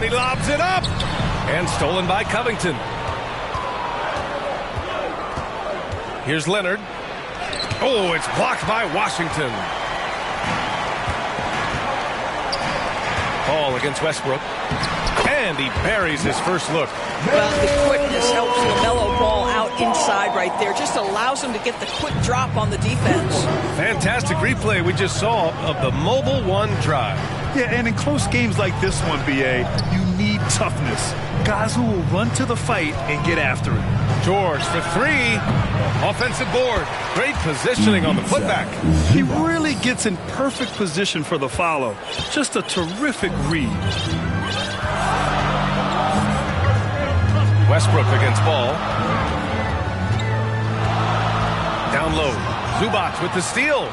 he lobs it up. And stolen by Covington. Here's Leonard. Oh, it's blocked by Washington. Ball against Westbrook. And he buries his first look. Well, the quickness helps LaMelo Ball out inside right there. Just allows him to get the quick drop on the defense. Fantastic replay we just saw of the Mobile One drive. Yeah, and in close games like this one, B.A., you need toughness. Guys who will run to the fight and get after it. George for three. Offensive board. Great positioning on the putback. He really gets in perfect position for the follow. Just a terrific read. Westbrook against Ball. Down low. Zubac with the steal.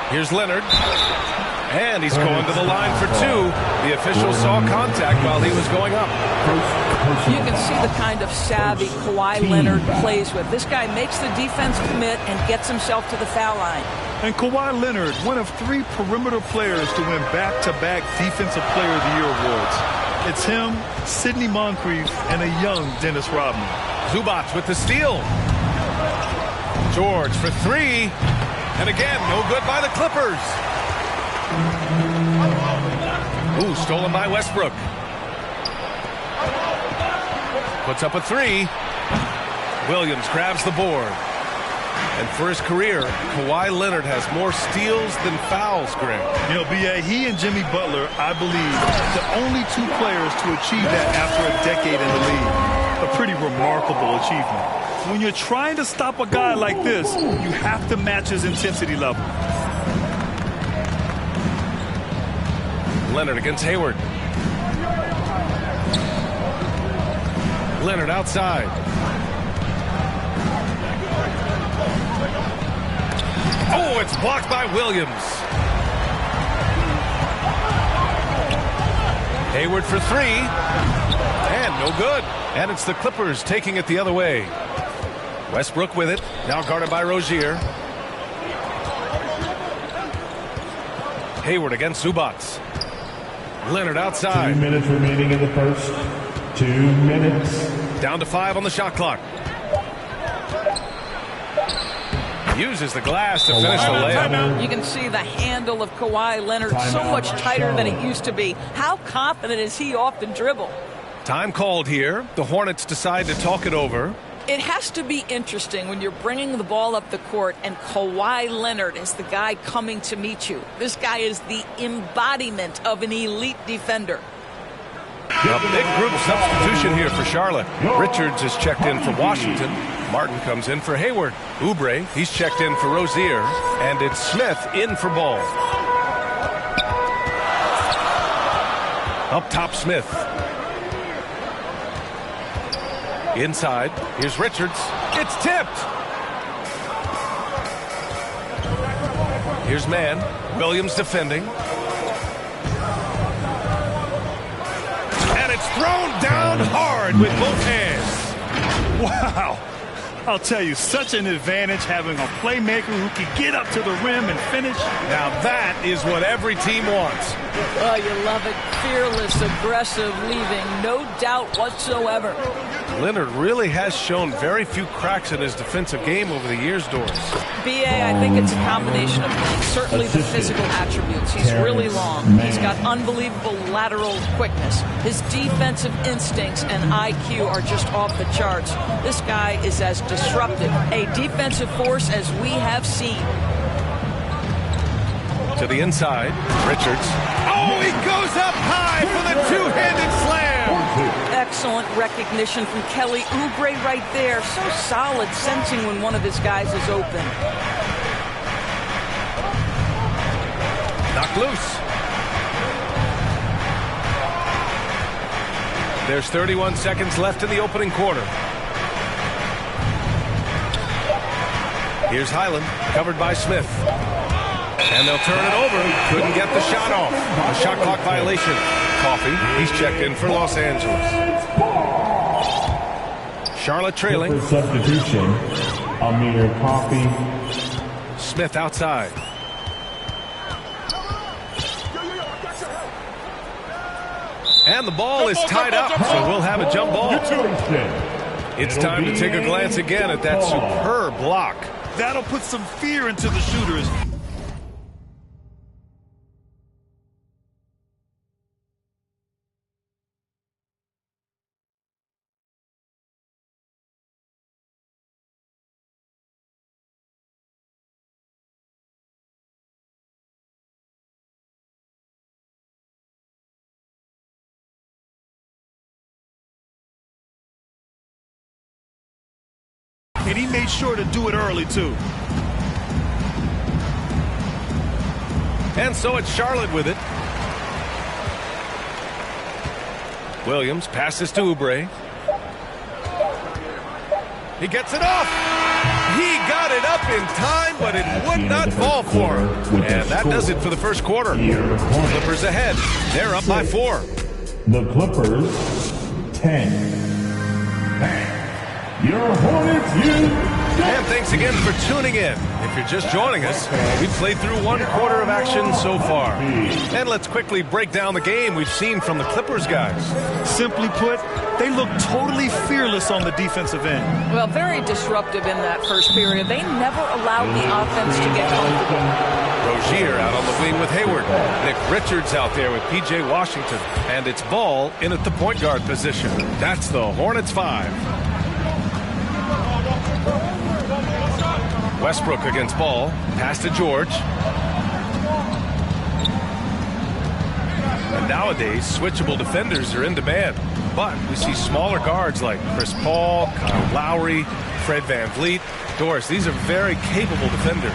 Here's Leonard. And he's going to the line for two. The official saw contact while he was going up. You can see the kind of savvy Kawhi Leonard plays with. This guy makes the defense commit and gets himself to the foul line. And Kawhi Leonard, one of 3 perimeter players to win back-to-back Defensive Player of the Year awards. It's him, Sidney Moncrief, and a young Dennis Rodman. Zubac with the steal. George for three. And again, no good by the Clippers. Ooh, stolen by Westbrook. Puts up a three. Williams grabs the board. And for his career, Kawhi Leonard has more steals than fouls, Greg. You know, B.A., he and Jimmy Butler, I believe, the only 2 players to achieve that after a decade in the league. A pretty remarkable achievement. When you're trying to stop a guy like this, you have to match his intensity level. Leonard against Hayward. Leonard outside. Oh, it's blocked by Williams. Hayward for three. And no good. And it's the Clippers taking it the other way. Westbrook with it. Now guarded by Rozier. Hayward against Zubac. Leonard outside. 2 minutes remaining in the first. 2 minutes. Down to 5 on the shot clock. Uses the glass to finish the layup. You can see the handle of Kawhi Leonard so much tighter than it used to be. How confident is he off the dribble? Time called here. The Hornets decide to talk it over. It has to be interesting when you're bringing the ball up the court and Kawhi Leonard is the guy coming to meet you. This guy is the embodiment of an elite defender. A big group substitution here for Charlotte. Richards is checked in for Washington. Martin comes in for Hayward. Oubre, he's checked in for Rozier. And it's Smith in for Ball. Up top, Smith. Inside, here's Richards. It's tipped. Here's Mann. Williams defending. And it's thrown down hard with both hands. Wow. I'll tell you, such an advantage having a playmaker who can get up to the rim and finish. Now that is what every team wants. Oh, you love it. Fearless, aggressive, leaving no doubt whatsoever. Leonard really has shown very few cracks in his defensive game over the years, Doris. B.A., I think it's a combination of things. Certainly the physical attributes. He's really long. He's got unbelievable lateral quickness. His defensive instincts and IQ are just off the charts. This guy is as disruptive a defensive force as we have seen. To the inside, Richards. Oh, he goes up high for the two-handed slam. Excellent recognition from Kelly Oubre right there. So solid, sensing when one of his guys is open. Knocked loose. There's 31 seconds left in the opening quarter. Here's Highland, covered by Smith. And they'll turn it over. Couldn't get the shot off. A shot clock violation. Coffey, he's checked in for Los Angeles. Charlotte trailing. For substitution, Amir Coffey. Smith outside. And the ball is tied up, so we'll have a jump ball. It's time to take a glance again at that superb block. That'll put some fear into the shooters. And he made sure to do it early, too. And so it's Charlotte with it. Williams passes to Oubre. He gets it off. He got it up in time, but it would not fall for him. And that does it for the first quarter. Clippers ahead. They're up by 4. The Clippers, 10. Your Hornets, And thanks again for tuning in. If you're just joining us, we've played through 1 quarter of action so far. And let's quickly break down the game we've seen from the Clippers guys. Simply put, they look totally fearless on the defensive end. Well, very disruptive in that first period. They never allowed the offense to get comfortable. Rozier out on the wing with Hayward. Nick Richards out there with P.J. Washington. And it's Ball in at the point guard position. That's the Hornets 5. Westbrook against Ball. Pass to George. And nowadays, switchable defenders are in demand. But we see smaller guards like Chris Paul, Kyle Lowry, Fred VanVleet. Doris, these are very capable defenders.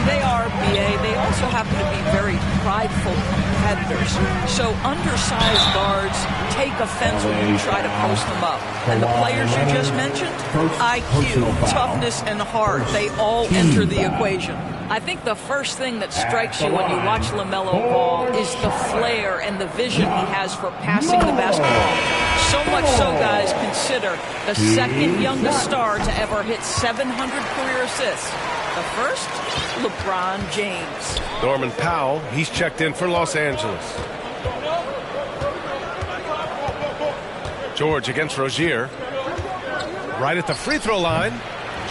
They are, B.A. They also happen to be very prideful competitors. So undersized guards take offense when you try to post them up. And the players you just mentioned, IQ, toughness, and heart, they all enter the equation. I think the first thing that strikes you when you watch LaMelo Ball is the flair and the vision he has for passing the basketball. So much so, guys, consider the second youngest star to ever hit 700 career assists. The first, LeBron James. Norman Powell, he's checked in for Los Angeles. George against Rozier. Right at the free throw line.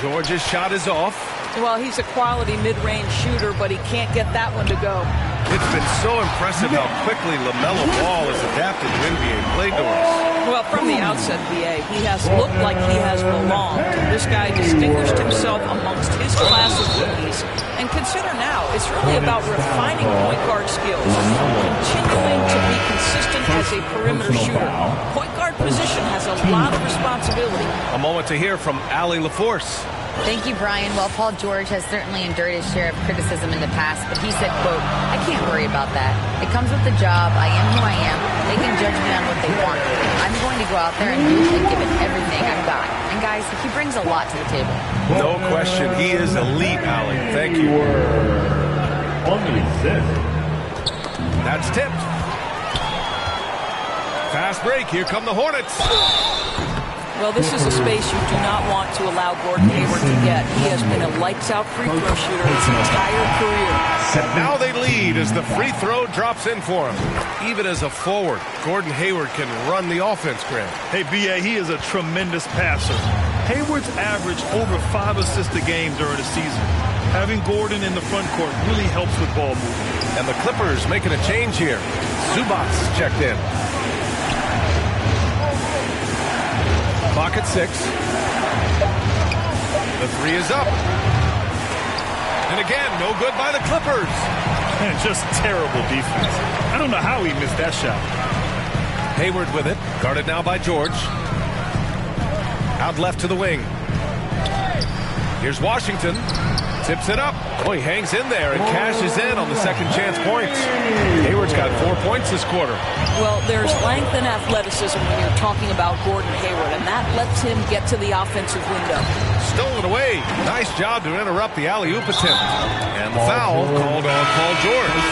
George's shot is off. Well, he's a quality mid-range shooter, but he can't get that one to go. It's been so impressive how quickly LaMelo Ball has adapted to NBA play, Doris. Well, from the outset, B.A., he has looked like he has belonged. This guy distinguished himself amongst his class of rookies. And consider now, it's really about refining point guard skills, continuing to be consistent as a perimeter shooter. Point guard position has a lot of responsibility. A moment to hear from Allie LaForce. Thank you, Brian. Well, Paul George has certainly endured his share of criticism in the past, but he said, quote, "I can't worry about that. It comes with the job. I am who I am. They can judge me on what they want. I'm going to go out there and do and give it everything I've got." And guys, he brings a lot to the table. No question. He is elite, Allie. Thank you. That's tipped. Fast break. Here come the Hornets. Well, this is a space you do not want to allow Gordon Hayward to get. He has been a lights-out free throw shooter his entire career. And now they lead as the free throw drops in for him. Even as a forward, Gordon Hayward can run the offense, Grant. Hey, B.A., he is a tremendous passer. Hayward's averaged over 5 assists a game during the season. Having Gordon in the front court really helps with ball movement. And the Clippers making a change here. Zubac checked in. Clock at 6. The three is up. And again, no good by the Clippers. Man, just terrible defense. I don't know how he missed that shot. Hayward with it. Guarded now by George. Out left to the wing. Here's Washington. Tips it up. Oh, he hangs in there and cashes in on the second chance points. Hayward's got 4 points this quarter. Well, there's length and athleticism when you're talking about Gordon Hayward, and that lets him get to the offensive window. Stolen away. Nice job to interrupt the alley-oop attempt. And the foul called on Paul George.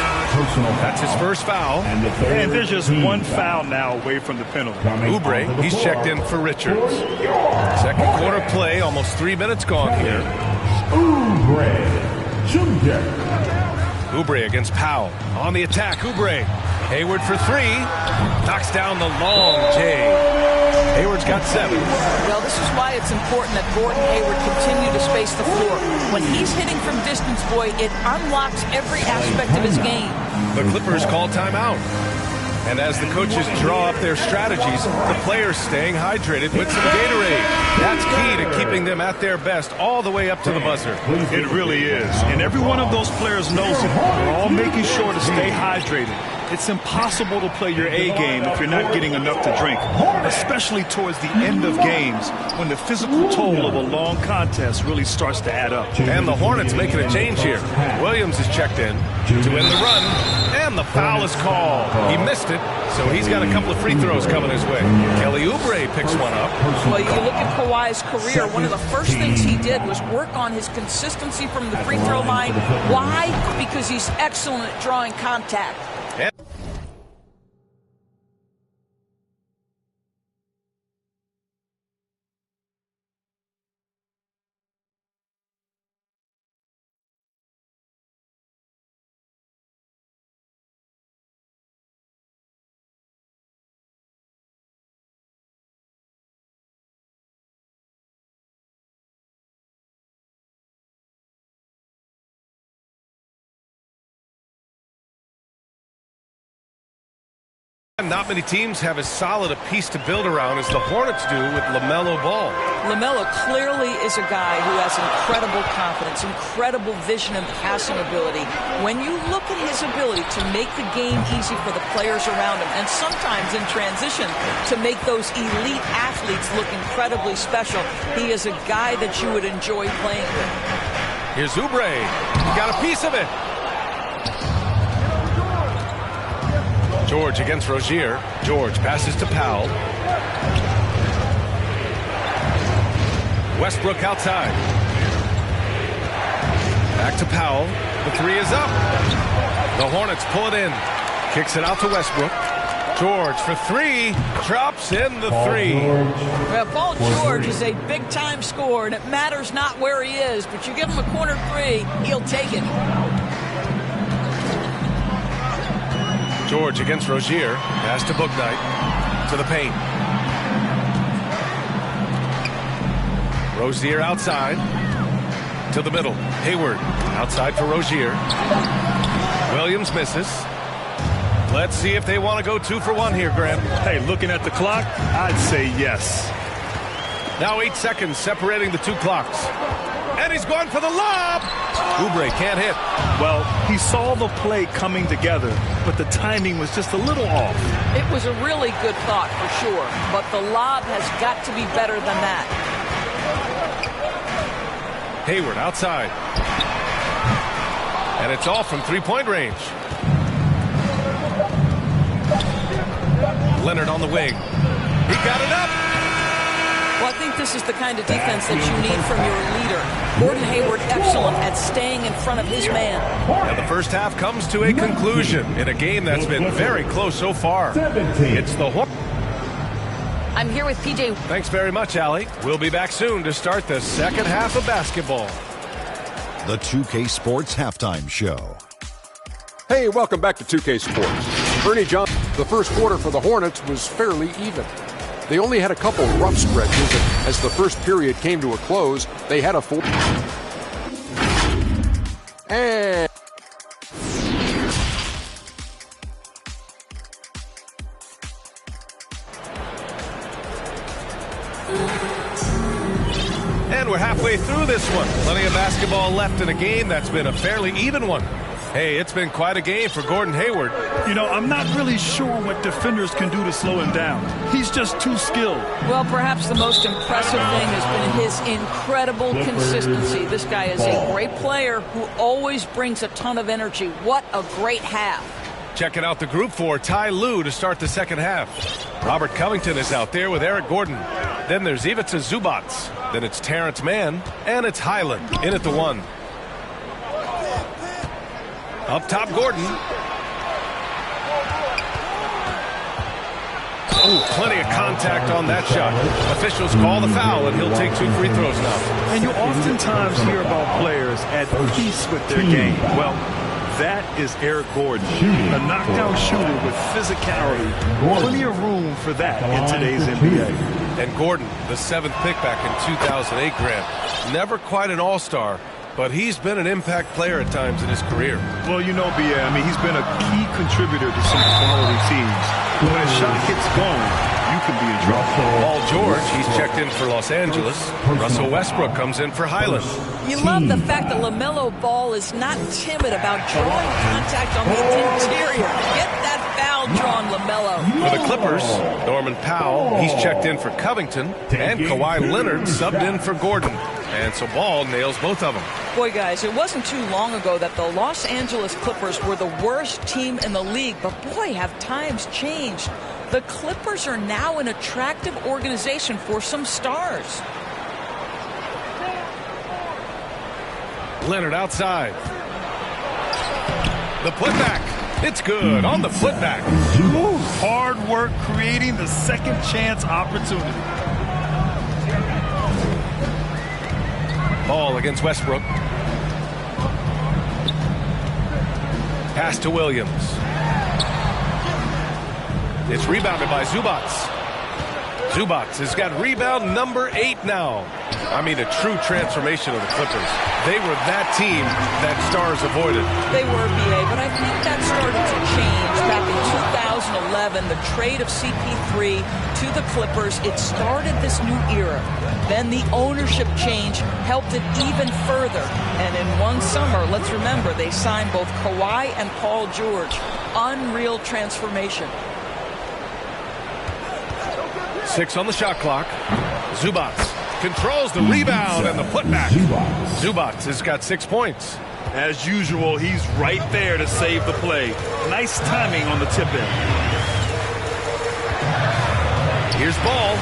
That's his first foul. And there's just one foul now away from the penalty. Oubre, he's checked in for Richards. Second quarter play, almost 3 minutes gone here. Oubre against Powell. On the attack, Oubre. Hayward for three. Knocks down the long J. Hayward's got 7. Well, this is why it's important that Gordon Hayward continue to space the floor. When he's hitting from distance, boy, it unlocks every aspect of his game. The Clippers call timeout. And as the coaches draw up their strategies, the players staying hydrated with some Gatorade. That's key to keeping them at their best all the way up to the buzzer. It really is. And every one of those players knows it. They're all making sure to stay hydrated. It's impossible to play your A game if you're not getting enough to drink, especially towards the end of games when the physical toll of a long contest really starts to add up. And the Hornets making a change here. Williams is checked in to end the run, and the foul is called. He missed it, so he's got a couple of free throws coming his way. Kelly Oubre picks one up. Well, you look at Kawhi's career, one of the first things he did was work on his consistency from the free throw line. Why? Because he's excellent at drawing contact. Not many teams have as solid a piece to build around as the Hornets do with LaMelo Ball. LaMelo clearly is a guy who has incredible confidence, incredible vision and passing ability. When you look at his ability to make the game easy for the players around him, and sometimes in transition to make those elite athletes look incredibly special, he is a guy that you would enjoy playing with. Here's Oubre. Got a piece of it. George against Rozier. George passes to Powell. Westbrook outside. Back to Powell. The three is up. The Hornets pull it in. Kicks it out to Westbrook. George for three. Drops in the three. Well, Paul George is a big-time scorer, and it matters not where he is, but you give him a corner three, he'll take it. George against Rozier. Pass to Bouknight. To the paint. Rozier outside. To the middle. Hayward outside for Rozier. Williams misses. Let's see if they want to go 2 for 1 here, Grant. Hey, looking at the clock, I'd say yes. Now 8 seconds separating the two clocks. And he's going for the lob. Oubre can't hit. Well, he saw the play coming together, but the timing was just a little off. It was a really good thought for sure, but the lob has got to be better than that. Hayward outside. And it's all from three-point range. Leonard on the wing. He got it up. Well, I think this is the kind of defense that you need from your leader. Gordon Hayward excellent at staying in front of his man. And the first half comes to a conclusion in a game that's been very close so far. It's the Hornets. I'm here with PJ. Thanks very much, Allie. We'll be back soon to start the second half of basketball. The 2K Sports Halftime Show. Hey, welcome back to 2K Sports. Ernie Johnson, the first quarter for the Hornets was fairly even. They only had a couple rough stretches, and as the first period came to a close, they had a full... And... And we're halfway through this one. Plenty of basketball left in a game that's been a fairly even one. Hey, it's been quite a game for Gordon Hayward. You know, I'm not really sure what defenders can do to slow him down. He's just too skilled. Well, perhaps the most impressive thing has been his incredible consistency. This guy is a great player who always brings a ton of energy. What a great half. Checking out the group for Ty Lue to start the second half. Robert Covington is out there with Eric Gordon. Then there's Ivica Zubac. Then it's Terrence Mann. And it's Highland in at the 1. Up top, Gordon. Oh, plenty of contact on that shot. Officials call the foul, and he'll take 2 free throws now. And you oftentimes hear about players at peace with their game. Well, That is Eric Gordon, a knockdown shooter with physicality. Plenty of room for that in today's NBA. And Gordon, the 7th pick back in 2008, Grant. Never quite an all-star, but he's been an impact player at times in his career. Well, you know, B.A., I mean, he's been a key contributor to some quality teams. When a shot gets going, you can be in trouble. Paul George, he's checked in for Los Angeles. Russell Westbrook comes in for Highland. You love the fact that LaMelo Ball is not timid about drawing contact on the interior. Get that foul drawn, LaMelo. For the Clippers, Norman Powell, he's checked in for Covington. And Kawhi Leonard subbed in for Gordon. And so Ball nails both of them. Boy, guys, it wasn't too long ago that the Los Angeles Clippers were the worst team in the league. But boy, have times changed. The Clippers are now an attractive organization for some stars. Leonard outside. The putback. It's good on the putback. Hard work creating the second chance opportunity. Ball against Westbrook. Pass to Williams. It's rebounded by Zubac. Zubac has got rebound number 8 now. I mean, a true transformation of the Clippers. They were that team that stars avoided. They were, B.A., but I think that started to change back in 2011. The trade of CP3 to the Clippers, it started this new era. Then the ownership change helped it even further. And in one summer, let's remember, they signed both Kawhi and Paul George. Unreal transformation. 6 on the shot clock. Zubac controls the rebound and the putback. Zubac has got 6 points. As usual, he's right there to save the play. Nice timing on the tip in. Here's Ball.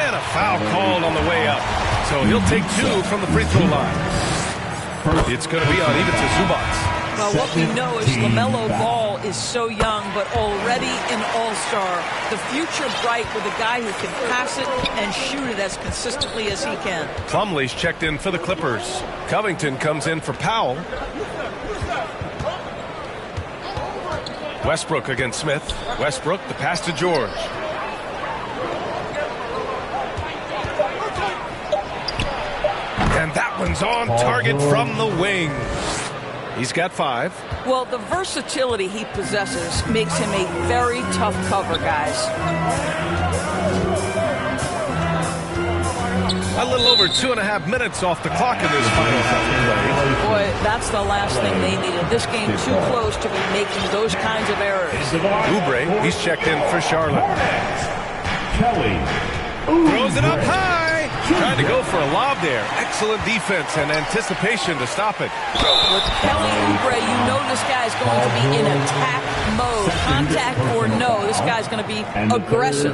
And a foul called on the way up. So he'll take 2 from the free throw line. It's going to be uneven to Zubac. Well, what we know is LaMelo Ball is so young, but already an all-star. The future bright with a guy who can pass it and shoot it as consistently as he can. Plumlee's checked in for the Clippers. Covington comes in for Powell. Westbrook against Smith. Westbrook, the pass to George. And that one's on target from the wing. He's got 5. Well, the versatility he possesses makes him a very tough cover, guys. A little over 2.5 minutes off the clock in this final play. Boy, that's the last thing they needed. This game too close to be making those kinds of errors. Oubre, he's checked in for Charlotte. Kelly. Throws it up high. Trying to go for a lob there. Excellent defense and anticipation to stop it. With Kelly Oubre, you know this guy's going to be in attack mode. Contact or no, this guy's going to be aggressive.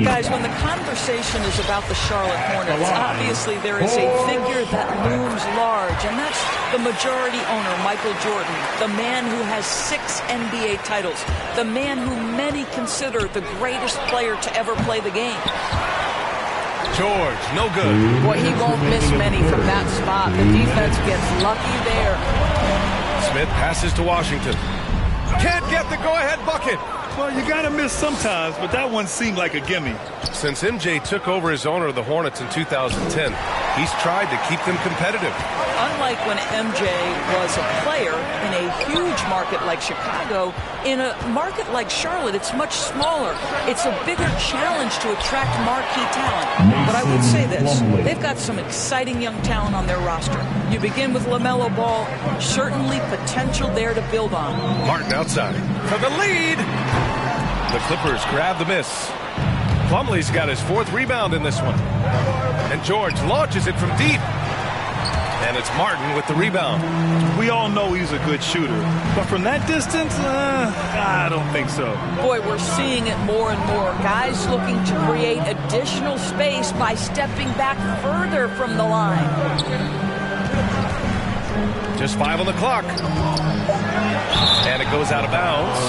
Guys, when the conversation is about the Charlotte Hornets, obviously there is a figure that looms large, and that's the majority owner, Michael Jordan, the man who has 6 NBA titles, the man who many consider the greatest player to ever play the game. George, no good. Boy, he won't miss many from that spot. The defense gets lucky there. Smith passes to Washington. Can't get the go-ahead bucket. Well, you got to miss sometimes, but that one seemed like a gimme. Since MJ took over as owner of the Hornets in 2010, he's tried to keep them competitive. Unlike when MJ was a player in a huge market like Chicago, in a market like Charlotte, it's much smaller. It's a bigger challenge to attract marquee talent. But I would say this, they've got some exciting young talent on their roster. You begin with LaMelo Ball, certainly potential there to build on. Martin outside for the lead. The Clippers grab the miss. Plumlee's got his 4th rebound in this one. And George launches it from deep. And it's Martin with the rebound. We all know he's a good shooter. But from that distance, I don't think so. Boy, we're seeing it more and more. Guys looking to create additional space by stepping back further from the line. Just 5 on the clock. And it goes out of bounds.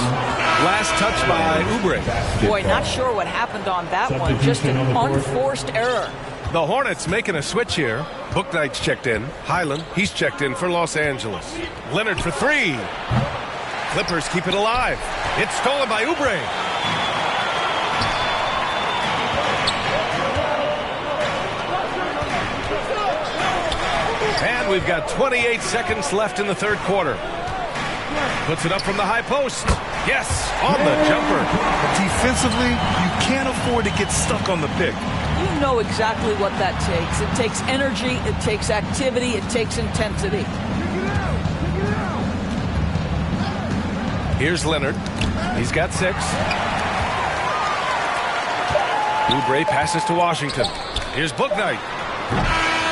Last touch by Oubre. Boy, not sure what happened on that one. Just an unforced error. The Hornets making a switch here. Bouknight's checked in. Highland, he's checked in for Los Angeles. Leonard for three. Clippers keep it alive. It's stolen by Oubre. And we've got 28 seconds left in the third quarter. Puts it up from the high post. Yes, on the jumper. Defensively, you can't afford to get stuck on the pick. You know exactly what that takes. It takes energy, it takes activity, it takes intensity. Here's Leonard. He's got 6. Oubre passes to Washington. Here's Bouknight.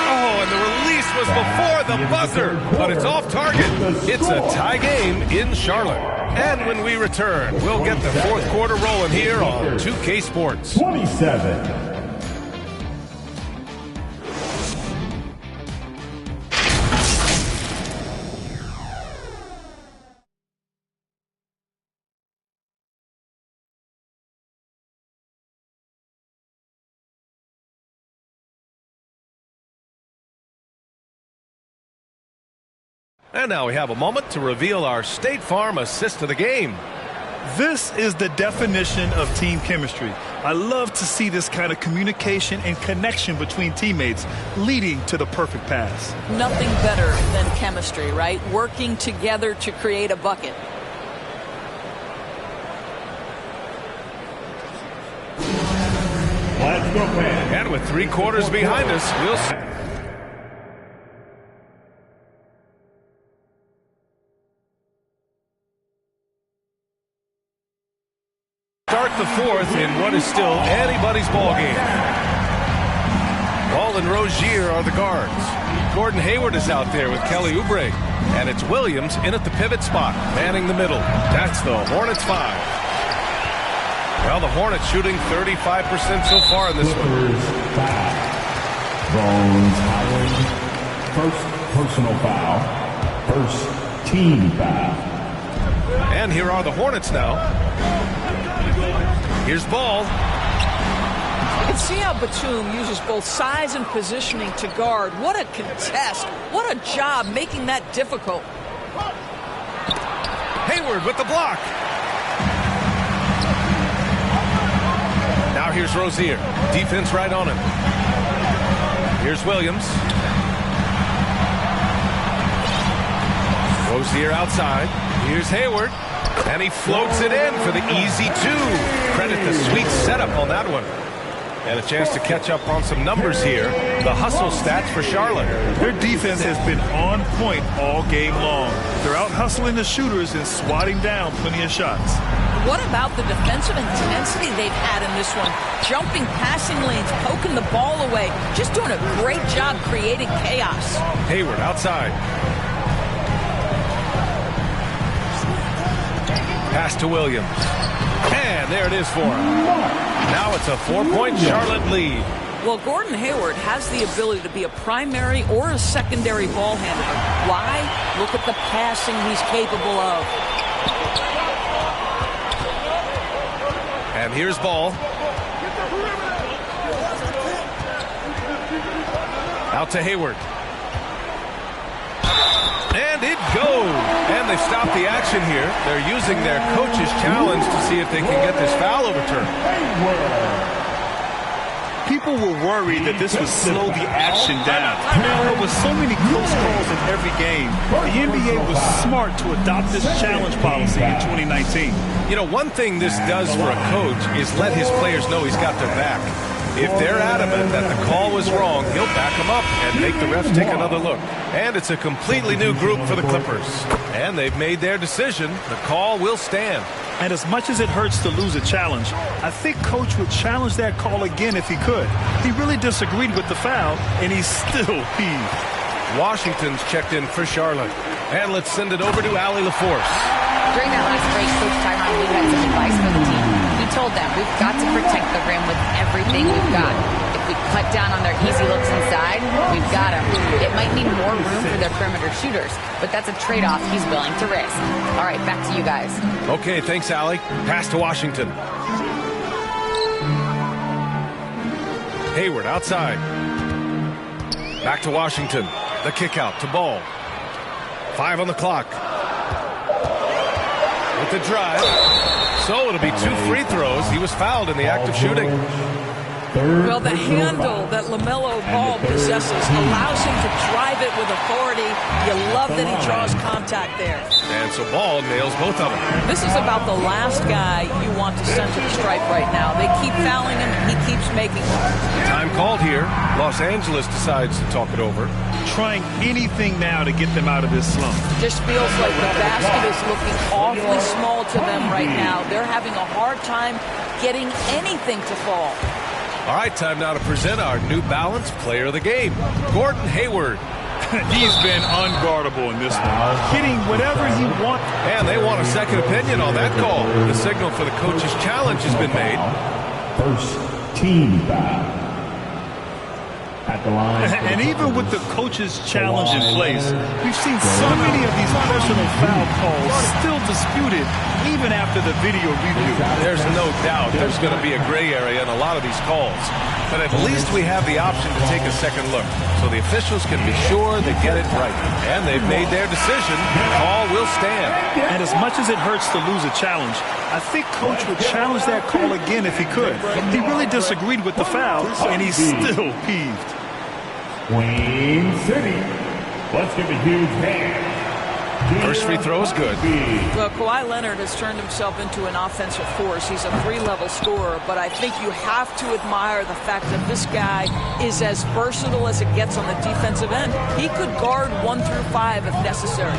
Oh, and the release was before the buzzer, but it's off target. It's a tie game in Charlotte. And when we return, we'll get the fourth quarter rolling here on 2K Sports. 27. And now we have a moment to reveal our State Farm assist of the game. This is the definition of team chemistry. I love to see this kind of communication and connection between teammates leading to the perfect pass. Nothing better than chemistry, right? Working together to create a bucket. Let's go, man. And with 3 quarters behind us, we'll see. Start the fourth in what is still anybody's ball game. Ball and Rozier are the guards. Gordon Hayward is out there with Kelly Oubre. And it's Williams in at the pivot spot, manning the middle. That's the Hornets 5. Well, the Hornets shooting 35% so far in this one. Bones Howard. First personal foul. First team foul. And here are the Hornets now. Here's Ball. You can see how Batum uses both size and positioning to guard. What a contest. What a job making that difficult. Hayward with the block. Now here's Rozier. Defense right on him. Here's Williams. Rozier outside. Here's Hayward. And he floats it in for the easy 2. Credit the sweet setup on that one. And a chance to catch up on some numbers here. The hustle stats for Charlotte. Their defense has been on point all game long. They're out hustling the shooters and swatting down plenty of shots. What about the defensive intensity they've had in this one? Jumping passing lanes, poking the ball away. Just doing a great job creating chaos. Hayward outside. Pass to Williams. And there it is for him. Now it's a 4-point Charlotte lead. Well, Gordon Hayward has the ability to be a primary or a secondary ball handler. Why? Look at the passing he's capable of. And here's Ball. Out to Hayward. And it goes. And they stop the action here. They're using their coach's challenge to see if they can get this foul overturned. People were worried that this would slow the action down. But with so many close calls in every game, the NBA was smart to adopt this challenge policy in 2019. You know, one thing this does for a coach is let his players know he's got their back. If they're adamant that the call was wrong, he'll back them up and make the refs take another look. And it's a completely new group for the Clippers. And they've made their decision. The call will stand. And as much as it hurts to lose a challenge, I think Coach would challenge that call again if he could. He really disagreed with the foul, and he still heaved. Washington's checked in for Charlotte. And let's send it over to Allie LaForce. During that last break, Coach Tyronn Lue had some advice for the team. He told them, we've got to protect the rim with everything we've got. If we cut down on their easy looks inside, we've got them. It might mean more room for their perimeter shooters, but that's a trade-off he's willing to risk. All right, back to you guys. Okay, thanks, Allie. Pass to Washington. Hayward outside. Back to Washington. The kick out to Ball. 5 on the clock. With the drive. So it'll be 2 free throws. He was fouled in the act of shooting. Well, the handle that LaMelo Ball possesses allows him to drive it with authority. You love that he draws contact there. And so Ball nails both of them. This is about the last guy you want to send to the stripe right now. They keep fouling him, and he keeps making them. Time called here. Los Angeles decides to talk it over. Trying anything now to get them out of this slump. Just feels like the basket is looking awfully small to them right now. They're having a hard time getting anything to fall. All right, time now to present our New Balance Player of the Game, Gordon Hayward. He's been unguardable in this one, hitting whatever he wants. And they want a second opinion on that call. The signal for the coach's challenge has been made. First team foul. At the line. And even with the coach's challenge in place, we've seen so many of these personal foul calls still disputed even after the video review. There's no doubt there's going to be a gray area in a lot of these calls. But at least we have the option to take a second look, so the officials can be sure they get it right. And they've made their decision. The call will stand. And as much as it hurts to lose a challenge, I think Coach would challenge that call again if he could. He really disagreed with the foul, and he's still peeved. Queen City. Let's give a huge hand. First free throw is good. Well, Kawhi Leonard has turned himself into an offensive force. He's a 3-level scorer, but I think you have to admire the fact that this guy is as versatile as it gets on the defensive end. He could guard 1 through 5 if necessary.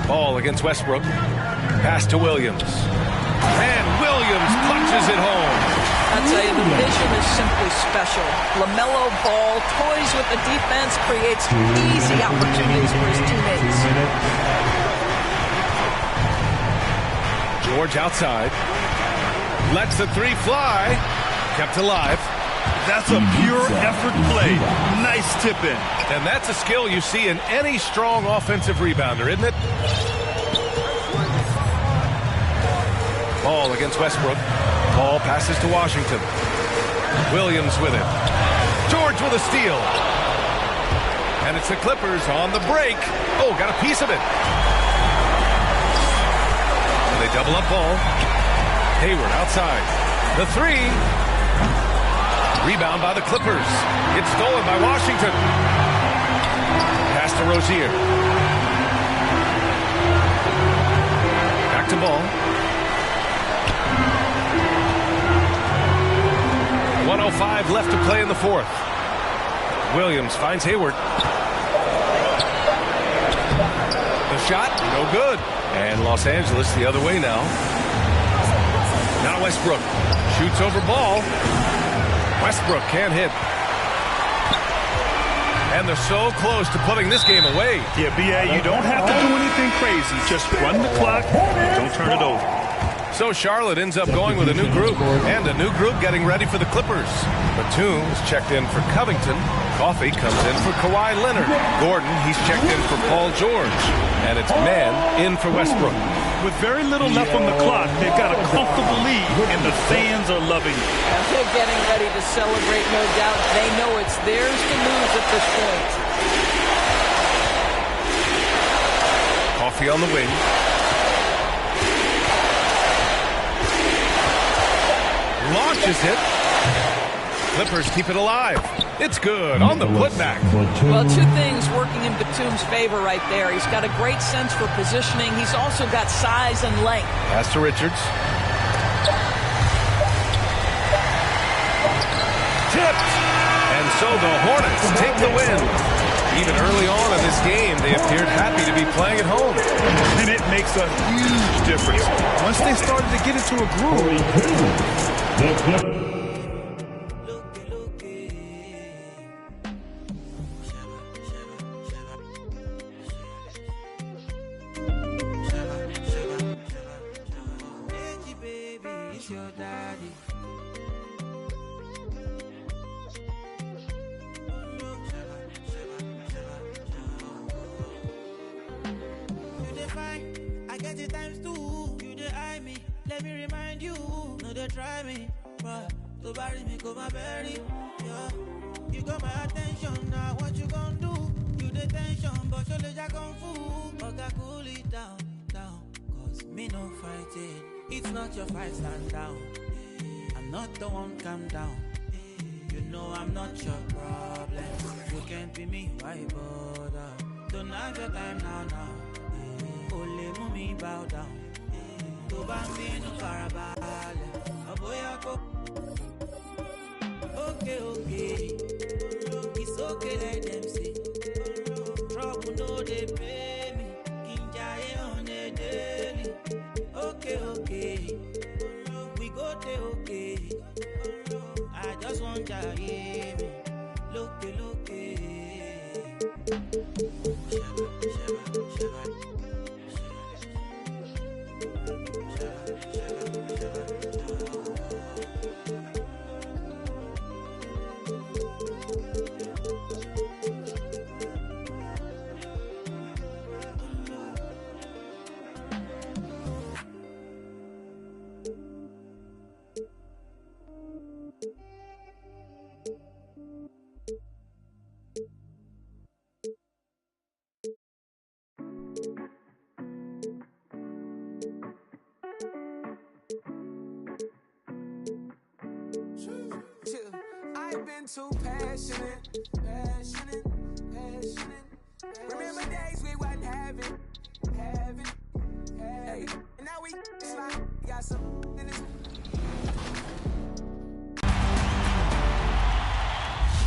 Ball against Westbrook. Pass to Williams. And Williams punches it home. I tell you, the vision is simply special. LaMelo Ball toys with the defense, creates easy opportunities for his teammates. George outside. Lets the 3 fly. Kept alive. That's a pure effort play. Nice tip in. And that's a skill you see in any strong offensive rebounder, isn't it? Ball against Westbrook. Ball passes to Washington. Williams with it. George with a steal. And it's the Clippers on the break. Oh, got a piece of it. And they double up Ball. Hayward outside. The 3. Rebound by the Clippers. It's stolen by Washington. Pass to Rozier. Back to Ball. 1:05 left to play in the 4th. Williams finds Hayward. The shot, no good. And Los Angeles the other way now. Now Westbrook shoots over Ball. Westbrook can't hit. And they're so close to putting this game away. Yeah, B.A., you don't have to do anything crazy. Just run the clock and don't turn it over. So Charlotte ends up going with a new group, and a new group getting ready for the Clippers. Batum is checked in for Covington. Coffey comes in for Kawhi Leonard. Gordon, he's checked in for Paul George. And it's Mann in for Westbrook. With very little left on the clock, they've got a comfortable lead, and the fans are loving it. And they're getting ready to celebrate, no doubt. They know it's theirs to lose at this point. Coffey on the wing. Launches it. Clippers keep it alive. It's good on the putback. Well, 2 things working in Batum's favor right there. He's got a great sense for positioning. He's also got size and length. Pass to Richards. Tipped. And so the Hornets take the win. Even early on in this game, they appeared happy to be playing at home. And it makes a huge difference. Once they started to get into a groove. I get it times 2. You dey eye me. Let me remind you. No, they try me. But To bury me, go my berry. Yeah. You got my attention now. What you gonna do? You the tension, but you let ya kung fu. Okay, cool it down, down. Cause me no fight it. It's not your fight, stand down. I'm not the one, calm down. You know I'm not your problem. You can't be me, why bother? Don't have your time now. Only me bow down. To bambino farabale. Aboyako. Okay. It's okay, let them say. Trouble no they pay me. Kinjaye on a daily. Okay. We go there, okay. I just want to hear me. Look. I've been too passionate. Remember days we wasn't having. Hey, and now we got some in this.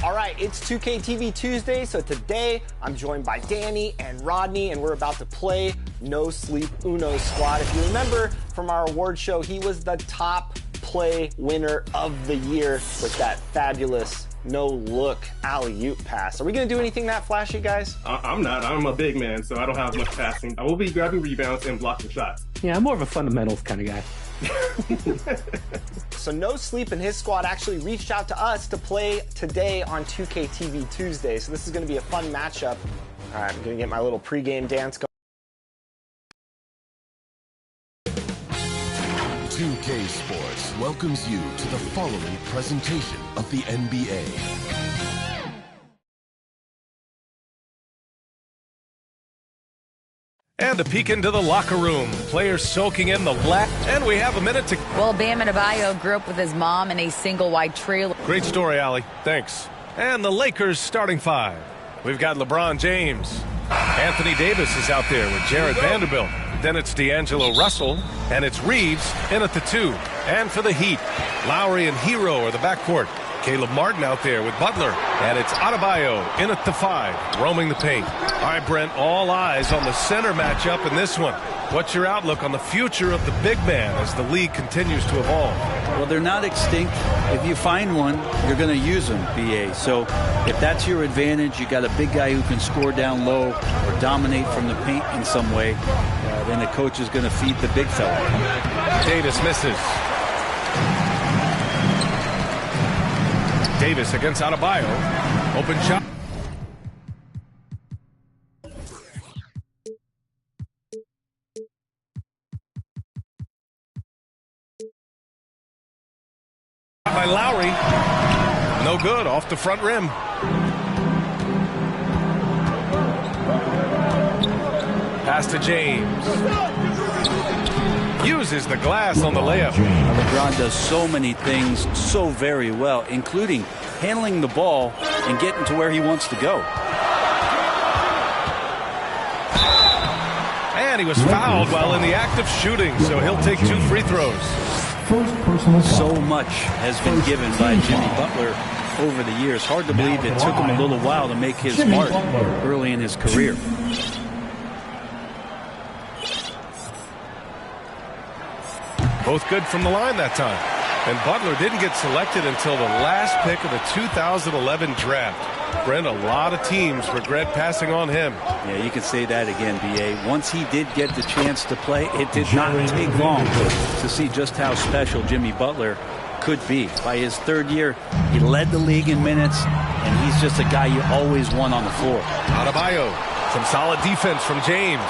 All right, it's 2K TV Tuesday, so today I'm joined by Danny and Rodney, and we're about to play No Sleep Uno Squad. If you remember from our award show, he was the top play winner of the year with that fabulous no-look alley-oop pass. Are we going to do anything that flashy, guys? I'm not. I'm a big man, so I don't have much passing. I will be grabbing rebounds and blocking shots. Yeah, I'm more of a fundamentals kind of guy. So No Sleep and his squad actually reached out to us to play today on 2K TV Tuesday. So this is going to be a fun matchup. All right, I'm going to get my little pregame dance going. 2K Sports welcomes you to the following presentation of the NBA. And a peek into the locker room. Players soaking in the and we have a minute to... Well, Bam Adebayo grew up with his mom in a single-wide trailer. Great story, Allie. Thanks. And the Lakers starting five. We've got LeBron James. Anthony Davis is out there with Jared Vanderbilt. Then it's D'Angelo Russell, and it's Reeves in at the 2. And for the Heat, Lowry and Hero are the backcourt. Caleb Martin out there with Butler, and it's Adebayo in at the 5, roaming the paint. All right, Brent, all eyes on the center matchup in this one. What's your outlook on the future of the big man as the league continues to evolve? Well, they're not extinct. If you find one, you're going to use them, BA. So if that's your advantage, you got a big guy who can score down low or dominate from the paint in some way, then the coach is going to feed the big fella. Davis misses. Davis against Adebayo. Open shot. By Lowry. No good. Off the front rim. Pass to James. Uses the glass on the layup. LeBron does so many things so very well, including handling the ball and getting to where he wants to go. And he was fouled while in the act of shooting, so he'll take 2 free throws. So much has been given by Jimmy Butler over the years. Hard to believe it took him a little while to make his mark early in his career. Both good from the line that time. And Butler didn't get selected until the last pick of the 2011 draft. Brent, a lot of teams regret passing on him. Yeah, you can say that again, B.A. Once he did get the chance to play, it did not take long to see just how special Jimmy Butler could be. By his 3rd year, he led the league in minutes, and he's just a guy you always want on the floor. Adebayo, some solid defense from James.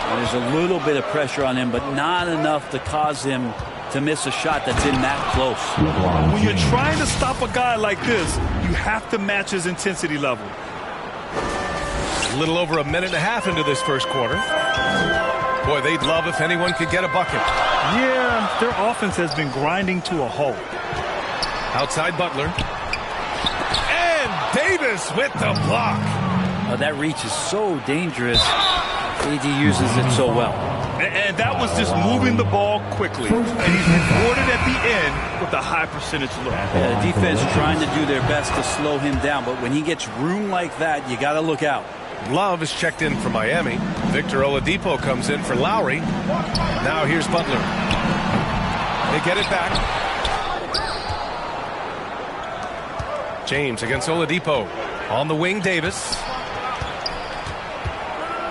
And there's a little bit of pressure on him, but not enough to cause him to miss a shot that's in that close. When you're trying to stop a guy like this, you have to match his intensity level. A little over a minute and a half into this first quarter. Boy, they'd love if anyone could get a bucket. Yeah, their offense has been grinding to a halt. Outside Butler. And Davis with the block. Oh, that reach is so dangerous. AD uses it so well. And that was just moving the ball quickly. And he's rewarded at the end with a high percentage look. Yeah, the defense trying to do their best to slow him down, but when he gets room like that, you got to look out. Love is checked in for Miami. Victor Oladipo comes in for Lowry. Now here's Butler. They get it back. James against Oladipo. On the wing, Davis.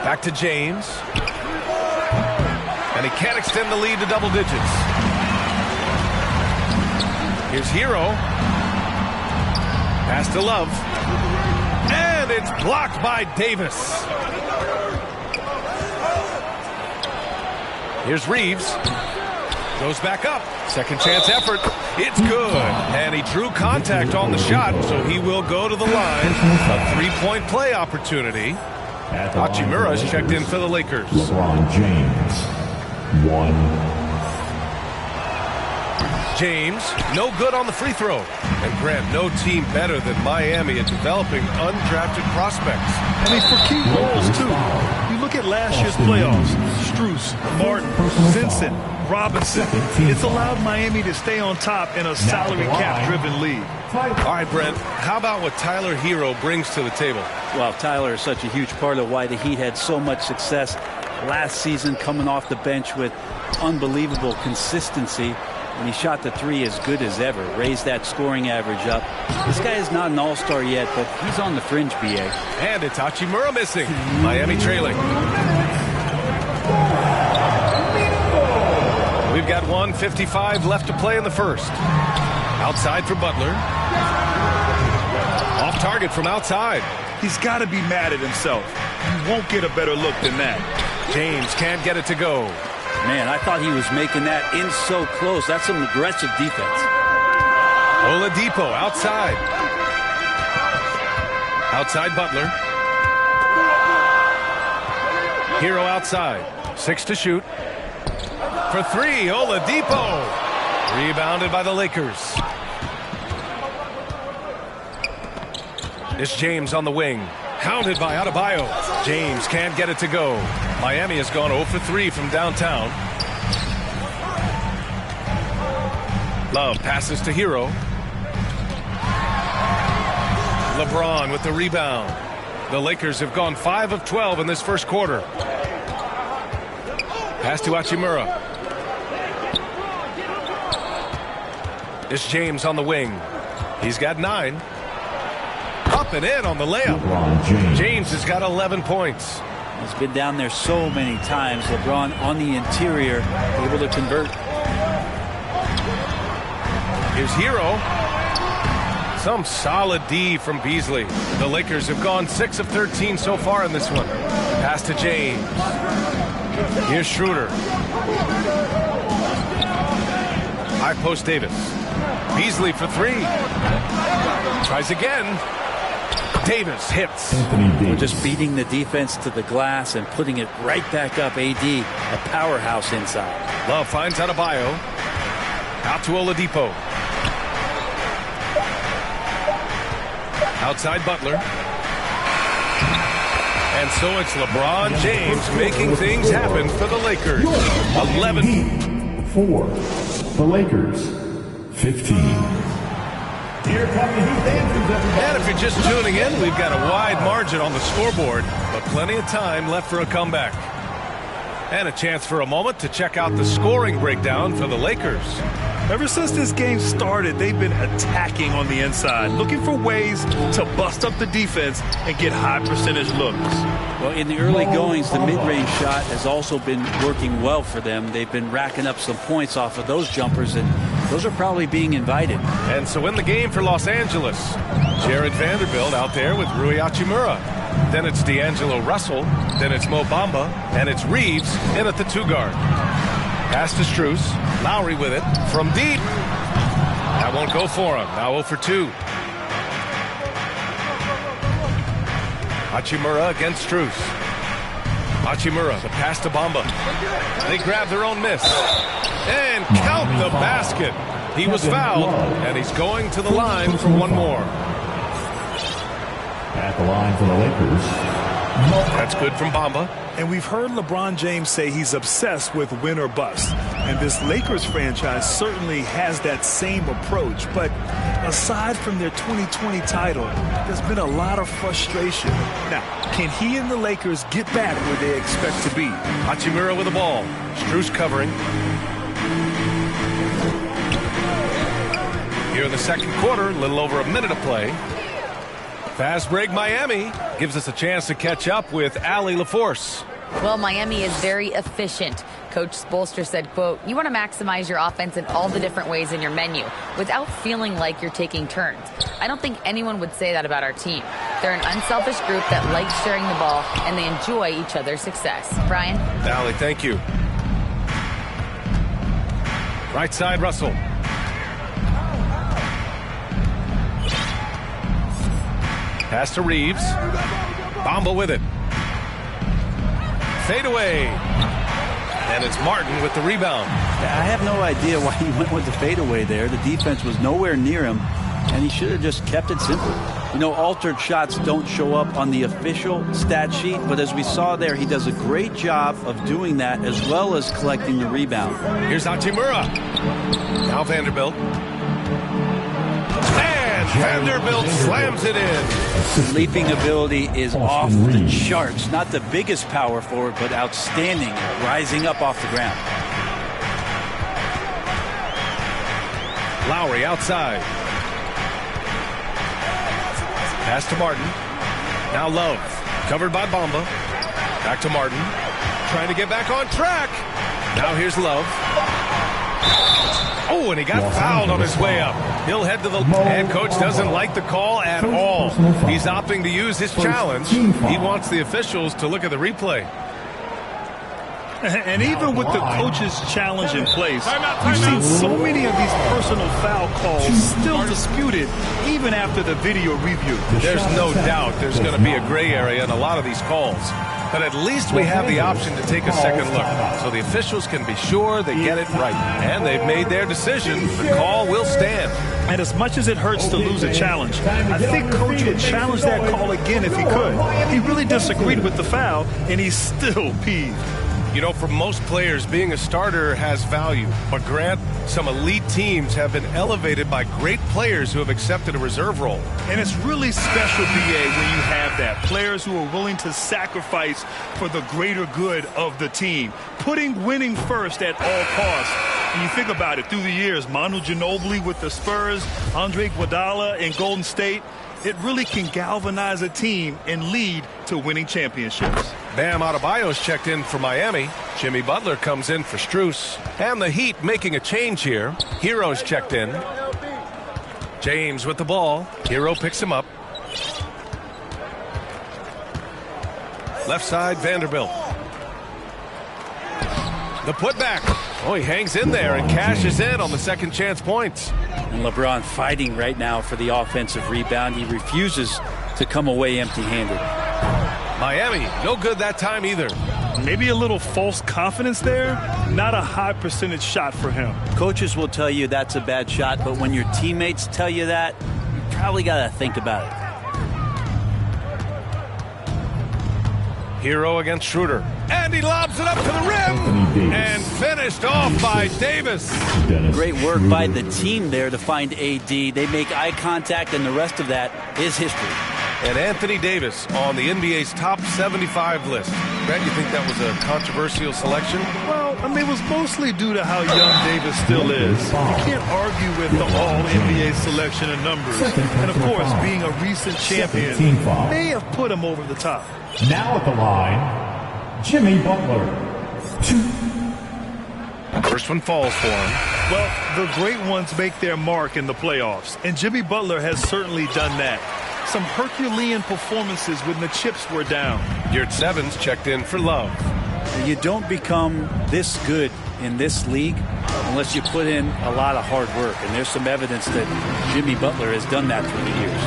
Back to James. And he can't extend the lead to double digits. Here's Hero. Pass to Love. And it's blocked by Davis. Here's Reeves. Goes back up. Second chance effort. It's good. And he drew contact on the shot, so he will go to the line. A three-point play opportunity. Hachimura's checked in for the Lakers. LeBron James. 1. James, no good on the free throw. And Grant, no team better than Miami at developing undrafted prospects. I mean, for key roles, too. You look at last year's playoffs. Strus, Martin, Vincent, Robinson. It's allowed Miami to stay on top in a salary cap-driven league. All right, Brent, how about what Tyler Hero brings to the table? Well, Tyler is such a huge part of why the Heat had so much success last season, coming off the bench with unbelievable consistency. When he shot the three as good as ever, raised that scoring average up. This guy is not an all-star yet, but he's on the fringe, BA. And it's Hachimura missing. Miami trailing. We've got 1:55 left to play in the first. Outside for Butler. Off target from outside. He's got to be mad at himself. You won't get a better look than that. James can't get it to go. Man, I thought he was making that in so close. That's some aggressive defense. Oladipo outside. Outside Butler. Hero outside. 6 to shoot. For 3, Oladipo. Rebounded by the Lakers. It's James on the wing. Hounded by Adebayo. James can't get it to go. Miami has gone 0 for 3 from downtown. Love passes to Hero. LeBron with the rebound. The Lakers have gone 5 of 12 in this first quarter. Pass to Hachimura. It's James on the wing. He's got 9. Up and in on the layup. James has got 11 points. He's been down there so many times. LeBron on the interior, able to convert. Here's Hero. Some solid D from Beasley. The Lakers have gone 6 of 13 so far in this one. Pass to James. Here's Schroeder. High post Davis. Beasley for 3. Tries again. Davis hits. We're just beating the defense to the glass and putting it right back up. AD, a powerhouse inside. Love finds Adebayo. Out to Oladipo. Outside Butler. And so it's LeBron James making things happen for the Lakers. 11. 4. The Lakers. 15. Here come the Heat Dancers, everybody. And if you're just tuning in, we've got a wide margin on the scoreboard, but plenty of time left for a comeback. And a chance for a moment to check out the scoring breakdown for the Lakers. Ever since this game started, they've been attacking on the inside, looking for ways to bust up the defense and get high percentage looks. Well, in the early goings, the mid-range shot has also been working well for them. They've been racking up some points off of those jumpers, and those are probably being invited. And so in the game for Los Angeles, Jared Vanderbilt out there with Rui Hachimura. Then it's D'Angelo Russell. Then it's Mo Bamba. And it's Reeves in at the 2 guard. Pass to Strus. Lowry with it from deep. That won't go for him. Now 0 for 2. Hachimura against Strus. Hachimura, the pass to Bamba. They grab their own miss. And count the basket. He was fouled, and he's going to the line for one more. At the line for the Lakers. That's good from Bamba. And we've heard LeBron James say he's obsessed with win or bust. And this Lakers franchise certainly has that same approach. But aside from their 2020 title, there's been a lot of frustration. Now, can he and the Lakers get back where they expect to be? Hachimura with the ball. Strus covering. Here in the second quarter, a little over a minute of play. Fast break Miami gives us a chance to catch up with Allie LaForce. Well, Miami is very efficient. Coach Spoelstra said, quote, "You want to maximize your offense in all the different ways in your menu without feeling like you're taking turns." I don't think anyone would say that about our team. They're an unselfish group that likes sharing the ball, and they enjoy each other's success. Brian? Allie, thank you. Right side, Russell. Pass to Reeves. Bamba with it. Fade away. And it's Martin with the rebound. I have no idea why he went with the fadeaway there. The defense was nowhere near him, and he should have just kept it simple. You know, altered shots don't show up on the official stat sheet, but as we saw there, he does a great job of doing that as well as collecting the rebound. Here's Hachimura. Now Vanderbilt. Vanderbilt slams it in. Leaping ability is off the charts. Not the biggest power forward, but outstanding at rising up off the ground. Lowry outside. Pass to Martin. Now Love. Covered by Bamba. Back to Martin. Trying to get back on track. Now here's Love. Oh, and he got fouled on his way up. He'll head to the head coach. Doesn't like the call at all. He's opting to use his challenge. He wants the officials to look at the replay. And even with the coach's challenge in place, you've seen so many of these personal foul calls still disputed even after the video review. There's no doubt there's going to be a gray area in a lot of these calls. But at least we have the option to take a second look, so the officials can be sure they get it right. And they've made their decision. The call will stand. And as much as it hurts to lose a challenge, I think Coach would challenge that call again if he could. He really disagreed with the foul, and he's still peeved. You know, for most players, being a starter has value. But Grant, some elite teams have been elevated by great players who have accepted a reserve role. And it's really special, BA, when you have that. Players who are willing to sacrifice for the greater good of the team. Putting winning first at all costs. And you think about it, through the years, Manu Ginobili with the Spurs, Andre Iguodala in Golden State, it really can galvanize a team and lead to winning championships. Bam Adebayo's checked in for Miami. Jimmy Butler comes in for Strus. And the Heat making a change here. Hero's checked in. James with the ball. Hero picks him up. Left side, Vanderbilt. The putback. Oh, he hangs in there and cashes in on the second chance points. And LeBron fighting right now for the offensive rebound. He refuses to come away empty-handed. Miami, no good that time either. Maybe a little false confidence there. Not a high percentage shot for him. Coaches will tell you that's a bad shot, but when your teammates tell you that, you probably got to think about it. Hero against Schroeder. And he lobs it up to the rim. And finished off by Davis. Great work by the team there to find AD. They make eye contact, and the rest of that is history. And Anthony Davis on the NBA's top 75 list. Grant, you think that was a controversial selection? Well, I mean, it was mostly due to how young Davis still is. You can't argue with the all-NBA selection and numbers. And, of course, being a recent champion may have put him over the top. Now at the line, Jimmy Butler. 2. First one falls for him. Well, the great ones make their mark in the playoffs. And Jimmy Butler has certainly done that. Some Herculean performances when the chips were down. Yurt Sevens checked in for Love. You don't become this good in this league unless you put in a lot of hard work. And there's some evidence that Jimmy Butler has done that through the years.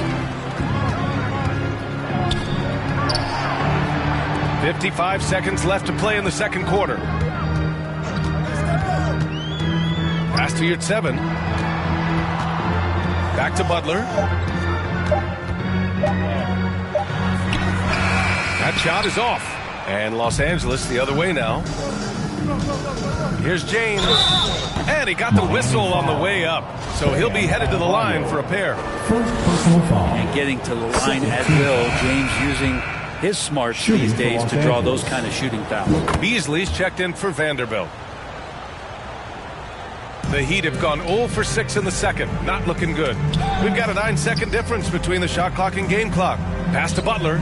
55 seconds left to play in the second quarter. Pass to Yurtseven. Back to Butler. That shot is off. And Los Angeles the other way now. Here's James. And he got the whistle on the way up. So he'll be headed to the line for a pair. And getting to the line at will. James using his smarts these days to draw those kind of shooting fouls. Beasley's checked in for Vanderbilt. The Heat have gone 0 for 6 in the second. Not looking good. We've got a 9-second difference between the shot clock and game clock. Pass to Butler.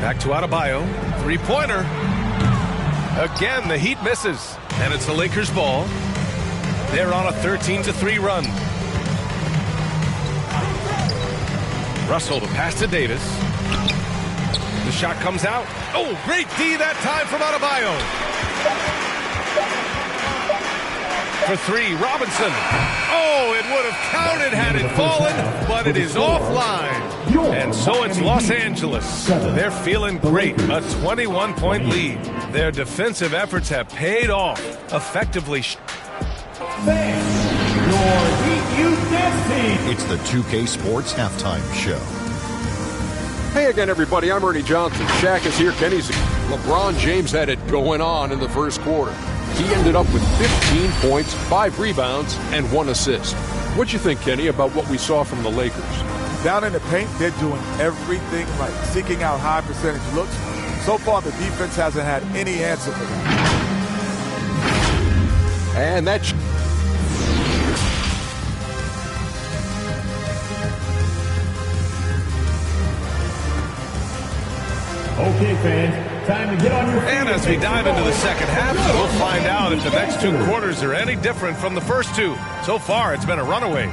Back to Adebayo. Three-pointer. Again, the Heat misses. And it's the Lakers' ball. They're on a 13-3 run. Russell to pass to Davis. The shot comes out. Oh, great D that time from Adebayo. For three, Robinson. Oh, it would have counted had it fallen, but it is offline. And so it's Los Angeles. They're feeling great. A 21-point lead. Their defensive efforts have paid off. Effectively. It's the 2K Sports Halftime Show. Hey again, everybody. I'm Ernie Johnson. Shaq is here. Kenny's here. LeBron James had it going on in the first quarter. He ended up with 15 points, 5 rebounds, and 1 assist. What'd you think, Kenny, about what we saw from the Lakers? Down in the paint, they're doing everything right, seeking out high percentage looks. So far, the defense hasn't had any answer for them. And that's... Okay, fans, time to get on your feet. And as we dive into the second half, we'll find out if the next two quarters are any different from the first two. So far, it's been a runaway.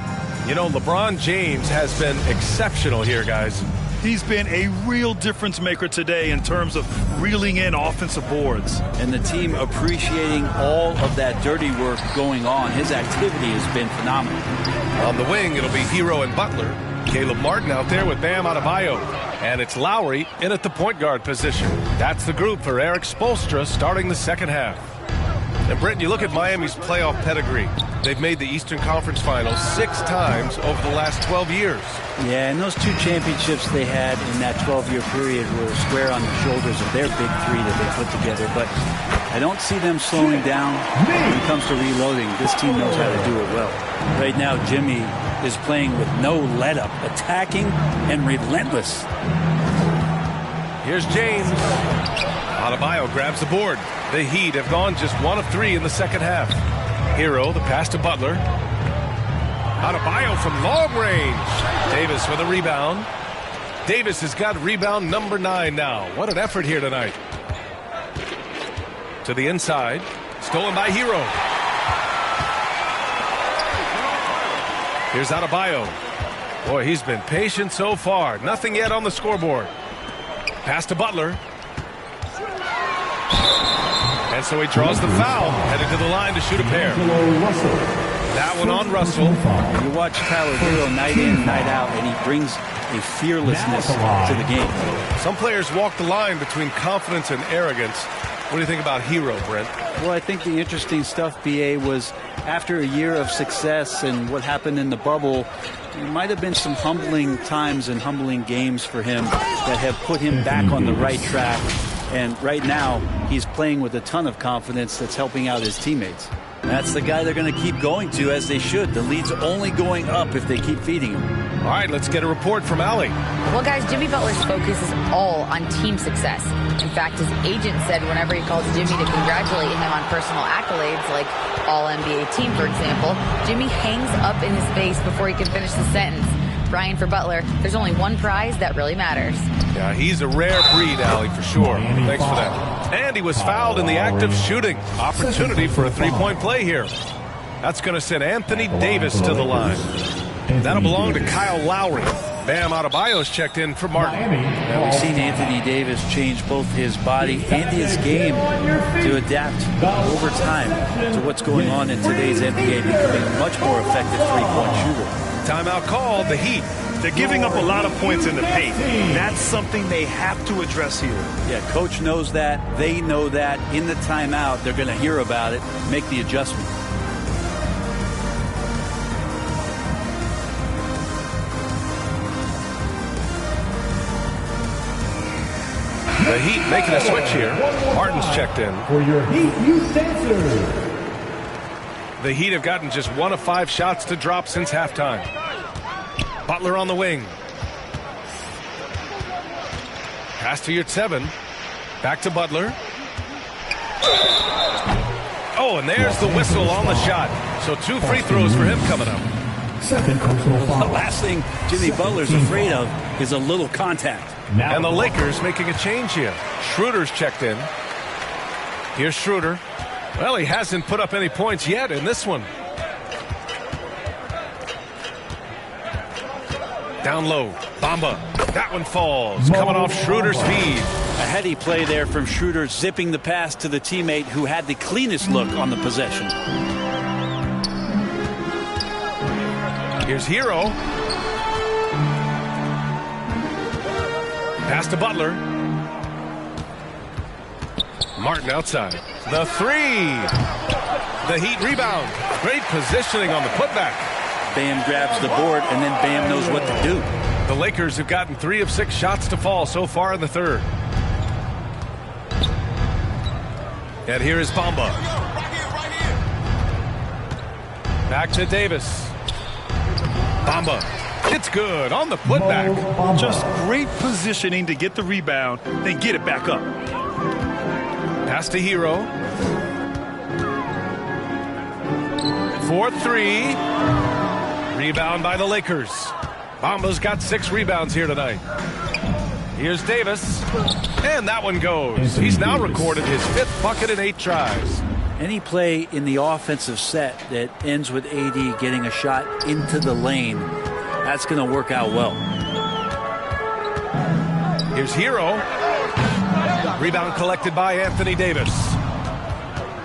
You know, LeBron James has been exceptional here, guys. He's been a real difference maker today in terms of reeling in offensive boards. And the team appreciating all of that dirty work going on. His activity has been phenomenal. On the wing, it'll be Hero and Butler. Caleb Martin out there with Bam Adebayo. And it's Lowry in at the point guard position. That's the group for Eric Spoelstra starting the second half. And Brent, you look at Miami's playoff pedigree. They've made the Eastern Conference Finals 6 times over the last 12 years. Yeah, and those 2 championships they had in that 12-year period were square on the shoulders of their big 3 that they put together. But I don't see them slowing down when it comes to reloading. This team knows how to do it well. Right now, Jimmy is playing with no let-up, attacking and relentless. Here's James. Adebayo grabs the board. The Heat have gone just 1 of 3 in the second half. Hero, the pass to Butler. Adebayo from long range. Davis with a rebound. Davis has got rebound number 9 now. What an effort here tonight. To the inside. Stolen by Hero. Here's Adebayo. Boy, he's been patient so far. Nothing yet on the scoreboard. Pass to Butler. And so he draws the foul, headed to the line to shoot a pair. That one on Russell. You watch Tyler Hero night in, night out, and he brings a fearlessness to the game. Some players walk the line between confidence and arrogance. What do you think about Hero, Brent? Well, I think the interesting stuff, B.A., was after a year of success and what happened in the bubble, there might have been some humbling times and humbling games for him that have put him back on the right track. And right now, he's playing with a ton of confidence that's helping out his teammates. That's the guy they're going to keep going to, as they should. The lead's only going up if they keep feeding him. All right, let's get a report from Allie. Well, guys, Jimmy Butler's focus is all on team success. In fact, his agent said whenever he calls Jimmy to congratulate him on personal accolades, like All-NBA team, for example, Jimmy hangs up in his face before he can finish the sentence. Brian, for Butler, there's only one prize that really matters. Yeah, he's a rare breed, Allie, for sure. Thanks for that. And he was fouled in the act of shooting. Opportunity for a three-point play here. That's going to send Anthony Davis to the line. That'll belong to Kyle Lowry. Bam Adebayo's checked in for Martin. Now, we've seen Anthony Davis change both his body and his game to adapt over time to what's going on in today's NBA, becoming a much more effective three-point shooter. Timeout called, the Heat. They're giving up a lot of points in the paint. That's something they have to address here. Yeah, coach knows that. They know that. In the timeout, they're going to hear about it, make the adjustment. The Heat making a switch here. Martin's checked in. For your Heat Youth Dancers. The Heat have gotten just 1 of 5 shots to drop since halftime. Butler on the wing. Pass to Yurtseven. Back to Butler. Oh, and there's the whistle on the shot. So 2 free throws for him coming up. Second personal foul. The last thing Jimmy Butler's afraid of is a little contact. And the Lakers making a change here. Schroeder's checked in. Here's Schroeder. Well, he hasn't put up any points yet in this one. Down low. Bamba. That one falls. Coming off Schroeder's feed. A heady play there from Schroeder, zipping the pass to the teammate who had the cleanest look on the possession. Here's Hero. Pass to Butler. Martin outside. The 3. The Heat rebound. Great positioning on the putback. Bam grabs the board, and then Bam knows what to do. The Lakers have gotten 3 of 6 shots to fall so far in the third. And here is Bamba. Back to Davis. Bamba. It's good on the putback. Just great positioning to get the rebound, then get it back up. Pass to Hero. 4-3. Rebound by the Lakers. Bamba's got 6 rebounds here tonight. Here's Davis. And that one goes. He's now recorded his 5th bucket in 8 tries. Any play in the offensive set that ends with AD getting a shot into the lane, that's going to work out well. Here's Hero. Rebound collected by Anthony Davis.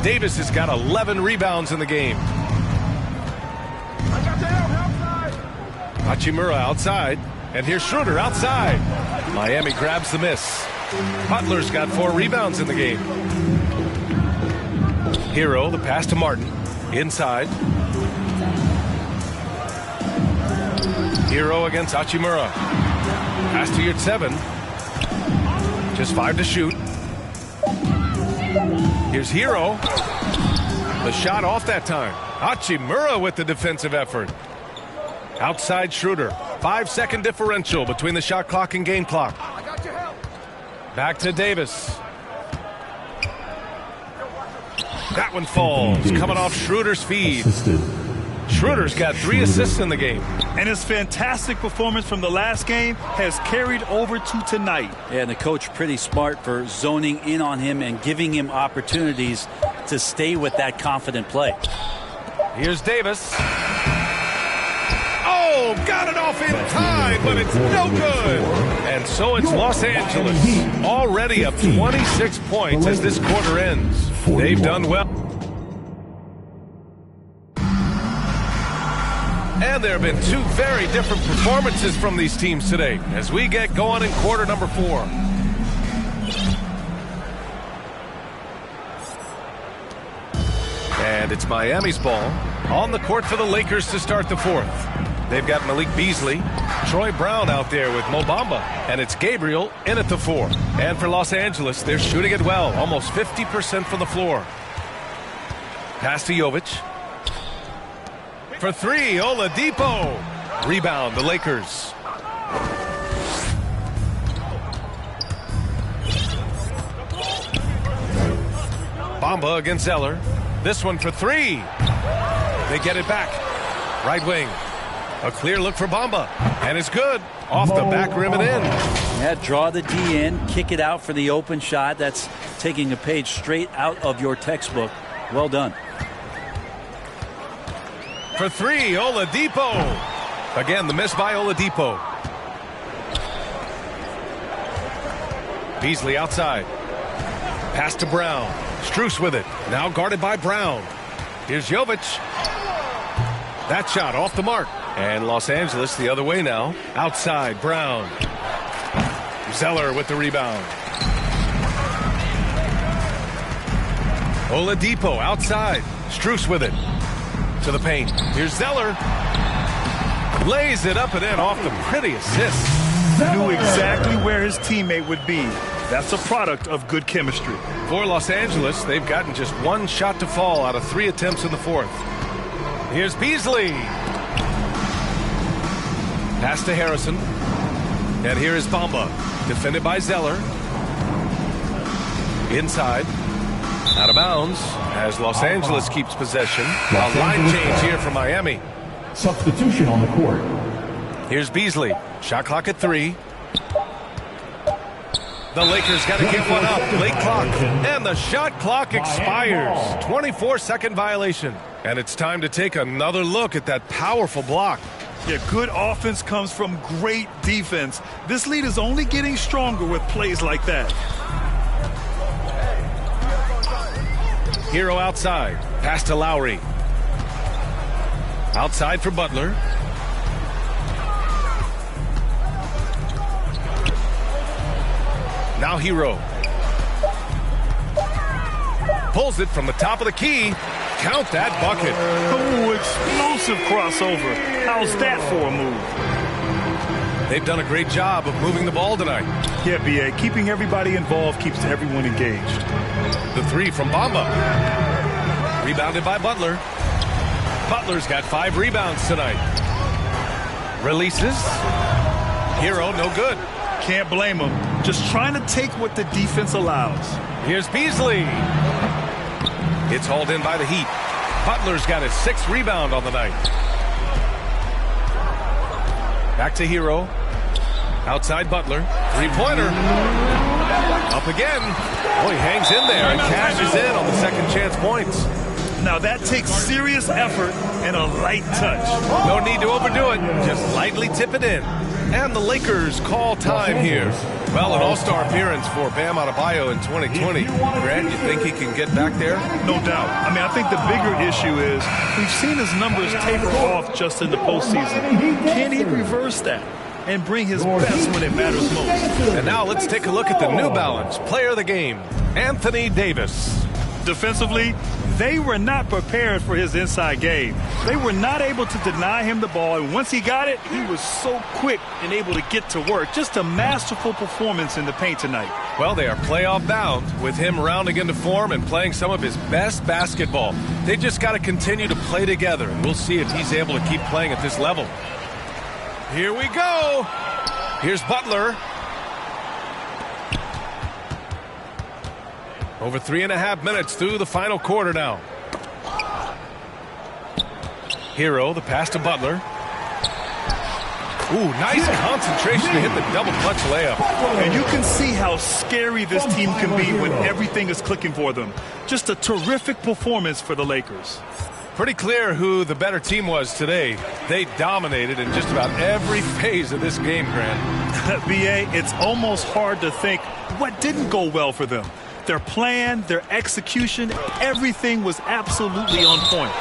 Davis has got 11 rebounds in the game. Hachimura outside. And here's Schroeder outside. Miami grabs the miss. Butler's got 4 rebounds in the game. Hero, the pass to Martin. Inside. Hero against Hachimura. Pass to Yurtseven. Just 5 to shoot. Here's Hero. The shot off that time. Hachimura with the defensive effort. Outside Schroeder. 5-second differential between the shot clock and game clock. Back to Davis. That one falls. Coming off Schroeder's feed. Schroeder's got 3 assists in the game. And his fantastic performance from the last game has carried over to tonight. Yeah, and the coach pretty smart for zoning in on him and giving him opportunities to stay with that confident play. Here's Davis. Oh, got it off in time, but it's no good. And so it's Los Angeles, already up 26 points as this quarter ends. They've done well. And there have been 2 very different performances from these teams today as we get going in quarter number 4. And it's Miami's ball on the court for the Lakers to start the 4th. They've got Malik Beasley, Troy Brown out there with Mo Bamba, and it's Gabriel in at the 4. And for Los Angeles, they're shooting it well, almost 50% from the floor. Pass to Jovic. For 3, Oladipo. Rebound, the Lakers. Bamba against Zeller. This one for 3. They get it back. Right wing. A clear look for Bamba. And it's good. Off the back rim and in. Yeah, draw the D in, kick it out for the open shot. That's taking a page straight out of your textbook. Well done. For 3, Oladipo. Again, the miss by Oladipo. Beasley outside. Pass to Brown. Strus with it. Now guarded by Brown. Here's Jovic. That shot off the mark. And Los Angeles the other way now. Outside, Brown. Zeller with the rebound. Oladipo outside. Strus with it. To the paint. Here's Zeller. Lays it up and in off the pretty assist. Knew exactly where his teammate would be. That's a product of good chemistry. For Los Angeles, they've gotten just one shot to fall out of 3 attempts in the fourth. Here's Beasley. Pass to Harrison. And here is Bamba. Defended by Zeller. Inside. Out of bounds as Los Angeles keeps possession. A line change here for Miami. Substitution on the court. Here's Beasley. Shot clock at 3. The Lakers got to get one up. Late clock. And the shot clock expires. 24-second violation. And it's time to take another look at that powerful block. Yeah, good offense comes from great defense. This lead is only getting stronger with plays like that. Hero outside. Pass to Lowry. Outside for Butler. Now Hero. Pulls it from the top of the key. Count that bucket. Oh, explosive crossover. How's that for a move? They've done a great job of moving the ball tonight. Yeah, B.A. Keeping everybody involved keeps everyone engaged. The 3 from Bamba. Rebounded by Butler. Butler's got 5 rebounds tonight. Releases. Hero, no good. Can't blame him. Just trying to take what the defense allows. Here's Beasley. It's hauled in by the Heat. Butler's got his 6th rebound on the night. Back to Hero. Outside Butler. 3-pointer. Up again. Boy, he hangs in there and cashes in on the second chance points. Now that takes serious effort and a light touch. No need to overdo it. Just lightly tip it in. And the Lakers call time here. Well, an all-star appearance for Bam Adebayo in 2020. Grant, you think he can get back there? No doubt. I mean, I think the bigger issue is we've seen his numbers taper off just in the postseason. Can he reverse that and bring his best when it matters most? And now let's take a look at the New Balance player of the game, Anthony Davis. Defensively, they were not prepared for his inside game. They were not able to deny him the ball, and once he got it, he was so quick and able to get to work. Just a masterful performance in the paint tonight. Well, they are playoff bound with him rounding into form and playing some of his best basketball. They just got to continue to play together, and we'll see if he's able to keep playing at this level. Here we go. Here's Butler. Over 3.5 minutes through the final quarter now. Hero, the pass to Butler. Ooh, nice concentration to hit the double clutch layup. And you can see how scary this team can be when everything is clicking for them. Just a terrific performance for the Lakers. Pretty clear who the better team was today. They dominated in just about every phase of this game, Grant. B.A., it's almost hard to think what didn't go well for them. Their plan, their execution, everything was absolutely on point.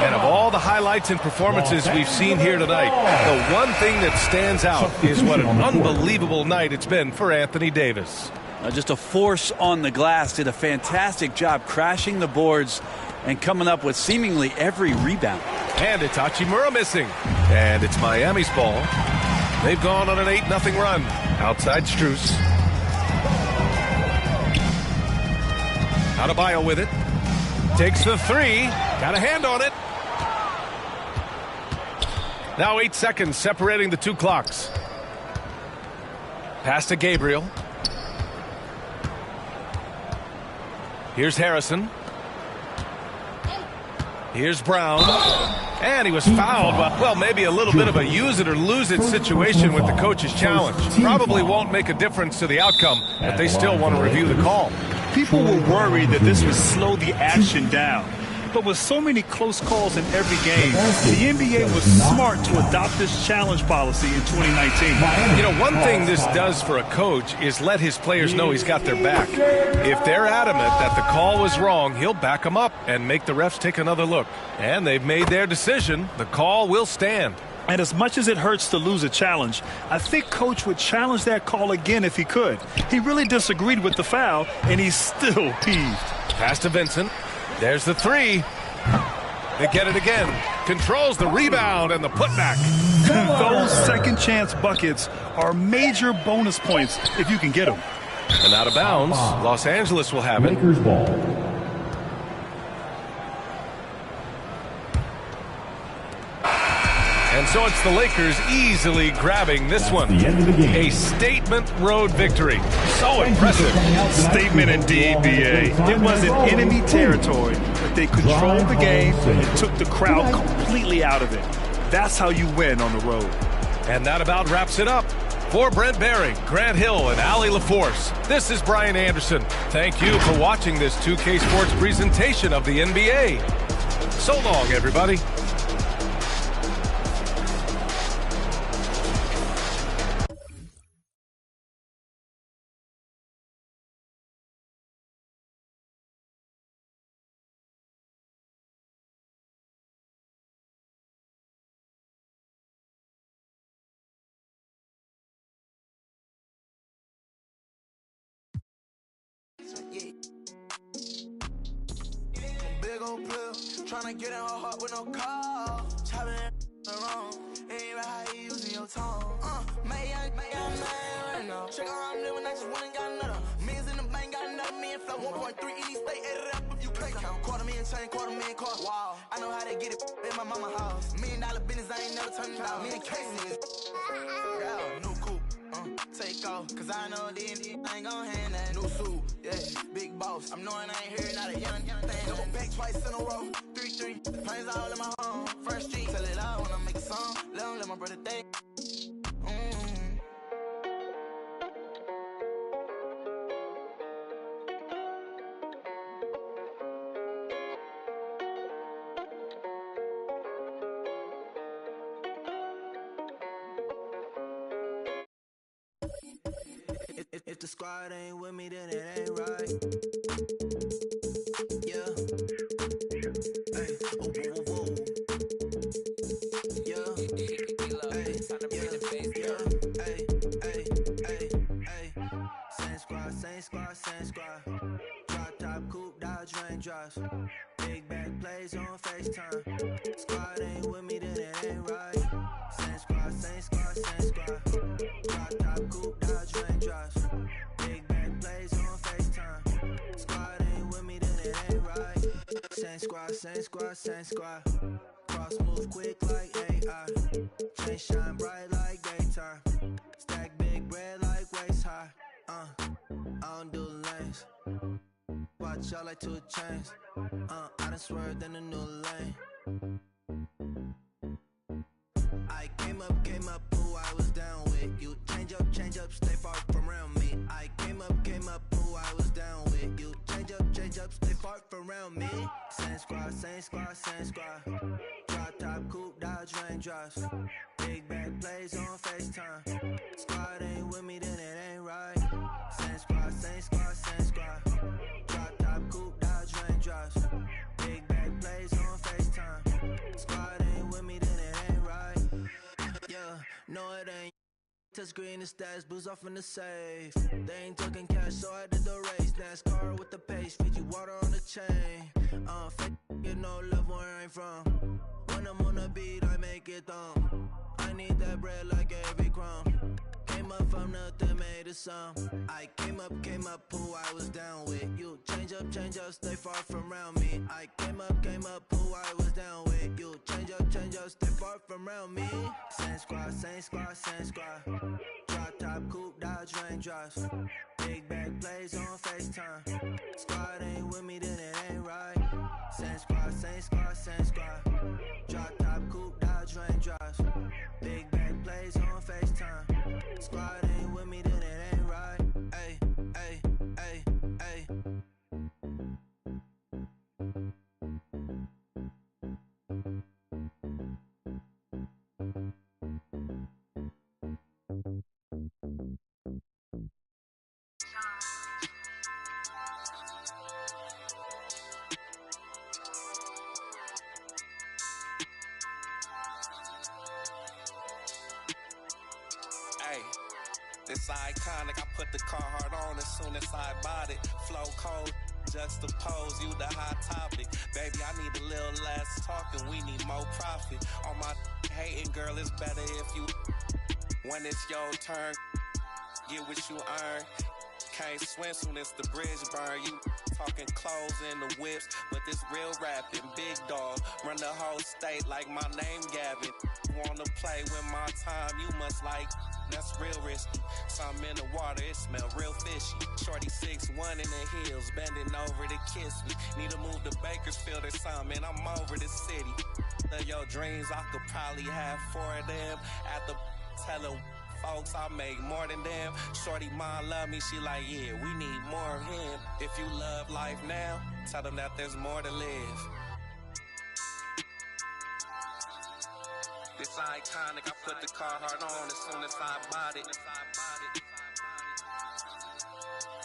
And of all the highlights and performances we've seen here tonight, the one thing that stands out is what an unbelievable night it's been for Anthony Davis. Just a force on the glass. Did a fantastic job crashing the boards and coming up with seemingly every rebound. And it's Hachimura missing. And it's Miami's ball. They've gone on an 8-0 run. Outside Strus. Adebayo with it. Takes the 3. Got a hand on it. Now 8 seconds separating the 2 clocks. Pass to Gabriel. Here's Harrison. Here's Brown. And he was fouled, but, well, maybe a little bit of a use it or lose it situation with the coach's challenge. Probably won't make a difference to the outcome, but they still want to review the call. People were worried that this would slow the action down. But with so many close calls in every game, the NBA was smart to adopt this challenge policy in 2019. You know, one thing this does for a coach is let his players know he's got their back. If they're adamant that the call was wrong, he'll back them up and make the refs take another look. And they've made their decision. The call will stand. And as much as it hurts to lose a challenge, I think Coach would challenge that call again if he could. He really disagreed with the foul, and he's still peeved. Pass to Vincent. There's the three. They get it again. Controls the rebound and the putback. Those second chance buckets are major bonus points if you can get them. And out of bounds, Los Angeles will have it. Lakers ball. And so it's the Lakers easily grabbing this one. The end of the game. A statement road victory. So impressive. Statement indeed, BA. It was in enemy territory, but they controlled the game and took the crowd completely out of it. That's how you win on the road. And that about wraps it up. For Brent Barry, Grant Hill, and Allie LaForce, this is Brian Anderson. Thank you for watching this 2K Sports presentation of the NBA. So long, everybody. Big old player, tryna get in her heart with no call. Chopping around, ain't right how you using your tone. Man, right now. Check out how I'm living, I just went and got another. Millions in the bank, got another million flow. 1.3 in each state, add it up if you can't count. $250,000 chain, $250,000 car. Wow, I know how they get it in my mama house. $1 million business, I ain't never turning down. Me and Casey, yeah, new coupe. Take off, cause I know the end I ain't gon' hand that. New suit, yeah, big boss. I'm knowing I ain't hearing not a young thing. Double back twice in a row, 3-3. The planes all in my home, First Street. Tell it all when I make a song. Let my brother think. If the squad ain't with me, then it ain't right. Yeah. Hey. Oh, whoa, whoa, whoa. Yeah. Hey. Yeah. Hey. Hey. Hey. Hey. Same squad, same squad, same squad. Drop top, coupe, Dodge raindrops. Big back plays on FaceTime. Squad ain't with me, then it ain't right. Same squad, same squad, same squad. Drop top, coupe, Dodge raindrops. Big back plays on FaceTime. Squad ain't with me, then it ain't right. Same squad, same squad, same squad. Cross move quick like AI. Chain shine bright like daytime. Stack big bread like waist high. I don't do lanes. Watch out like 2 chains. I done swerved in a new lane. I came up, who I was down with. You change up, stay far from around me. I came up, who I was down with. You change up, stay far from around me. Same squad, same squad, same squad. Drop top, coupe, Dodge raindrops. Big back plays on FaceTime. Squad ain't with me, then it ain't right. Same squad, same squad, same squad. Drop top, coupe, Dodge raindrops. Big back plays on FaceTime. Squad ain't with me, then it ain't right. Yeah, no it ain't. Touch green and stats, booze off in the safe. They ain't talking cash, so I did the race. NASCAR with the pace, feed you water on the chain. Fake, you know love where I ain't from. When I'm on the beat, I make it thumb. I need that bread like every crumb. Came up from nothing, made a sum. I came up, who I was down with. You change up, stay far from around me. I came up, who I was down with. You change up, stay far from around me. Same squad, same squad, same squad. Drop top, coupe, Dodge raindrops. Big back plays on FaceTime. Squad ain't with me, then it ain't right. Same squad, same squad, same squad. Drop top, coupe, Dodge raindrops. Big back plays on FaceTime. Squad ain't with me, then it ain't right. Ay, ay, ay, ay. This iconic, I put the Carhartt on as soon as I bought it. Flow cold, juxtapose, you the hot topic. Baby, I need a little less talking, we need more profit. On my hating, girl, it's better if you. When it's your turn, get what you earn. Can't swim soon as the bridge burn. You talking clothes and the whips, but this real rapping. Big dog, run the whole state like my name Gavin. Wanna play with my time, you must like. That's real risky. Something in the water, it smell real fishy. Shorty 6'1" in the hills, bending over to kiss me. Need to move to Bakersfield or something, and I'm over the city. Of your dreams, I could probably have 4 of them. At the tell folks I make more than them. Shorty mom love me, she like, yeah, we need more of him. If you love life now, tell them that there's more to live. This iconic, I put the Carhartt on as soon as I bought it.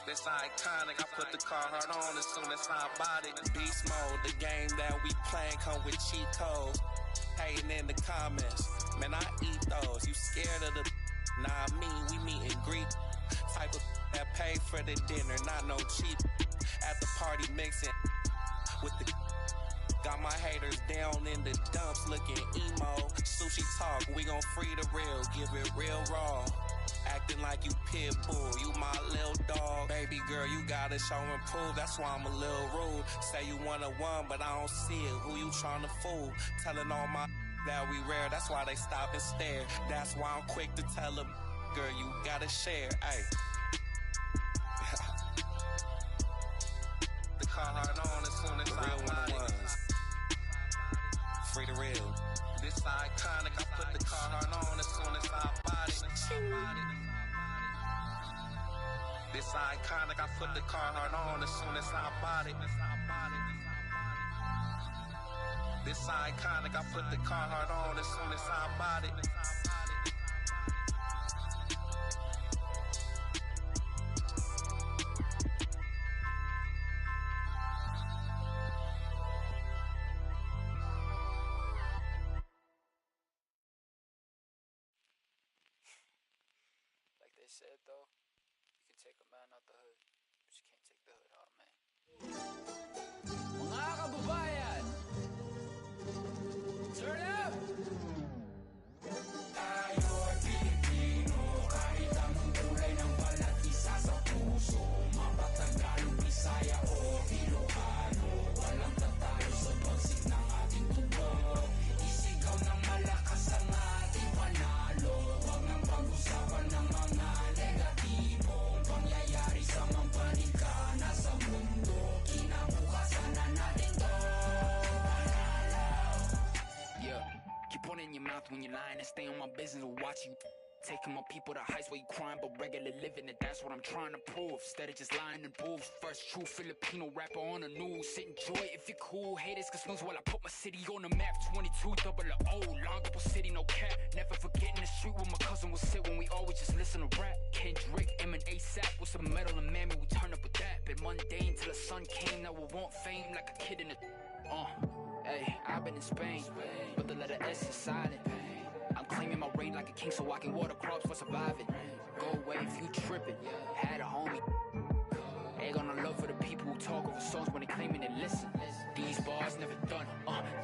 This iconic, I put the Carhartt on as soon as I bought it. Beast mode, the game that we playing come with cheat codes. Hating in the comments, man, I eat those. You scared of the? Nah, we meet and greet. Type of that pay for the dinner, not no cheap. At the party mixing with the. Got my haters down in the dumps looking emo. Sushi talk, we gon' free the real, give it real raw. Acting like you pit bull, you my little dog. Baby girl, you gotta show and prove, that's why I'm a little rude. Say you wanna one, but I don't see it, who you tryna fool? Telling all my that we rare, that's why they stop and stare. That's why I'm quick to tell them, girl, you gotta share, ayy. The Carhartt on as soon as I bought it. Free the real. This iconic, I put the Carhartt on as soon as I bought it. This iconic, I put the Carhartt on as soon as I bought it. This iconic, I put the Carhartt on as soon as I bought it. Like they said though, you can take a man out the hood, but you can't take the hood out of man. Mga kababayan! Turn up! Tayo ay Pilipino, kahit anong kulay ng balat, isa sa puso. Mapatagalong Bisaya o Ilocano, walang tatalo sa pagsik ng ating tubo. Isigaw ng malakas ang ating panalo, huwag nang pag-usapan ng mga negatibong pangyayari sa mampanika na sa mundo. Kinabukasan na natin to. Yeah, keep one in your mouth when you're lying and stay on my business or watch you. Taking my people to heights where you crying but regular living, and that's what I'm trying to prove. Instead of just lying and booze. First true Filipino rapper on the news. Sit enjoy if you're cool. Haters can snooze while I put my city on the map. 22 00, Longapo City, no cap. Never forgetting the street where my cousin would sit when we always just listen to rap. Kendrick, M and ASAP with some metal and mammy, we turn up with that. Been mundane till the sun came, now we want fame like a kid in the. Hey, I've been in Spain, but the letter S is silent. I'm claiming my reign like a king so I can water crops for surviving. Go away if you trippin', had a homie. Ain't got no love for the people who talk over songs when they claiming they listen. These bars never done,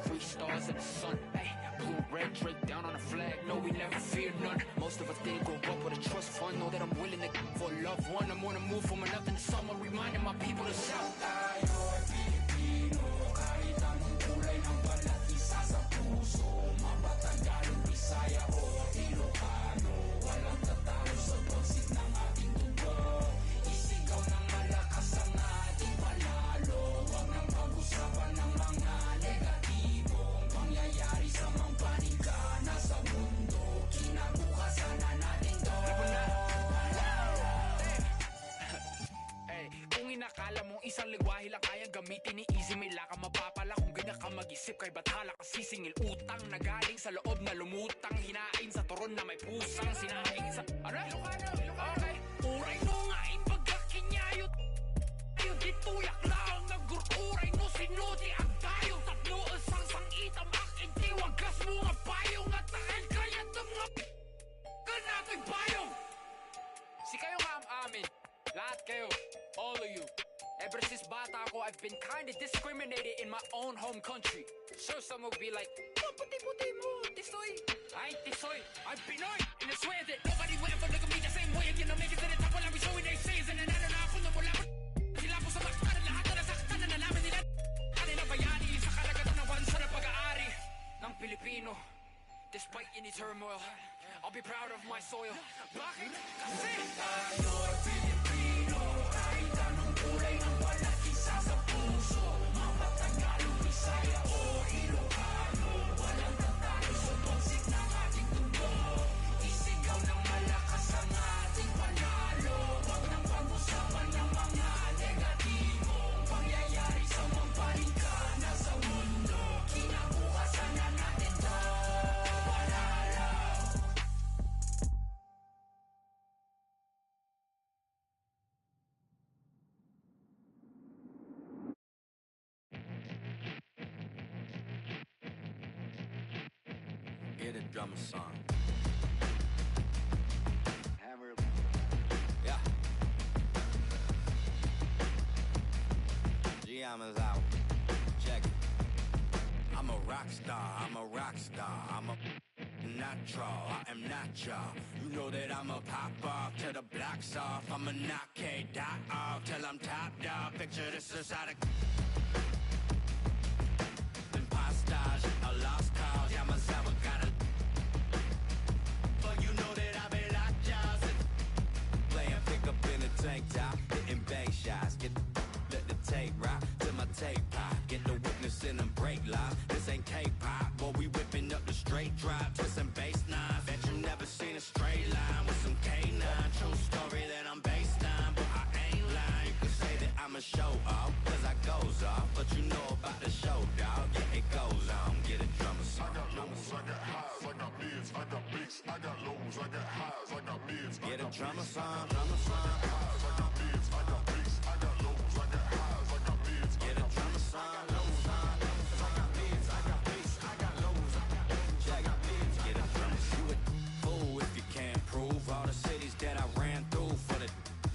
3 stars in the sun. Hey, blue, red, Drake down on the flag, no we never fear none. Most of us didn't grow up with a trust fund, know that I'm willing to give for a loved one. I'm on the move from nothing to someone, reminding my people to shout. Tayo ay Pilipino, kahit anong kulay ng balat, isa sa puso. Mapatagalong Bisaya o Ilocano, walang tatalo sa pagsik ng ating tubo. Isigaw ng malakas ang ating panalo, huwag nang pag-usapan ng mga negatibong pangyayari sa mampanika na sa mundo. Kinabukasan na natin to. Hey, kung inakala mong isang lingwahe lang kayang gamitin ni Easy, may laka mapapala kung ganyan ka mag-isip. Kay bathala ka sisingil utang na galing sa loob na lumutang, hinain sa turon na may pusang sinaing sa... Aray? Okay. Uray no nga ipagkakinyayot, ayun di tuyak lang nagurturay no sinuti ang tayo. Tatlo asang sangitam akin tiwagas mo nga payong at takil kaya mga kanato'y payong. Lahat kayo. All of you. Ever since bata ako, I've been kind of discriminated in my own home country. Sure, some will be like, oh, puti-puti mo, tisoy. I ain't tisoy, I'm Pinoy. And I swear that nobody will ever look at me the same way again. I'll make it to the top while I'm showing their season. And I don't know ako na wala pa. Sila po sa maksan, lahat na nasaktan na nalaman nila. Alin ang bayani sa karagatan ng bansa na pag-aari ng Pilipino. Despite any turmoil, I'll be proud of my soil. Bakit? Kasi tayo'y Pilipino. Kahit anong kulay ng balat, isa sa puso. Mga Tagalog, Bisaya o Ilocano, walang tatalo sa toxic ng ating tubo. Isigaw ng malakas ang ating panalo. Huwag nang pag-usapan ng mga negatibo. Pangyayari sa mampaling ka na sa mundo. Kinabukasan na natin to. Get a drummer song. Hammer. Yeah. Giamma's out. Check it. I'm a rock star. I'm a rock star. I'm a natural. I am not y'all. You know that I'm a pop off till the block's off. I'm a knock K-Dot off till I'm top dog. Picture this inside a impostage, a lost cause. Yeah, myself got a. But you know that I be locked y'all. Playing pickup in a tank top, hitting bank shots. Let the tape rock till my tape pop. Get the witness in them break lines. This ain't K-pop, boy, we whipping up the straight drop, twisting bass nine. Bet you never seen a straight line with some K9. True story that I'm based on, but I ain't lying. You can say that I'm a show off, cause I goes off. But you know about the show, dog. Yeah, it goes on. Get a drummer song. I got lows, I got highs, I got mids, I got beats. I got lows, I got highs, I got mids. Get a drummer song, drummer song. I got highs, I got mids, I got beats. I got lows, I got highs, I got mids. Get a drummer song. All the cities that I ran through for the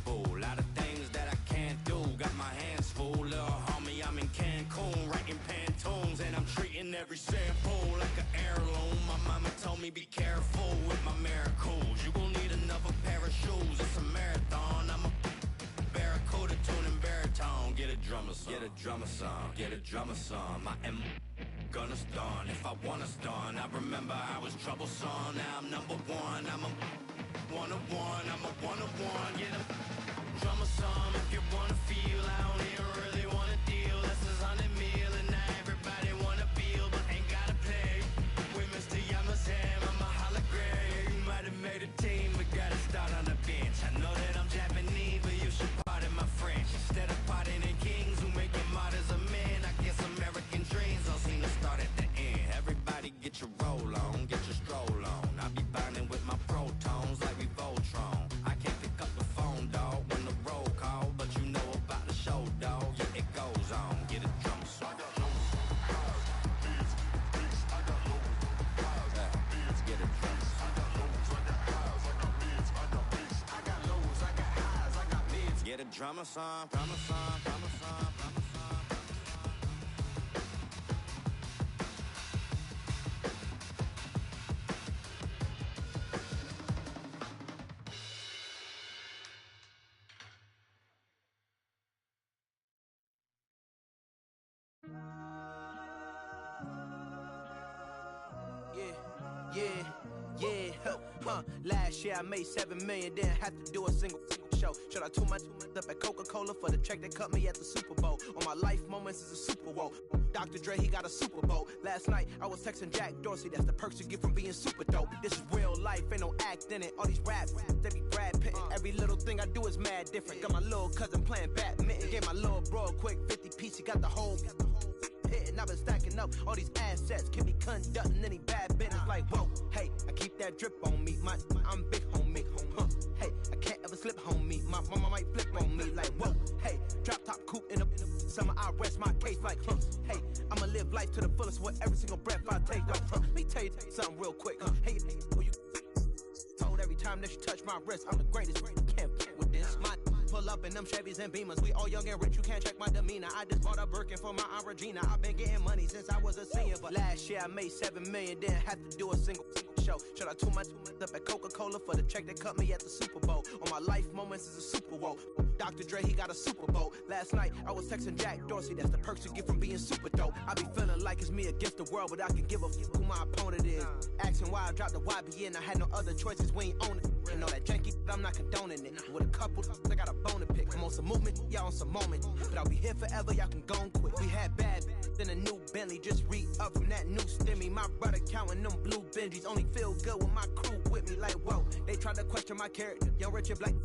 fool. A lot of things that I can't do. Got my hands full, little homie. I'm in Cancun, writing Pantones, and I'm treating every sample like an heirloom. My mama told me be careful with my miracles. You gon' need another pair of shoes. It's a marathon. I'm a barracuda tuning baritone. Get a drummer song. Get a drummer song. Get a drummer song. I am gonna stun if I wanna stun. I remember I was troublesome. Now I'm number one. I'm a one-of-one, I'm a one-of-one. Get a drummer song if you wanna feel. I don't even really wanna deal. This is 100 mil and now everybody wanna feel, but ain't gotta play. With Mr. Yamazam, I'm a hologram. You might have made a team, but gotta start on the bench. I know that I'm Japanese, but you should pardon my French. Instead of pardoning kings who make your martyrs of men, I guess American dreams don't seem to start at the end. Everybody get your roll on, get your stroll on. I be binding with my protons like we Voltron. I can't pick up the phone, dog, when the roll call, but you know about the show, dog. Yeah, it goes on. Get a drum song. I got lows, highs, mids, beats. I got lows, highs, mids. Get a drum song. I got lows, I got highs, I got mids. I got beats. I got lows, I got highs, I got mids. Get a drummer song, drummer song, drummer song, drummer song. Last year I made 7 million, didn't have to do a single show. Shout out to my up at Coca-Cola for the check that cut me at the Super Bowl. On my life moments is a Super Bowl. Dr. Dre, he got a Super Bowl. Last night I was texting Jack Dorsey, that's the perks you get from being super dope. This is real life, ain't no act in it. All these raps, they be Brad Pittin'. Every little thing I do is mad different. Got my little cousin playing badminton. Gave my little bro a quick 50 piece, he got the whole hitting. I've been stacking up all these assets, can be conducting any bad business. Like whoa, hey, I keep that drip on me. I'm big homie, hey, I can't ever slip homie. My mama might flip on me. Like whoa, hey, drop top coupe in the summer. I rest my case like hey, I'ma live life to the fullest with every single breath I take. Let me tell you something real quick. Hey, who you told every time that you touch my wrist, I'm the greatest. Can't fuck with this. My pull up in them Chevys and Beamers. We all young and rich, you can't check my demeanor. I just bought a Birkin for my Aunt Regina. I've been getting money since I was a senior, but last year I made $7 million, didn't have to do a single show. Should I too much up at Coca-Cola for the check that cut me at the Super Bowl? On my life moments is a Super Bowl. Dr. Dre, he got a Super Bowl. Last night I was texting Jack Dorsey, that's the perks you get from being super dope. I be feeling like it's me against the world, but I can give a fuck who my opponent is. Asking why I dropped the YBN, I had no other choices, we ain't own it. And all that janky, I'm not condoning it. With a couple, I got a bone to pick. I'm on some movement, y'all on some moment. But I'll be here forever, y'all can go and quit. We had bad, then a new Bentley, just re-up from that new stimmy. My brother counting them blue Benjis, only feel good with my crew with me. Like, whoa, they tried to question my character. Young Richard Blake.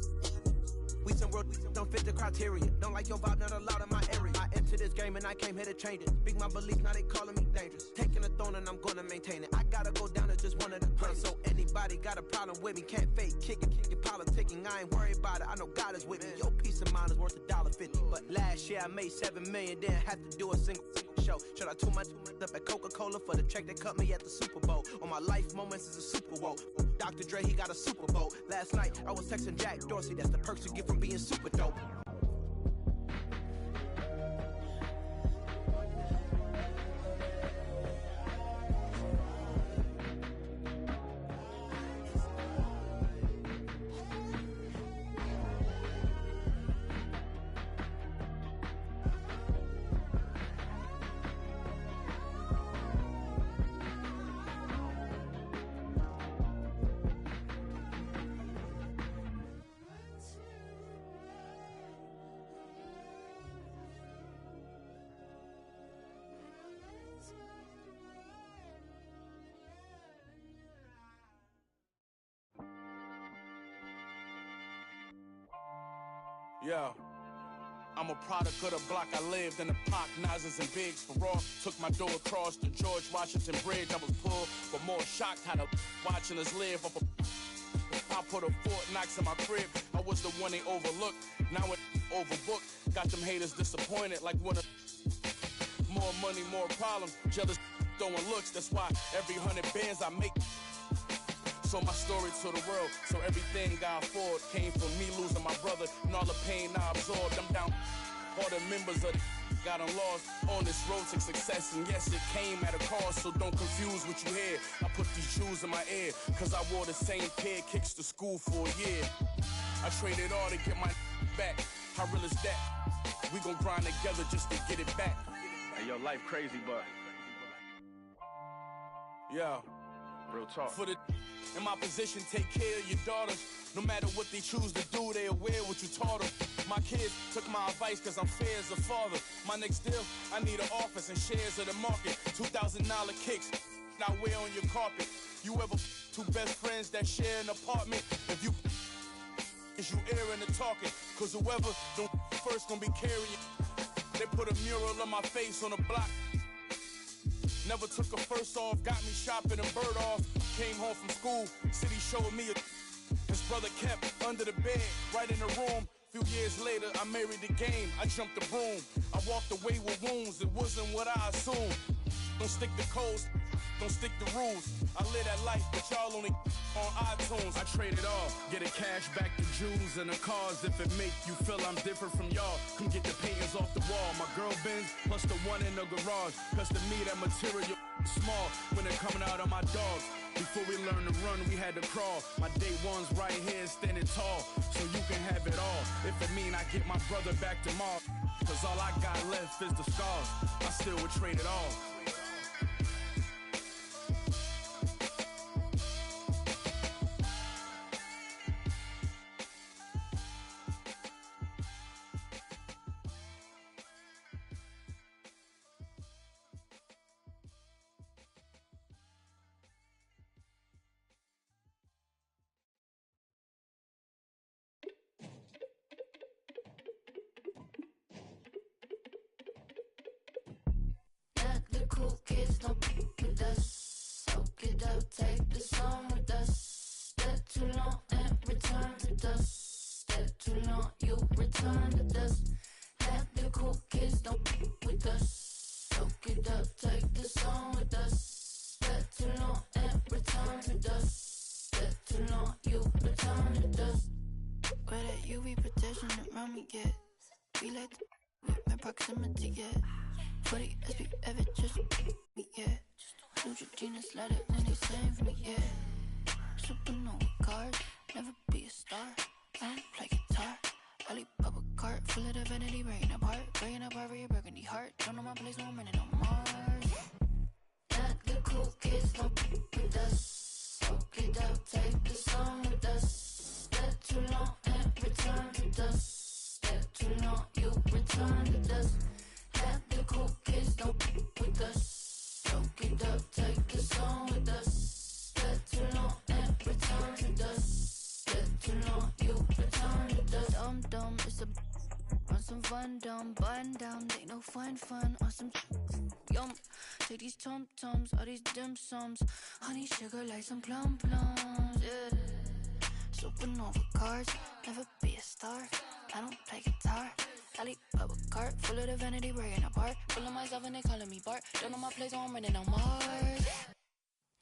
We some world, don't fit the criteria. Don't like your vibe, not allowed in my area. I entered this game and I came here to change it. Speak my beliefs, now they calling me dangerous. Taking the throne and I'm gonna maintain it. I gotta go down as just one of the greats. So anybody got a problem with me, can't fake kick it, kick it, politicking. I ain't worried about it, I know God is with me. Your peace of mind is worth $1.50. But last year I made $7 million, didn't have to do a single show. Should I too much up at Coca-Cola for the check that cut me at the Super Bowl? On my life moments is a Super Bowl. Dr. Dre, he got a Super Bowl. Last night I was texting Jack Dorsey, that's the perks you get from being super dope. Yeah, I'm a product of the block. I lived in the Pac, Nazis and Biggs for raw. Took my door across the George Washington Bridge. I was pulled, but more shocked how the watching us live up a. I put a Fort Knox in my crib. I was the one they overlooked. Now it overbooked. Got them haters disappointed like when more money, more problems. Jealous throwing looks. That's why every 100 bands I make. So my story to the world, so everything I afford came from me losing my brother and all the pain I absorbed. I'm down, all the members of the got lost on this road to success, and yes, it came at a cost, so don't confuse what you hear. I put these shoes in my ear, cause I wore the same pair of kicks to school for a year. I traded all to get my back. How real is that? We gon' grind together just to get it back. Hey, yo, life crazy, but yeah, real talk. For the in my position, take care of your daughters. No matter what they choose to do, they aware what you taught them. My kids took my advice cause I'm fair as a father. My next deal, I need an office and shares of the market. $2,000 kicks, now wear on your carpet. You ever two best friends that share an apartment? If you is you airing and talking, cause whoever don't first gonna be carrying. They put a mural on my face on the block. Never took a first off, got me shopping and bird off. Came home from school, city showed me his brother kept under the bed, right in the room. Few years later, I married the game, I jumped the broom. I walked away with wounds, it wasn't what I assumed. Don't stick to codes, don't stick to rules. I live that life, but y'all only on iTunes. I trade it all, get the cash back to Jews and the cars. If it make you feel I'm different from y'all, come get the paintings off the wall. My girl Benz, plus the one in the garage. Cause to me that material small when they're coming out of my dogs. Before we learned to run, we had to crawl. My day one's right here standing tall, so you can have it all. If it mean I get my brother back tomorrow, cause all I got left is the scars. I still would trade it all. The cool kids don't pick with us. Soak it up, take the song with us. Step too long and return to dust. Step too long, you return to dust. Let the cool kids don't pick with us. Soak it up, take the song with us. Step too long and return to dust. Step too long, you return to dust. Where that UV protection around me, yeah. We like the with my proximity, yeah. 40 SPF, just me, yeah. Neutrogena, let it when they save me, yeah. Supernova cars, never be a star. I don't play guitar. Alibaba cart, full of divinity, breaking apart for your burgundy heart. Don't know my place, no I'm running on Mars. Not the cool kids, don't with us. Soak it up, take the song with us. Step too long and return to dust. Step too long, you return to dust. Not the cool kids, don't with us. Soak it up, take the song with us. Step too long and return to dust. Step too long, you return to dust. Dumb, it's a on some fun, dumb, button down, they no fun, on some yum. Take these tum-tums, all these dim sums, honey sugar like some plums, yeah. Supernova cars, never be a star. I don't play guitar. Alibaba cart, full of divinity, breaking apart. Full of myself and they calling me Bart. Don't know my place, so I'm running on Mars.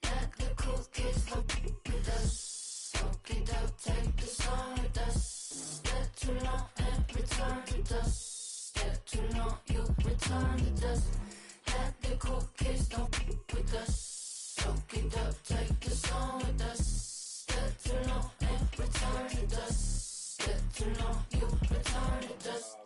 Not the cool kids, don't with us. Soak it up, take the song with us. Step too long and return to dust. Step too long, you return to dust. Let the cool kids don't with us. Soak it up, take the song with us. Step too long and return to dust. Step too long, you return to dust.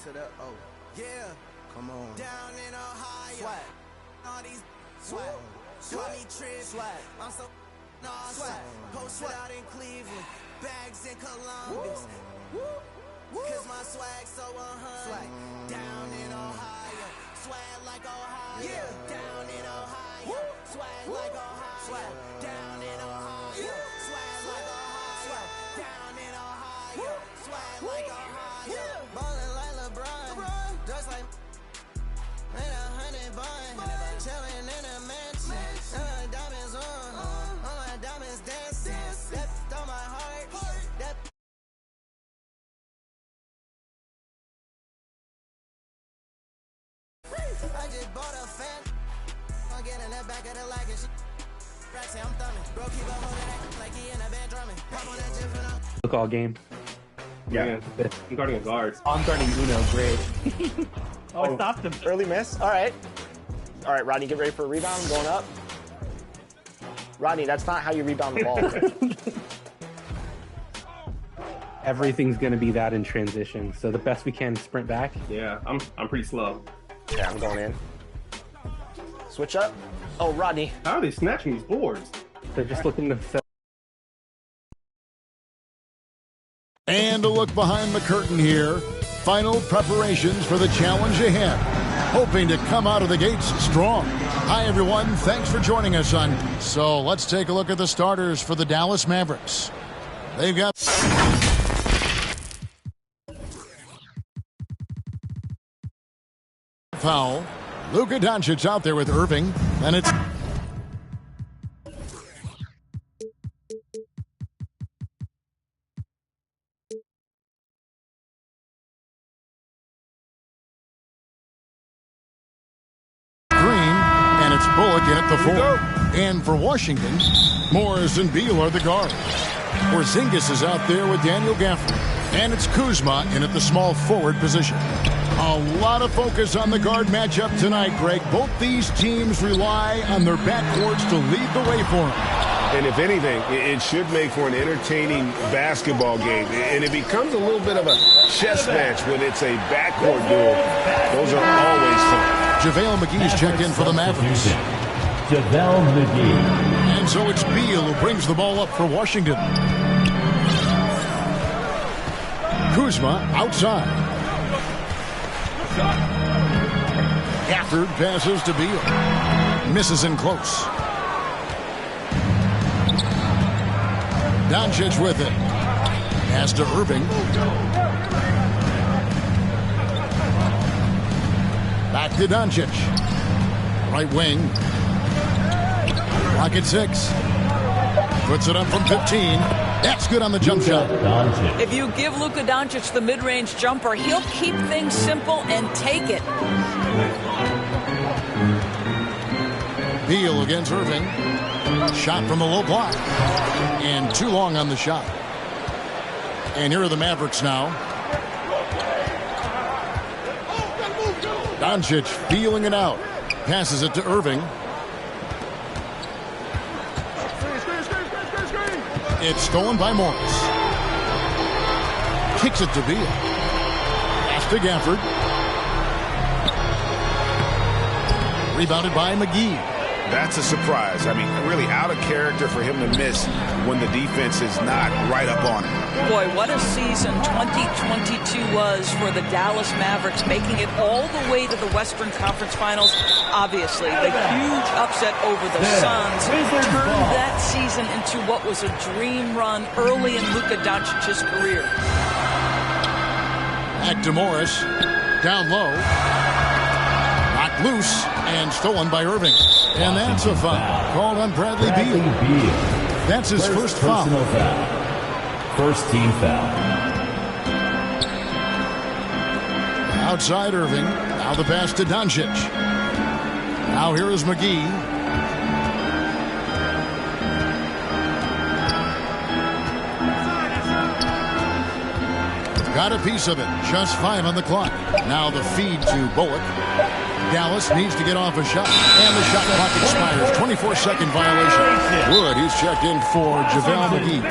to the O. Yeah. Come on. Down in Ohio. Swag. All these swag. Swag. Trip. Swag. I'm so swag. Posted out in Cleveland. Bags in Columbus. Cause my swag so 100. Swag. Down in Ohio. Swag like Ohio. Yeah. Down in Ohio. Swag like Ohio. Swag. Down in Ohio. Swag like Ohio. Down in Ohio. Swag like Ohio. Ballin' like LeBron. Just like made 100 bun. Chillin' in a mansion. Diamonds on. All my diamonds dancing. That's on my heart. That I just bought a fan. I'll get in the back of the lag and shit. Raxy, I'm thumbing. Bro, keep on holding that like he in a band drumming. Pop on that gym for now. Look all game. Yeah. I'm guarding a guard. I'm guarding Uno. Great. I stopped him. Early miss. All right. All right, Rodney, get ready for a rebound. I'm going up. Rodney, that's not how you rebound the ball. Everything's going to be that in transition. So the best we can is sprint back. Yeah, I'm pretty slow. Yeah, I'm going in. Switch up. Oh, Rodney. How are they snatching these boards? They're just looking to set. And a look behind the curtain here. Final preparations for the challenge ahead. Hoping to come out of the gates strong. Hi, everyone. Thanks for joining us on. So let's take a look at the starters for the Dallas Mavericks. They've got... foul. Luka Doncic out there with Irving. And it's... Bullock in at the 4. And for Washington, Morris and Beal are the guards. Porzingis is out there with Daniel Gafford. And it's Kuzma in at the small forward position. A lot of focus on the guard matchup tonight, Greg. Both these teams rely on their backcourts to lead the way for them. And if anything, it should make for an entertaining basketball game. And it becomes a little bit of a chess match when it's a backcourt duel. Those are always fun. JaVale McGee's checked in for the Mavericks. JaVale McGee. And so it's Beal who brings the ball up for Washington. Kuzma outside. Gafford passes to Beal. Misses in close. Doncic with it. Pass to Irving. Back to Doncic. Right wing. Clock at 6. Puts it up from 15. That's good on the jump shot. If you give Luka Doncic the mid-range jumper, he'll keep things simple and take it. Beal against Irving. Shot from the low block. And too long on the shot. And here are the Mavericks now. Doncic feeling it out. Passes it to Irving. It's stolen by Morris. Kicks it to Beal. Pass to Gafford. Rebounded by McGee. That's a surprise. I mean, really out of character for him to miss when the defense is not right up on him. Boy, what a season 2022 was for the Dallas Mavericks, making it all the way to the Western Conference Finals. Obviously, the huge upset over the Suns turned that season into what was a dream run early in Luka Doncic's career. Back to Morris. Down low. Knocked loose and stolen by Irving. And that's a foul called on Bradley Beal. That's his first foul. First team foul. Outside Irving. Now the pass to Doncic. Now here is McGee. Got a piece of it. Just 5 on the clock. Now the feed to Bullock. Dallas needs to get off a shot. And the shot clock expires. 24-second violation. Wood, he's checked in for JaVale McGee.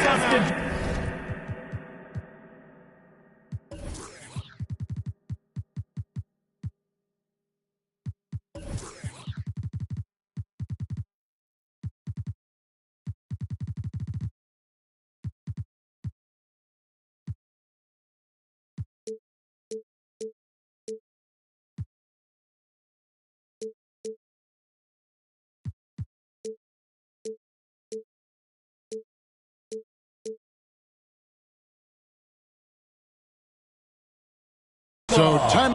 So time.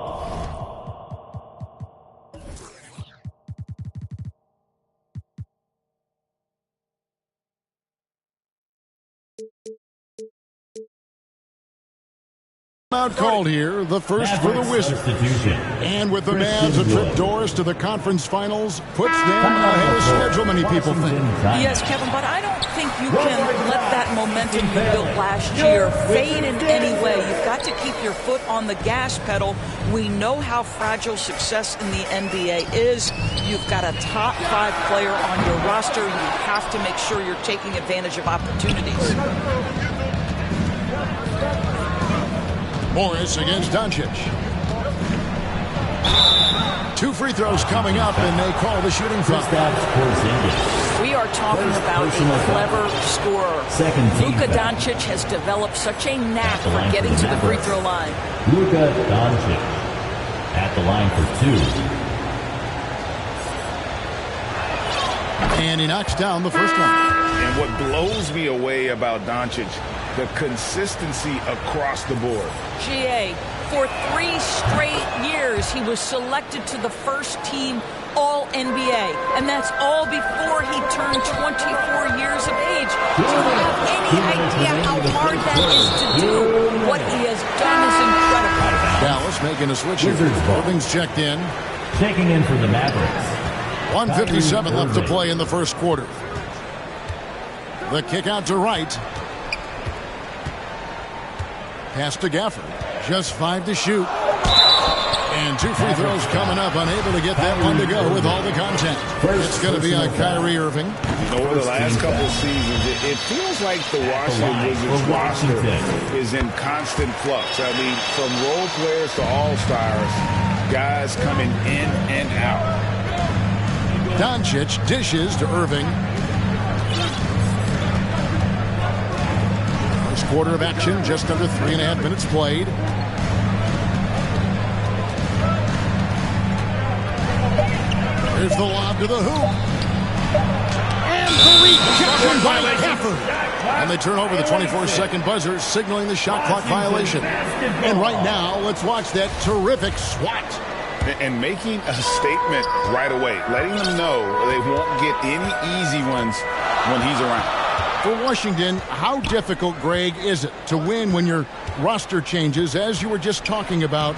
Out called here, the first for the Wizards. And with the Mavs a trip doors to the conference finals, puts them ahead of schedule, many people think. Yes, Kevin, but I don't think you can let that momentum you built last year fade in any way. You've got to keep your foot on the gas pedal. We know how fragile success in the NBA is. You've got a top 5 player on your roster. You have to make sure you're taking advantage of opportunities. Morris against Doncic. 2 free throws coming up, and they call the shooting foul. We are talking about a clever scorer. Luka Doncic has developed such a knack for getting to the free throw line. Luka Doncic at the line for 2. And he knocks down the first one. And what blows me away about Doncic, the consistency across the board. GA, for 3 straight years, he was selected to the first team All-NBA, and that's all before he turned 24 years of age. Do you have any idea how hard that is to do? What he has done is incredible. Dallas making a switch here. Irving's checked in. Checking in for the Mavericks. 1:57 left to play in the first quarter. The kick out to Wright. Pass to Gafford. Just 5 to shoot. And 2 free throws coming up. Unable to get that one to go with all the contact. It's going to be on Kyrie Irving. Over the last couple of seasons, it feels like the Washington Wizards roster is in constant flux. I mean, from role players to all-stars, guys coming in and out. Doncic dishes to Irving. First quarter of action, just under 3.5 minutes played. Here's the lob to the hoop. And the rejection by Gafford. And they turn over the 24-second buzzer, signaling the shot clock violation. And right now, let's watch that terrific swat. And making a statement right away, letting them know they won't get any easy ones when he's around. For Washington, how difficult, Greg, is it to win when your roster changes, as you were just talking about?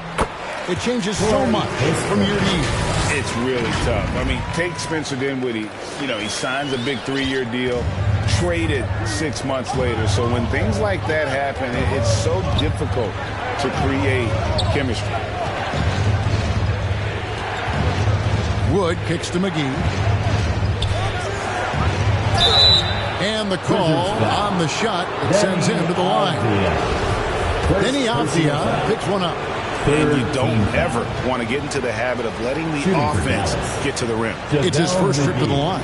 It changes so much from year to year. It's really tough. I mean, take Spencer Dinwiddie. You know, he signs a big 3-year deal, traded 6 months later. So when things like that happen, it's so difficult to create chemistry. Wood kicks to McGee. And the call on the shot, it sends him to the line. Denny Avdia picks one up. And you don't ever want to get into the habit of letting the offense get to the rim. It's his first trip to the line.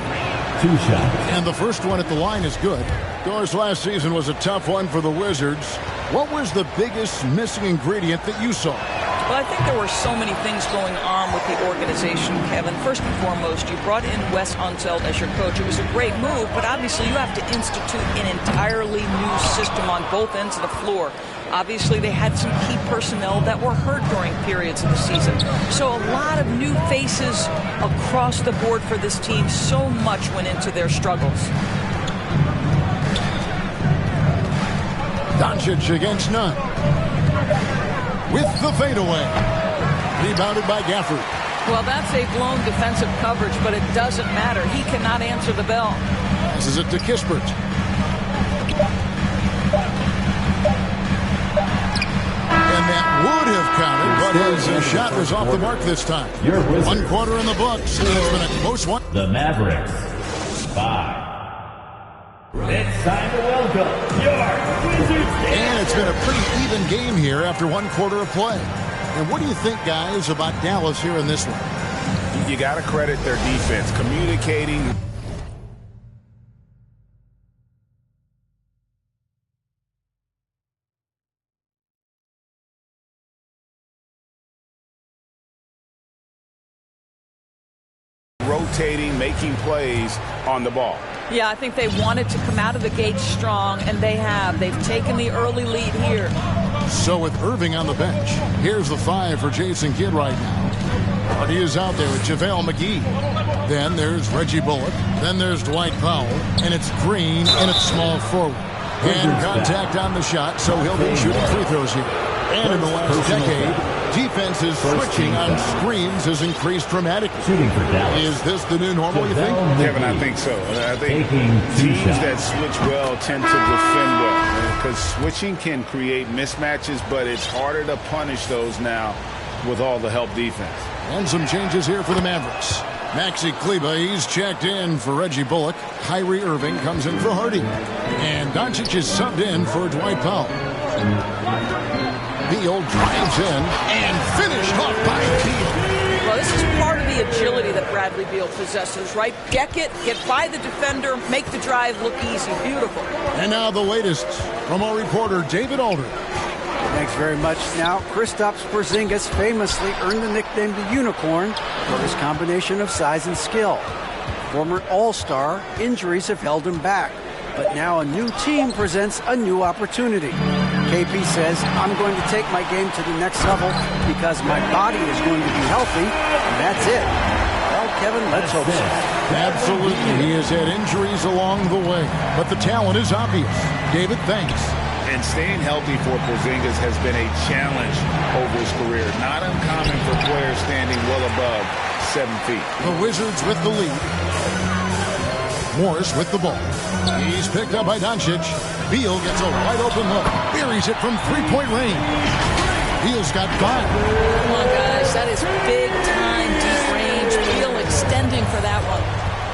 2 shots. And the first one at the line is good. Of course, last season was a tough one for the Wizards. What was the biggest missing ingredient that you saw? Well, I think there were so many things going on with the organization, Kevin. First and foremost, you brought in Wes Unseld as your coach. It was a great move, but obviously you have to institute an entirely new system on both ends of the floor. Obviously, they had some key personnel that were hurt during periods of the season. So a lot of new faces across the board for this team. So much went into their struggles. Doncic against none. With the fadeaway. Rebounded by Gafford. Well, that's a blown defensive coverage, but it doesn't matter. He cannot answer the bell. Passes it to Kispert. And that would have counted, but his shot was off the mark this time. 1 quarter in the books, and it's been a close one. The Mavericks, 5. It's time to welcome your Wizards. And it's been a pretty even game here after 1 quarter of play. And what do you think, guys, about Dallas here in this one? You got to credit their defense, communicating. Rotating, making plays on the ball. Yeah, I think they wanted to come out of the gate strong, and they have. They've taken the early lead here. So with Irving on the bench, here's the 5 for Jason Kidd right now. Hardy is out there with JaVale McGee. Then there's Reggie Bullock. Then there's Dwight Powell. And it's Green in at small forward. And contact on the shot, so he'll be shooting free throws here. And in the last decade, defenses switching on screens has increased dramatically. Is this the new normal, you think? Kevin, I think so. I think teams that switch well tend to defend well. Because switching can create mismatches, but it's harder to punish those now with all the help defense. And some changes here for the Mavericks. Maxi Kleber, he's checked in for Reggie Bullock. Kyrie Irving comes in for Hardy. And Doncic is subbed in for Dwight Powell. Beal drives in and finished off by Beal. Well, this is part of the agility that Bradley Beal possesses, right? Deck it, get by the defender, make the drive look easy. Beautiful. And now the latest from our reporter, David Aldridge. Thanks very much. Now, Kristaps Porzingis famously earned the nickname the Unicorn for his combination of size and skill. Former All-Star, injuries have held him back. But now a new team presents a new opportunity. KP says, I'm going to take my game to the next level because my body is going to be healthy, and that's it. Well, Kevin, let's hope so. Absolutely. He has had injuries along the way, but the talent is obvious. David, thanks. And staying healthy for Porzingis has been a challenge over his career. Not uncommon for players standing well above 7 feet. The Wizards with the lead. Morris with the ball. He's picked up by Doncic. Beal gets a wide open look. Buries it from three-point range. Beal's got 5. Come on, guys. That is big-time deep range. Beal extending for that one.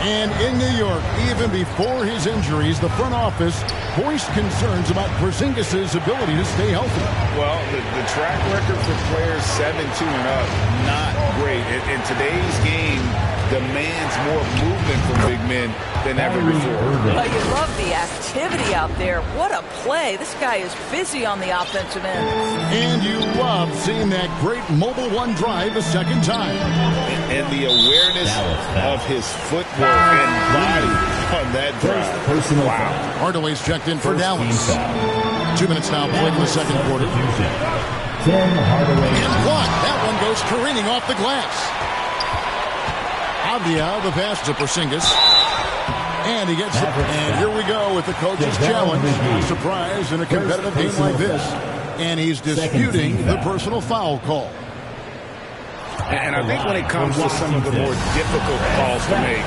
And in New York, even before his injuries, the front office voiced concerns about Porzingis' ability to stay healthy. Well, the track record for players 7-2 and up, not great. In today's game, demands more movement from big men than ever before. But you love the activity out there. What a play. This guy is busy on the offensive end. And you love seeing that great mobile one drive a second time. And the awareness of his footwork and body on that drive. Wow. Hardaway's checked in for Dallas. 2 minutes now played in the second quarter. And blocked. That one goes careening off the glass. Avdia, the pass to Porzingis. And he gets it. And here we go with the coach's challenge. Surprise in a competitive game like this. And he's disputing the personal foul call. And I think when it comes to some of the more difficult calls to make,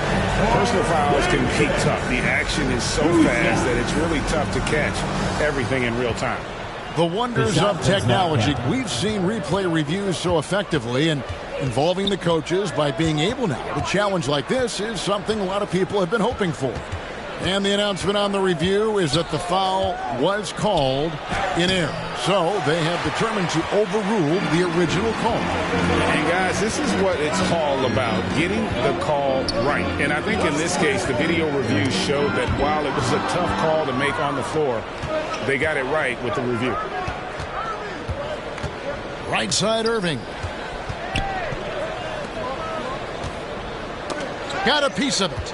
personal fouls can be tough. The action is so fast that it's really tough to catch everything in real time. The wonders of technology. We've seen replay reviews so effectively, and involving the coaches by being able now to challenge like this is something a lot of people have been hoping for. And the announcement on the review is that the foul was called in error. So they have determined to overrule the original call. And guys, this is what it's all about, getting the call right. And I think in this case, the video review showed that while it was a tough call to make on the floor, they got it right with the review. Right side Irving. Got a piece of it.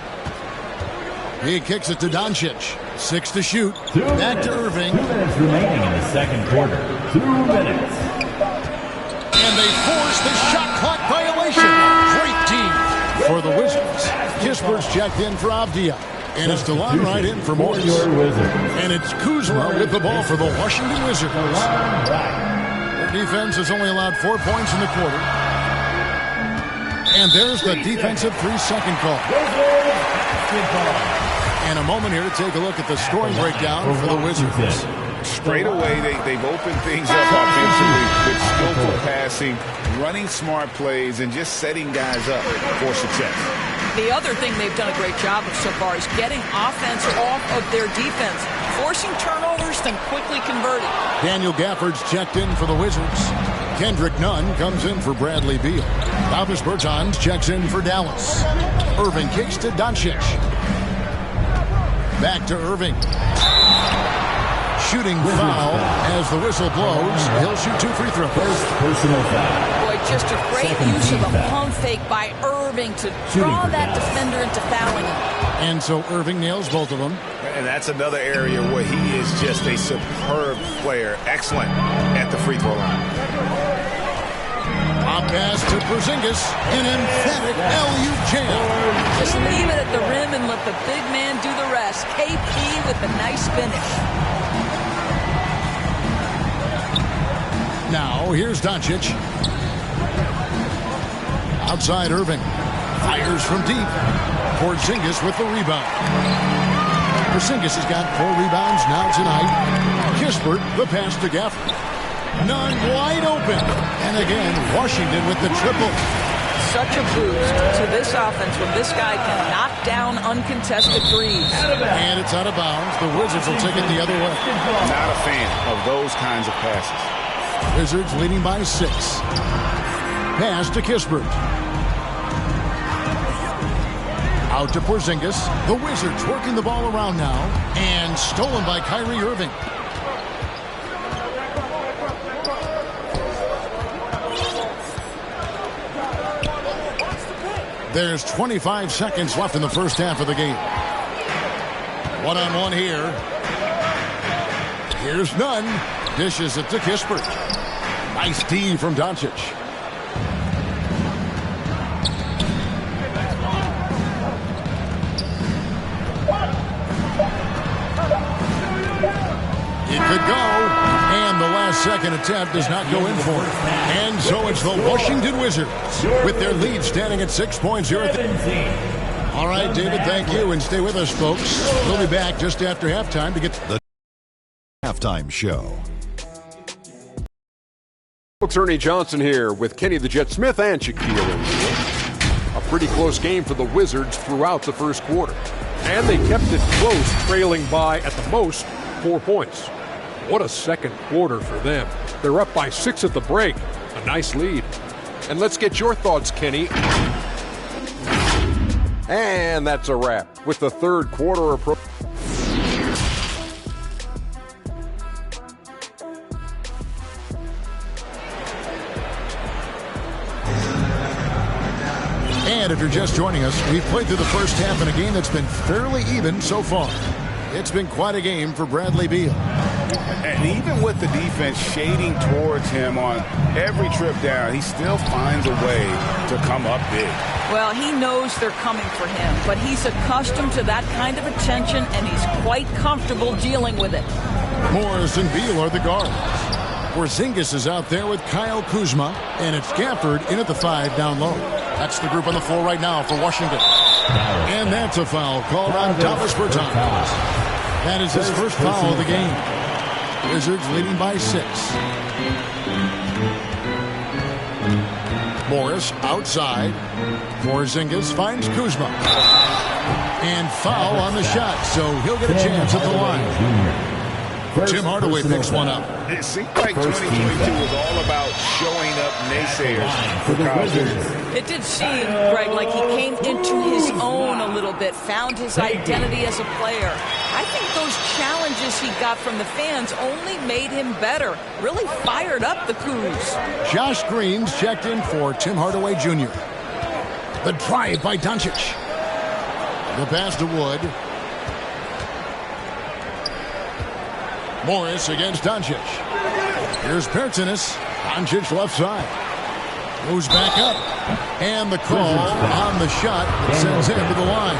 He kicks it to Doncic. 6 to shoot. Back to Irving. 2 minutes remaining in the second quarter. 2 minutes. And they force the shot clock violation. Great team for the Wizards. Kisper's checked in for Avdia. And it's DeLon Wright in for Morris. And it's Kuzma with the ball for the Washington Wizards. Their defense has only allowed 4 points in the quarter. And there's the defensive 3-second call. And a moment here to take a look at the scoring breakdown for the Wizards. Straight away, they've opened things up offensively with skillful passing, running smart plays, and just setting guys up for success. The other thing they've done a great job of so far is getting offense off of their defense, forcing turnovers, then quickly converting. Daniel Gafford's checked in for the Wizards. Kendrick Nunn comes in for Bradley Beal. Davis Bertans checks in for Dallas. Irving kicks to Doncic. Back to Irving. Shooting foul as the whistle blows. He'll shoot 2 free throws. Boy, just a great use of the pump fake by Irving to draw that defender into fouling him. And so Irving nails both of them. And that's another area where he is just a superb player. Excellent at the free throw line. Pop pass to Porzingis. An emphatic LU jam. Just leave it at the rim and let the big man do the rest. KP with a nice finish. Now, here's Doncic. Outside Irving. Fires from deep. Porzingis with the rebound. Porzingis has got 4 rebounds now tonight. Kispert, the pass to Gafford. Nunn wide open. And again, Washington with the triple. Such a boost to this offense when this guy can knock down uncontested threes. And it's out of bounds. The Wizards will take it the other way. Not a fan of those kinds of passes. Wizards leading by 6. Pass to Kispert. Out to Porzingis. The Wizards working the ball around now. And stolen by Kyrie Irving. There's 25 seconds left in the first half of the game. One-on-one here. Here's Nunn. Dishes it to Kispert. Nice D from Doncic. It could go. And the last second attempt does not go in for it. And so it's the Washington Wizards with their lead standing at 6 points here at the... All right, David, thank you. And stay with us, folks. We'll be back just after halftime to get the halftime show. Folks, Ernie Johnson here with Kenny the Jet Smith and Shaquille O'Neal. A pretty close game for the Wizards throughout the first quarter. And they kept it close, trailing by, at the most, 4 points. What a second quarter for them. They're up by 6 at the break. A nice lead. And let's get your thoughts, Kenny. And that's a wrap with the third quarter approach. And if you're just joining us, we've played through the first half in a game that's been fairly even so far. It's been quite a game for Bradley Beal. And even with the defense shading towards him on every trip down, he still finds a way to come up big. Well, he knows they're coming for him, but he's accustomed to that kind of attention, and he's quite comfortable dealing with it. Morris and Beal are the guards. Porzingis is out there with Kyle Kuzma, and it's Gafford in at the 5 down low. That's the group on the floor right now for Washington. And that's a foul called on Davis Bertans. That is his first foul of the game. Wizards leading by 6. Morris outside. Porzingis finds Kuzma. And foul on the shot, so he'll get a chance at the line. Tim Hardaway picks one up. It seemed like 2022 was all about showing up naysayers for Kyle Kuzma. It did seem, Greg, like he came into his own a little bit, found his identity as a player. I think those challenges he got from the fans only made him better, really fired up the Kuz. Josh Green's checked in for Tim Hardaway Jr. The drive by Doncic. The pass to Wood. Morris against Doncic. Here's Pertinis. Doncic left side. Moves back up. And the call on the shot that sends him to the line.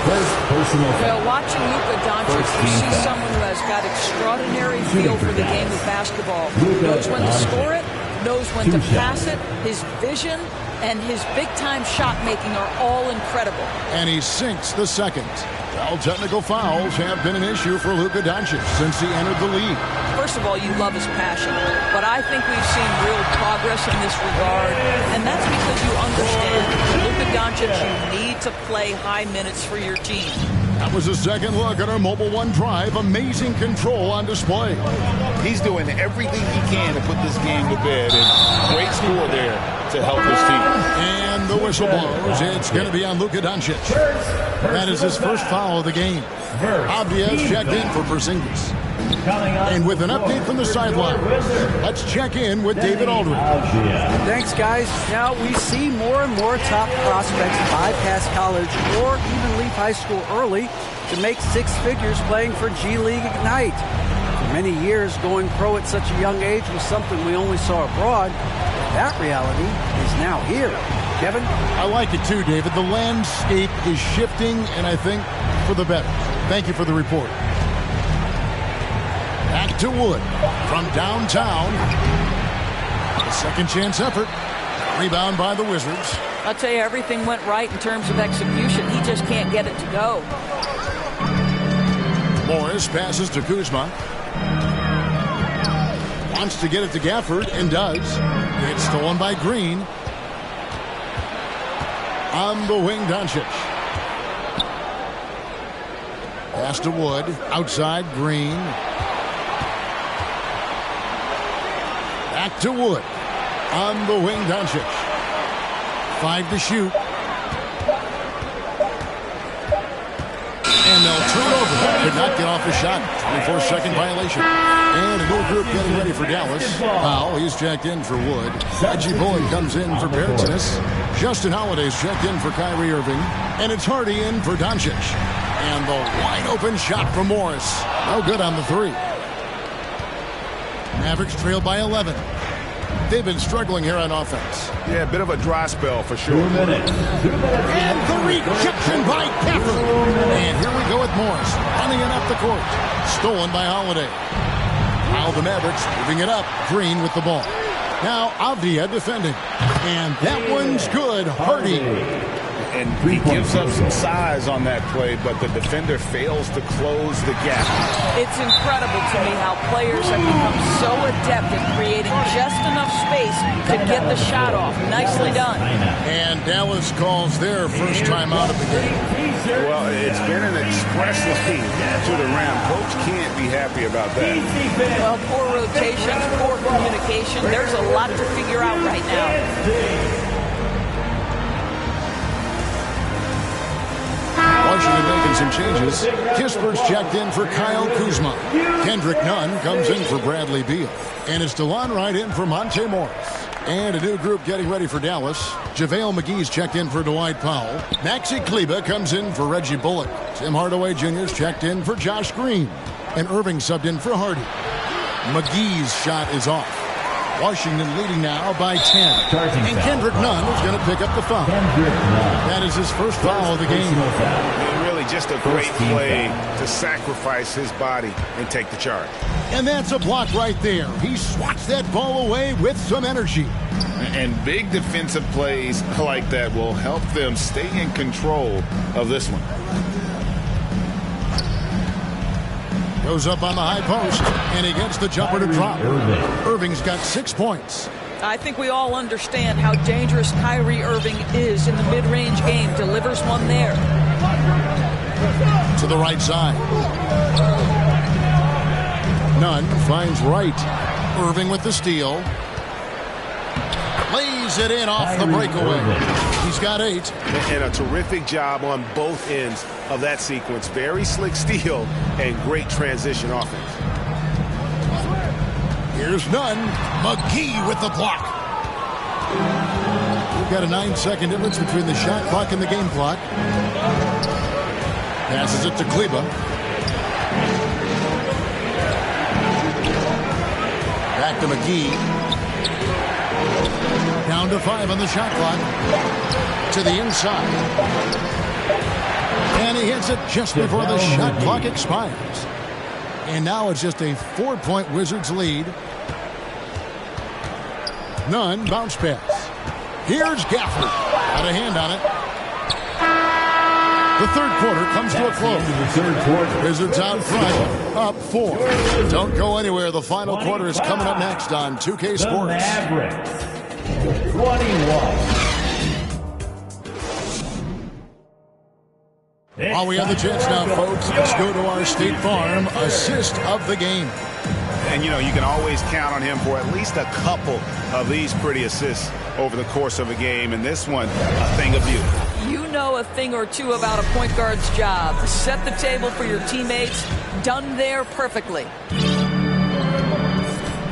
Well, watching Luka Doncic, you see someone who has got extraordinary feel for the game of basketball. Knows when to score it, knows when to pass it. His vision and his big-time shot-making are all incredible. And he sinks the second. Well, technical fouls have been an issue for Luka Doncic since he entered the league. First of all, you love his passion, but I think we've seen real progress in this regard, and that's because you understand, Luka Doncic, you need to play high minutes for your team. That was a second look at our Mobile One Drive. Amazing control on display. He's doing everything he can to put this game to bed, and great score there to help his team. And the whistle blows. It's going to be on Luka Doncic. That is his first foul of the game. Abdias checked in for Porzingis. And with an update from the sideline, let's check in with David Aldridge. Thanks, guys. Now we see more and more top prospects bypass college or even leave high school early to make six figures playing for G League Ignite. For many years, going pro at such a young age was something we only saw abroad. That reality is now here. Kevin? I like it too, David. The landscape is shifting, and I think for the better. Thank you for the report. Back to Wood from downtown. A second chance effort. Rebound by the Wizards. I'll tell you, everything went right in terms of execution. He just can't get it to go. Morris passes to Kuzma. Wants to get it to Gafford, and does. It's stolen by Green. On the wing, Doncic. Pass to Wood. Outside, Green. Back to Wood. On the wing, Doncic. 5 to shoot. And they'll turn over. Could not get off the shot. 24-second violation. And a new group getting ready for Dallas. Powell, he's checked in for Wood. Reggie Bullock comes in for Bertans. Justin Holiday's checked in for Kyrie Irving. And it's Hardy in for Doncic. And the wide-open shot from Morris. No good on the three. Mavericks trail by 11. They've been struggling here on offense. Yeah, a bit of a dry spell for sure. 2 minutes. And the rejection by Gafford. And here we go with Morris. Running it up the court. Stolen by Holiday. Now the Mavericks moving it up. Green with the ball. Now Avdia defending. And that one's good. Hardy. And he gives up some size on that play, but the defender fails to close the gap. It's incredible to me how players have become so adept at creating just enough space to get the shot off. Nicely done. And Dallas calls their first time out of the game. Well, it's been an express lane to the rim. Coach can't be happy about that. Well, poor rotations, poor communication. There's a lot to figure out right now. Washington making some changes. Kisper's checked in for Kyle Kuzma. Kendrick Nunn comes in for Bradley Beal. And it's DeLon Wright in for Monte Morris. And a new group getting ready for Dallas. JaVale McGee's checked in for Dwight Powell. Maxi Kleber comes in for Reggie Bullock. Tim Hardaway Jr.'s checked in for Josh Green. And Irving subbed in for Hardy. McGee's shot is off. Washington leading now by 10. And Kendrick Nunn is going to pick up the foul. That is his first foul of the game. And really just a great play to sacrifice his body and take the charge. And that's a block right there. He swats that ball away with some energy. And big defensive plays like that will help them stay in control of this one. Goes up on the high post, and he gets the jumper to drop. Irving's got 6 points. I think we all understand how dangerous Kyrie Irving is in the mid-range game. Delivers one there. To the right side. Nunn finds Wright. Irving with the steal. Lays it in off the breakaway. He's got 8. And a terrific job on both ends of that sequence. Very slick steal and great transition offense. Here's Nunn. McGee with the block. We've got a 9-second difference between the shot clock and the game clock. Passes it to Kleber. Back to McGee. Down to 5 on the shot clock. To the inside. And he hits it just before the shot clock expires. And now it's just a 4-point Wizards lead. Nunn, bounce pass. Here's Gafford. Got a hand on it. The third quarter comes to a close. Wizards out front, up 4. Don't go anywhere. The final quarter is coming up next on 2K Sports. Mavericks, 21. While we have the chance now, folks, let's go to our State Farm assist of the game. And, you know, you can always count on him for at least a couple of these pretty assists over the course of a game. And this one, a thing of beauty. You know a thing or two about a point guard's job. Set the table for your teammates. Done there perfectly.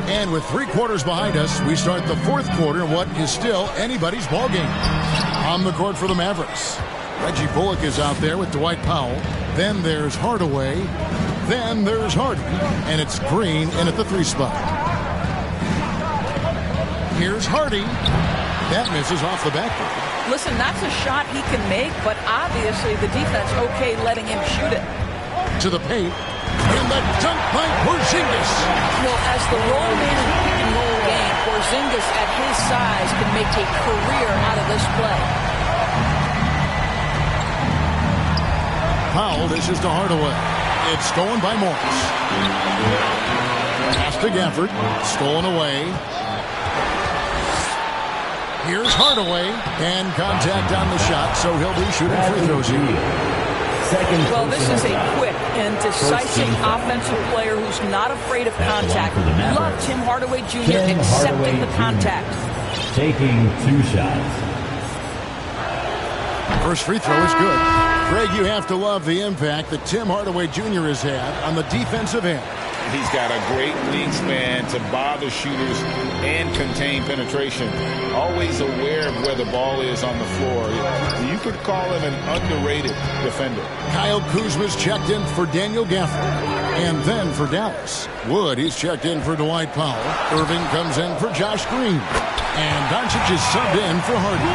And with 3 quarters behind us, we start the 4th quarter in what is still anybody's ball game. On the court for the Mavericks, Reggie Bullock is out there with Dwight Powell. Then there's Hardaway. Then there's Harden. And it's Green in at the 3 spot. Here's Hardy. That misses off the backboard. Listen, that's a shot he can make, but obviously the defense okay letting him shoot it. To the paint. And the dunk by Porzingis. Well, as the roll man in pick and roll game, Porzingis at his size can make a career out of this play. Powell dishes to Hardaway. It's stolen by Morris. Pass to Gafford. Stolen away. Here's Hardaway. And contact on the shot, so he'll be shooting free throws here. Well, this is a quick and decisive offensive player who's not afraid of contact. Love Tim Hardaway Jr. accepting the contact. Taking 2 shots. First free throw is good. Greg, you have to love the impact that Tim Hardaway Jr. has had on the defensive end. He's got a great wingspan to bother shooters and contain penetration. Always aware of where the ball is on the floor. You could call him an underrated defender. Kyle Kuzma's checked in for Daniel Gafford. And then for Dallas, Wood, he's checked in for Dwight Powell. Irving comes in for Josh Green. And Doncic is subbed in for Harden.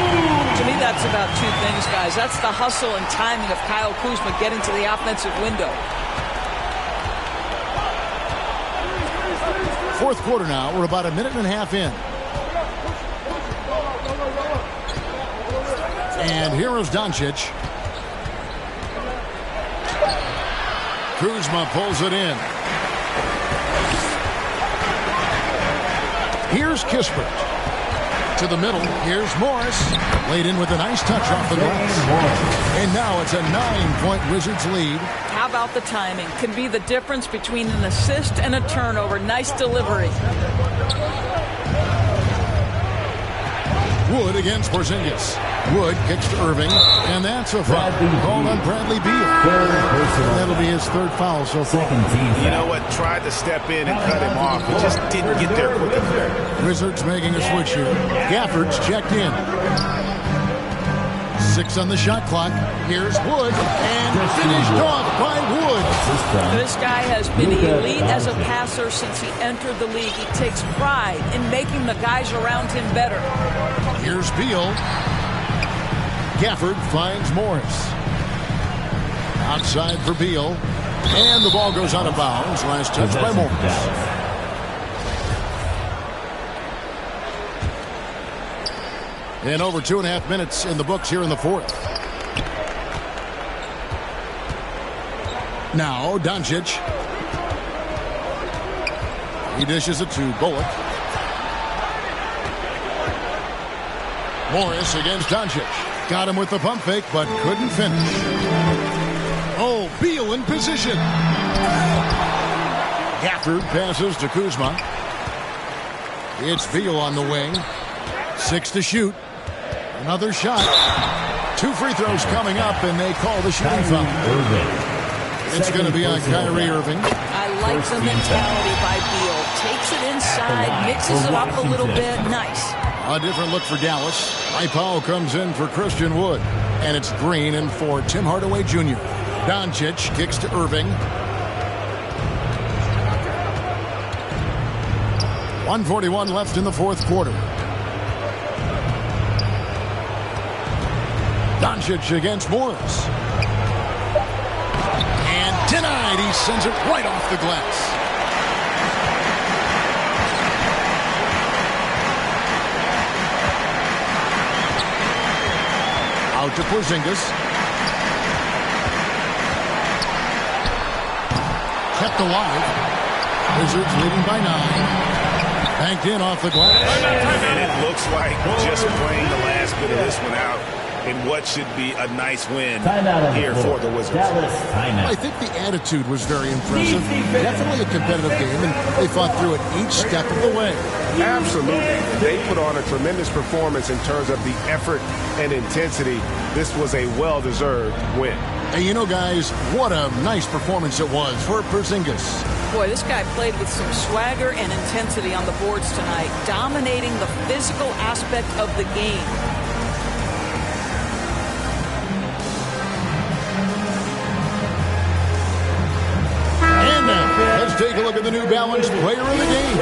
To me, that's about 2 things, guys. That's the hustle and timing of Kyle Kuzma getting to the offensive window. 4th quarter now. We're about a minute and a half in. And here is Doncic. Kuzma pulls it in. Here's Kispert. To the middle. Here's Morris. Laid in with a nice touch off the glass. And now it's a 9-point Wizards lead. How about the timing? Can be the difference between an assist and a turnover. Nice delivery. Wood against Porzingis. Wood kicks to Irving, and that's a foul called on Bradley Beal. That'll be his 3rd foul so far. You know what? Tried to step in and cut him off. He just didn't get there quick enough. Wizards making a switch here. Gafford's checked in. 6 on the shot clock. Here's Wood, and finished off by Wood. This guy has been elite as a passer since he entered the league. He takes pride in making the guys around him better. Here's Beal. Gafford finds Morris. Outside for Beal. And the ball goes out of bounds. Last touch by Morris. And over 2.5 minutes in the books here in the 4th. Now Doncic. He dishes it to Bullock. Morris against Doncic. Got him with the pump fake, but couldn't finish. Oh, Beal in position. Gafford passes to Kuzma. It's Beal on the wing. 6 to shoot. Another shot. 2 free throws coming up, and they call the shooting foul. It's going to be on Kyrie Irving. I like the mentality by Beal. Takes it inside, mixes it up a little bit. Nice. A different look for Dallas. Powell comes in for Christian Wood. And it's Green in for Tim Hardaway Jr. Doncic kicks to Irving. 1:41 left in the 4th quarter. Doncic against Morris. And denied. He sends it right off the glass. Out to Porzingis. Kept alive. Wizards leading by 9. Banked in off the glass. And it looks like just playing the last bit of this one out. in what should be a nice win here for the Wizards. I think the attitude was very impressive. Definitely a competitive game, and they fought through it each step of the way. Absolutely. They put on a tremendous performance in terms of the effort and intensity. This was a well-deserved win. And you know, guys, what a nice performance it was for Porzingis. Boy, this guy played with some swagger and intensity on the boards tonight, dominating the physical aspect of the game. And now, let's take a look at the New Balance player of the game.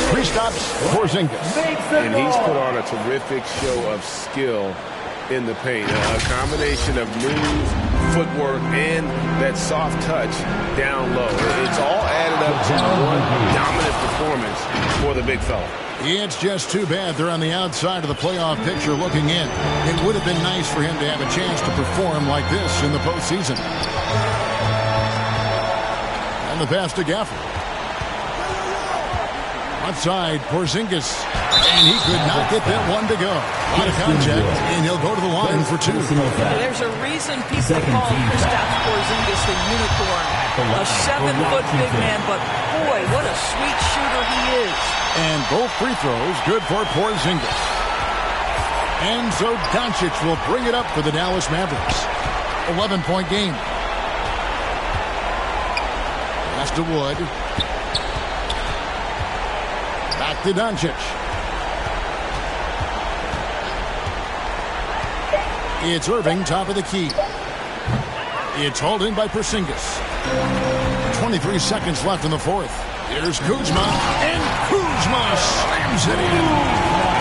Kristaps Porzingis. And he's put on a terrific show of skill in the paint. A combination of moves, footwork, and that soft touch down low. It's all added up to one dominant performance for the big fella. It's just too bad they're on the outside of the playoff picture looking in. It would have been nice for him to have a chance to perform like this in the postseason. And the pass to Gafford. Outside, Porzingis. And he could not get that one to go. Out of contact, and he'll go to the line for two. There's a reason people call Kristaps Porzingis the unicorn. A 7-foot big man, but boy, what a sweet shooter he is. And both free throws good for Porzingis. And so Doncic will bring it up for the Dallas Mavericks. 11-point game. Pass to Wood. Back to Doncic. It's Irving, top of the key. It's hauled in by Porzingis. 23 seconds left in the fourth. Here's Kuzma, and Kuzma slams it in.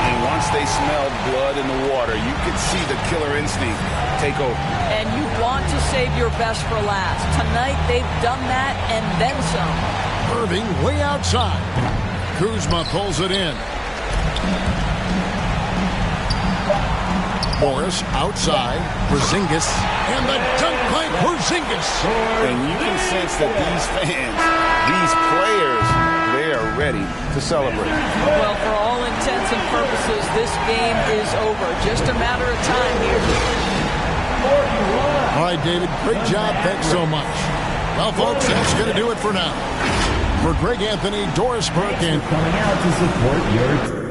And once they smelled blood in the water, you could see the killer instinct take over. And you want to save your best for last. Tonight, they've done that and then some. Irving way outside. Kuzma pulls it in. Morris outside. Porzingis. And the dunk by Porzingis. And you can sense that these fans, these players, they are ready to celebrate. Well, for all intents and purposes, this game is over. Just a matter of time here. All right, David, great job. Thanks so much. Well, folks, that's going to do it for now. For Greg Anthony, Doris Burke, and coming out to support your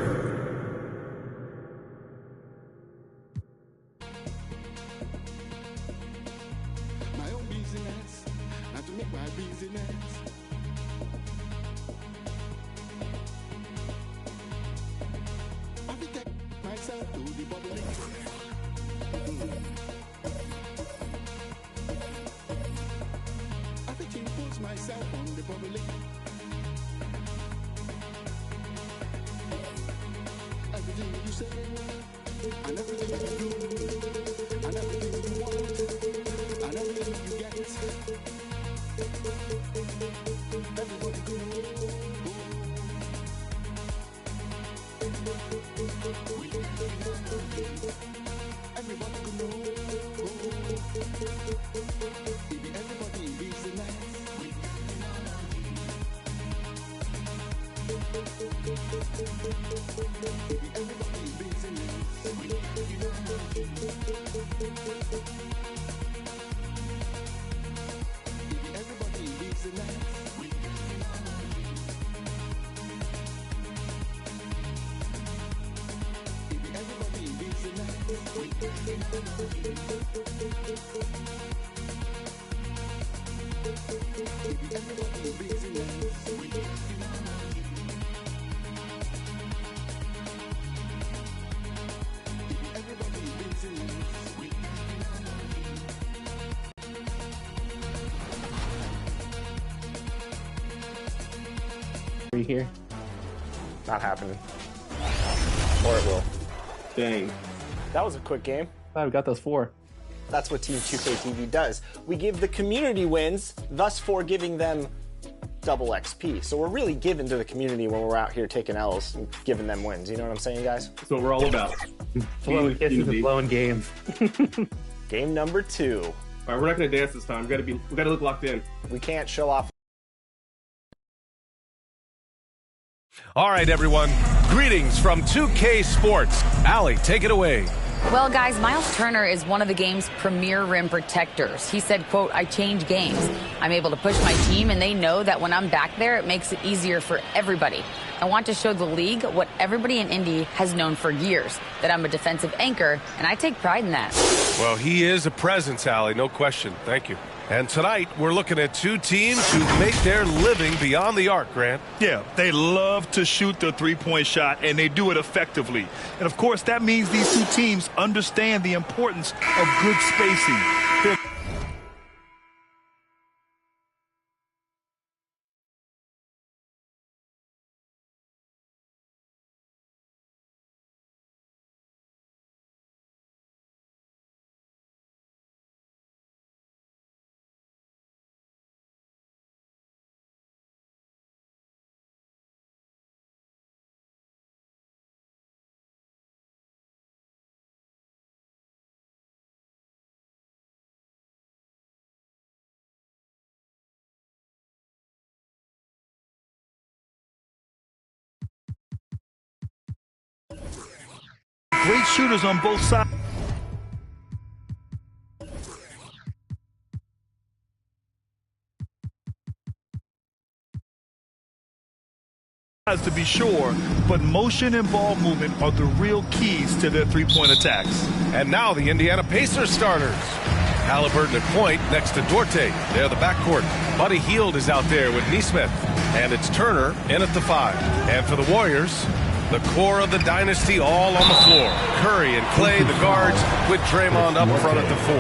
here. Not happening. Or it will. Dang. That was a quick game. I've got those 4. That's what Team 2K TV does. We give the community wins, thus for giving them double XP. So we're really giving to the community when we're out here taking L's and giving them wins. You know what I'm saying, guys? That's what we're all about. Blowing kisses and blowing games. Game number 2. All right, we're not gonna dance this time. We gotta look locked in. We can't show off. All right, everyone. Greetings from 2K Sports. Allie, take it away. Well, guys, Miles Turner is one of the game's premier rim protectors. He said, quote, I change games. I'm able to push my team, and they know that when I'm back there, it makes it easier for everybody. I want to show the league what everybody in Indy has known for years, that I'm a defensive anchor, and I take pride in that. Well, he is a presence, Allie, no question. Thank you. And tonight, we're looking at two teams who make their living beyond the arc, Grant. Yeah, they love to shoot the three-point shot, and they do it effectively. And, of course, that means these two teams understand the importance of good spacing. Great shooters on both sides. To be sure, but motion and ball movement are the real keys to their three-point attacks. And now the Indiana Pacers starters. Halliburton at point next to Duarte. They're the backcourt. Buddy Hield is out there with Nesmith. And it's Turner in at the 5. And for the Warriors, the core of the dynasty all on the floor. Curry and Clay, the guards, with Draymond up front at the 4.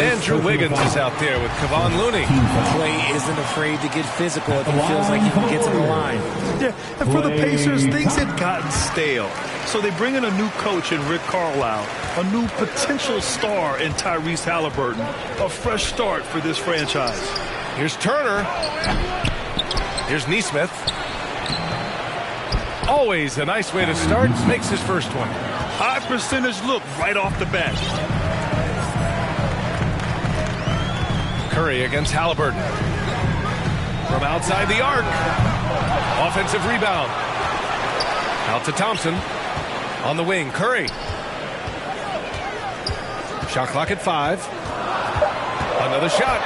Andrew Wiggins is out there with Kevon Looney. Clay isn't afraid to get physical if he feels like he can get to the line. Yeah, and for the Pacers, things had gotten stale. So they bring in a new coach in Rick Carlisle, a new potential star in Tyrese Halliburton, a fresh start for this franchise. Here's Turner. Here's Nesmith. Always a nice way to start. Makes his first one. High percentage look right off the bat. Curry against Halliburton. From outside the arc. Offensive rebound. Out to Thompson. On the wing, Curry. Shot clock at 5. Another shot.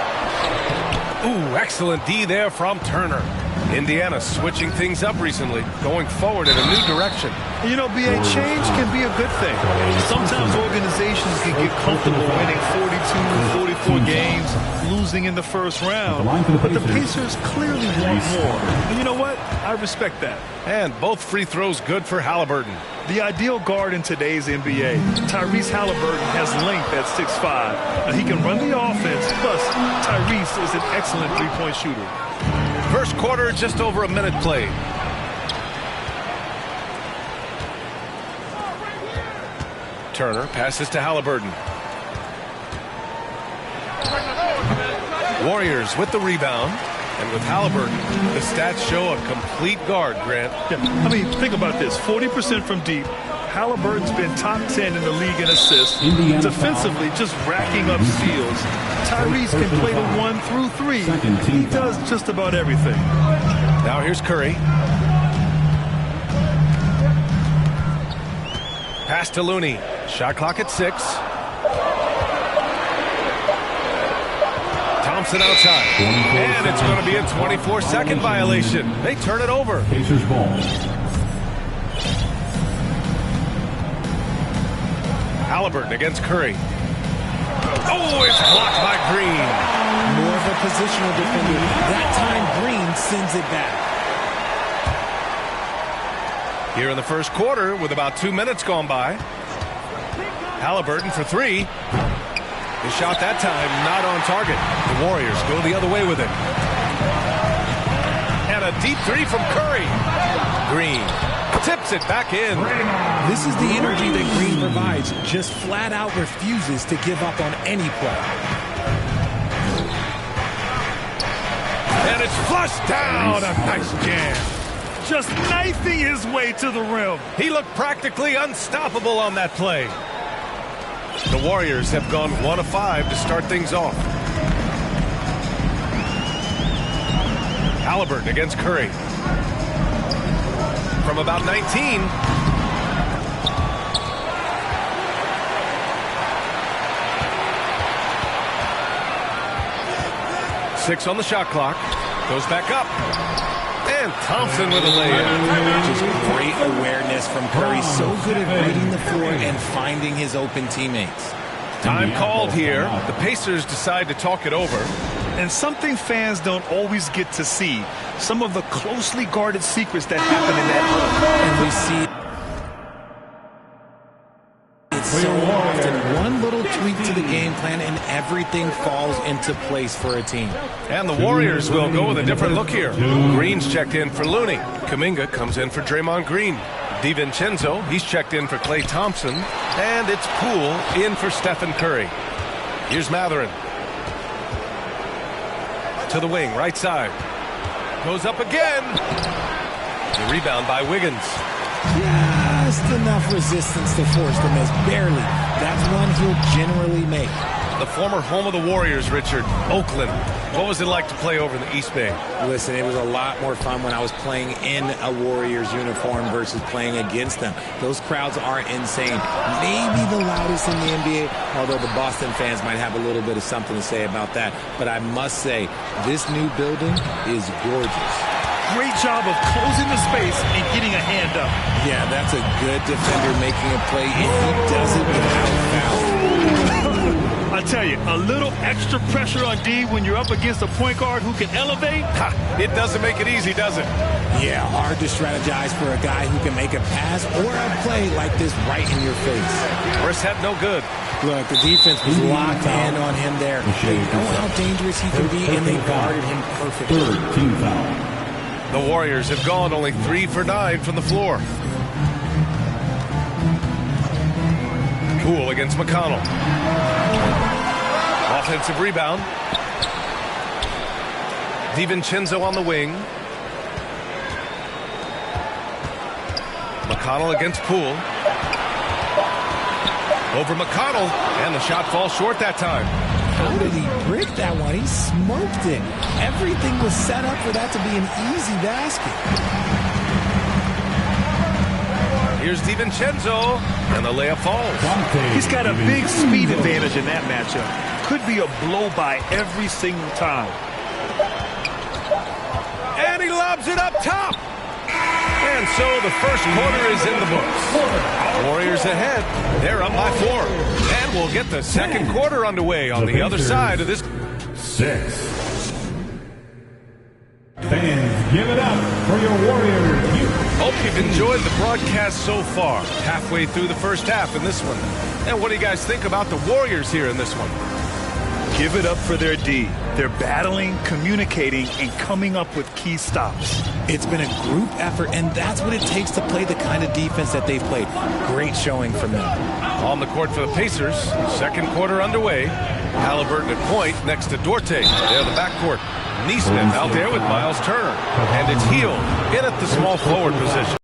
Ooh, excellent D there from Turner. Indiana switching things up recently, going forward in a new direction. You know, BA, change can be a good thing. Sometimes organizations can get comfortable winning 42, 44 games, losing in the first round. But the Pacers clearly want more. And you know what? I respect that. And both free throws good for Halliburton. The ideal guard in today's NBA. Tyrese Halliburton has length at 6'5". He can run the offense, plus Tyrese is an excellent three-point shooter. First quarter, just over a minute played. Turner passes to Halliburton. Warriors with the rebound. And with Halliburton, the stats show a complete guard, Grant. Yeah, I mean, think about this. 40% from deep. Halliburton's been top 10 in the league in assists. Defensively, just racking up steals. Tyrese can play the 1 through 3. He does just about everything. Now here's Curry. Pass to Looney. Shot clock at 6. Thompson outside. And it's going to be a 24-second violation. They turn it over. Pacers ball. Halliburton against Curry. Oh, it's blocked by Green. More of a positional defender. That time Green sends it back. Here in the first quarter with about 2 minutes gone by. Halliburton for 3. His shot that time not on target. The Warriors go the other way with it. And a deep 3 from Curry. Green tips it back in. This is the energy that Green provides. Just flat out refuses to give up on any play. And it's flushed down. A nice jam. Just knifing his way to the rim. He looked practically unstoppable on that play. The Warriors have gone 1 of 5 to start things off. Halliburton against Curry. From about 19. 6 on the shot clock. Goes back up. And Thompson with a layup. Just great awareness from Curry. So good at reading the floor and finding his open teammates. Time called here. The Pacers decide to talk it over. And something fans don't always get to see. Some of the closely guarded secrets that happen in that huddle. And we see so often one little tweak to the game plan and everything falls into place for a team. And the Warriors will go with a different look here. Green's checked in for Looney. Kuminga comes in for Draymond Green. DiVincenzo, he's checked in for Klay Thompson. And it's Poole in for Stephen Curry. Here's Mathurin. To the wing, right side. Goes up again. The rebound by Wiggins. Just enough resistance to force the miss. Barely. That's one he'll generally make. The former home of the Warriors, Richard, Oakland. What was it like to play over in the East Bay? Listen, it was a lot more fun when I was playing in a Warriors uniform versus playing against them. Those crowds are insane. Maybe the loudest in the NBA, although the Boston fans might have a little bit of something to say about that. But I must say, this new building is gorgeous. Great job of closing the space and getting a hand up. Yeah, that's a good defender making a play, and he does it without foul. I tell you, a little extra pressure on D when you're up against a point guard who can elevate. It doesn't make it easy, does it? Yeah, hard to strategize for a guy who can make a pass or a play like this right in your face. First half, no good. Look, the defense was locked in on him there. They know how dangerous he can be, and they guarded him perfectly. Third team foul. The Warriors have gone only 3 for 9 from the floor. Poole against McConnell. Offensive rebound. DiVincenzo on the wing. McConnell against Poole. Over McConnell, and the shot falls short that time. How did he brick that one? He smoked it. Everything was set up for that to be an easy basket. Here's DiVincenzo, and the layup falls. He's got a big speed advantage in that matchup. Could be a blow-by every single time. And he lobs it up top. And so the first quarter is in the books. Warriors ahead. They're up by 4. And we'll get the second quarter underway on the other side of this. 6. Fans, give it up for your Warriors. Hope you've enjoyed the broadcast so far. Halfway through the first half in this one. And what do you guys think about the Warriors here in this one? Give it up for their D. They're battling, communicating, and coming up with key stops. It's been a group effort, and that's what it takes to play the kind of defense that they've played. Great showing from them. On the court for the Pacers, second quarter underway. Halliburton at point next to Duarte. They're the backcourt. Neesmith out there with Miles Turner. And it's Hield in at the small forward position.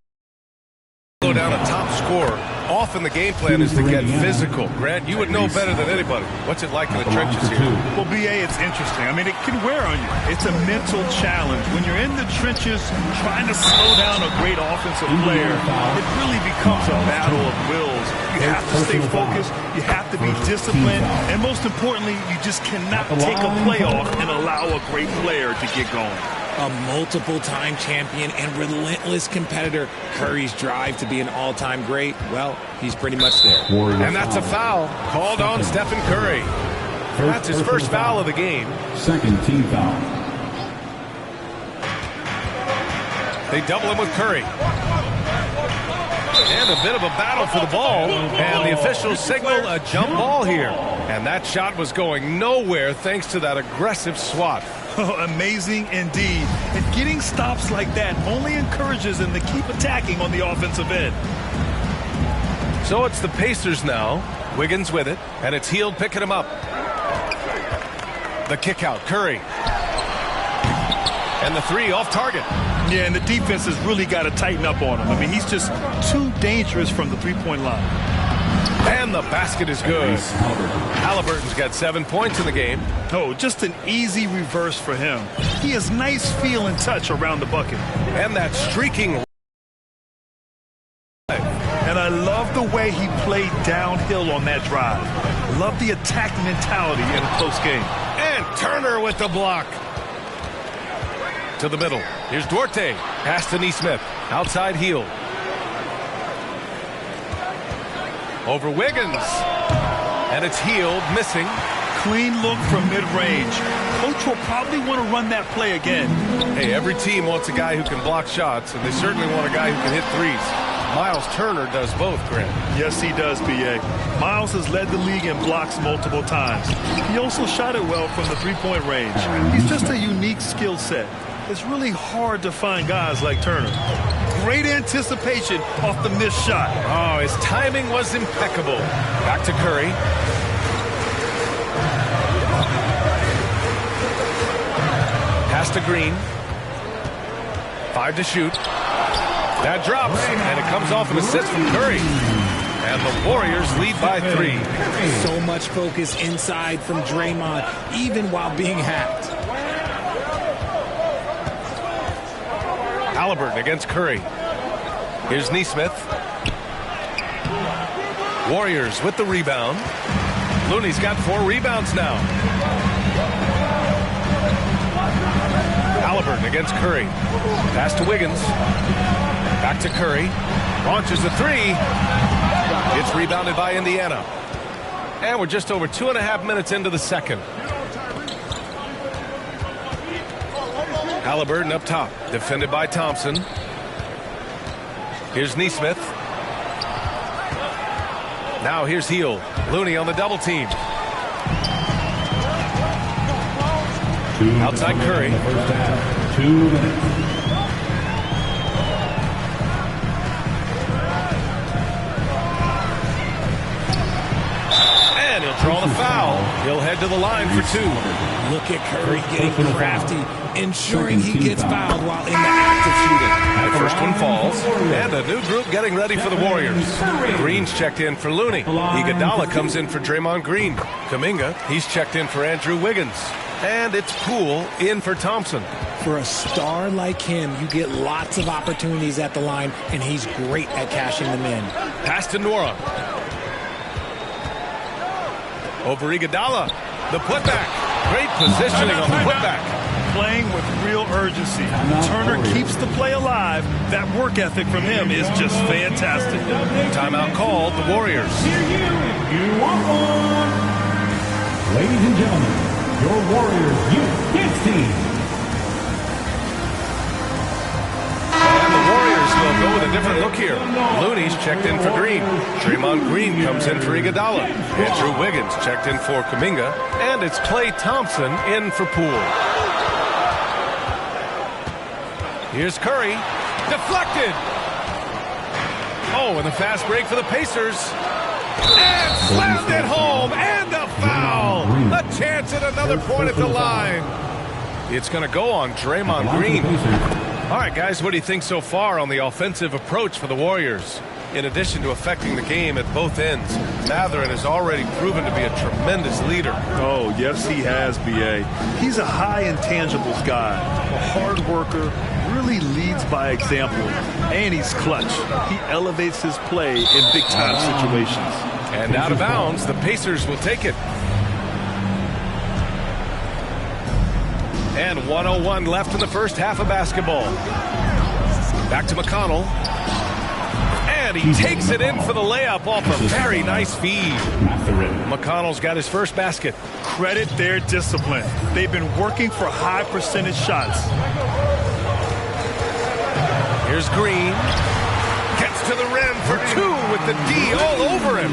Go down a top scorer. Often the game plan is to get physical. Grant, you would know better than anybody. What's it like in the trenches here? Well, BA, it's interesting. I mean, it can wear on you. It's a mental challenge. When you're in the trenches trying to slow down a great offensive player, it really becomes a battle of wills. You have to stay focused. You have to be disciplined. And most importantly, you just cannot take a play off and allow a great player to get going. A multiple-time champion and relentless competitor. Curry's drive to be an all-time great, well, he's pretty much there. And that's a foul called on Stephen Curry. That's his first foul of the game. Second team foul. They double him with Curry. And a bit of a battle for the ball. And the officials signal a jump ball here. And that shot was going nowhere thanks to that aggressive swat. Amazing indeed. And getting stops like that only encourages them to keep attacking on the offensive end. So it's the Pacers now. Wiggins with it, and it's Hield picking him up. The kick out, Curry. And the three off target. Yeah, and the defense has really got to tighten up on him. I mean, he's just too dangerous from the three-point line. And the basket is good. Halliburton's got 7 points in the game. Oh, just an easy reverse for him. He has nice feel and touch around the bucket. And that streaking. And I love the way he played downhill on that drive. Love the attack mentality in a close game. And Turner with the block. to the middle. Here's Duarte. Pass to Neesmith. Outside heel. Over Wiggins. And it's Hield missing. Clean look from mid-range. Coach will probably want to run that play again. Hey, every team wants a guy who can block shots, and they certainly want a guy who can hit threes. Miles Turner does both, Grant. Yes, he does, B.A. Miles has led the league in blocks multiple times. He also shot it well from the three-point range. He's just a unique skill set. It's really hard to find guys like Turner. Great anticipation off the missed shot. Oh, his timing was impeccable. Back to Curry. Pass to Green. 5 to shoot. That drops, and it comes off an assist from Curry. And the Warriors lead by 3. So much focus inside from Draymond, even while being hacked. Halliburton against Curry. Here's Neesmith. Warriors with the rebound. Looney's got 4 rebounds now. Halliburton against Curry. Pass to Wiggins. Back to Curry. Launches the 3. It's rebounded by Indiana. And we're just over 2.5 minutes into the second. Halliburton up top. Defended by Thompson. Here's Neesmith. Now here's Hield. Looney on the double team. Outside Curry. 2 minutes. And he'll draw the foul. He'll head to the line for 2. Look at Curry getting crafty, ensuring he gets fouled while in the act of shooting. The first one falls. And a new group getting ready for the Warriors. Green's checked in for Looney. Iguodala comes in for Draymond Green. Kuminga, he's checked in for Andrew Wiggins. And it's Poole in for Thompson. For a star like him, you get lots of opportunities at the line, and he's great at cashing them in. Pass to Nora. Over Iguodala. The putback. Great positioning on the putback. Playing with real urgency. Turner keeps the play alive. That work ethic from him is just fantastic. Timeout called, the Warriors. You want one. Ladies and gentlemen, your Warriors Youth Kids team. And the Warriors will go with a different look here. Looney's checked in for Green. Draymond Green comes in for Iguodala. Andrew Wiggins checked in for Kuminga. And it's Klay Thompson in for Poole. Here's Curry. Deflected. Oh, and the fast break for the Pacers. And slammed it home. And a foul. A chance at another point at the line. It's going to go on Draymond Green. All right, guys, what do you think so far on the offensive approach for the Warriors? In addition to affecting the game at both ends, Mathurin has already proven to be a tremendous leader. Oh, yes, he has, B.A. He's a high intangibles guy, a hard worker, really leads by example, and he's clutch. He elevates his play in big-time situations. And out of bounds, the Pacers will take it. And 1:01 left in the first half of basketball. Back to McConnell. And he takes it in for the layup off a very nice feed. McConnell's got his first basket. Credit their discipline. They've been working for high percentage shots. Here's Green. Gets to the rim for 2 with the D all over him.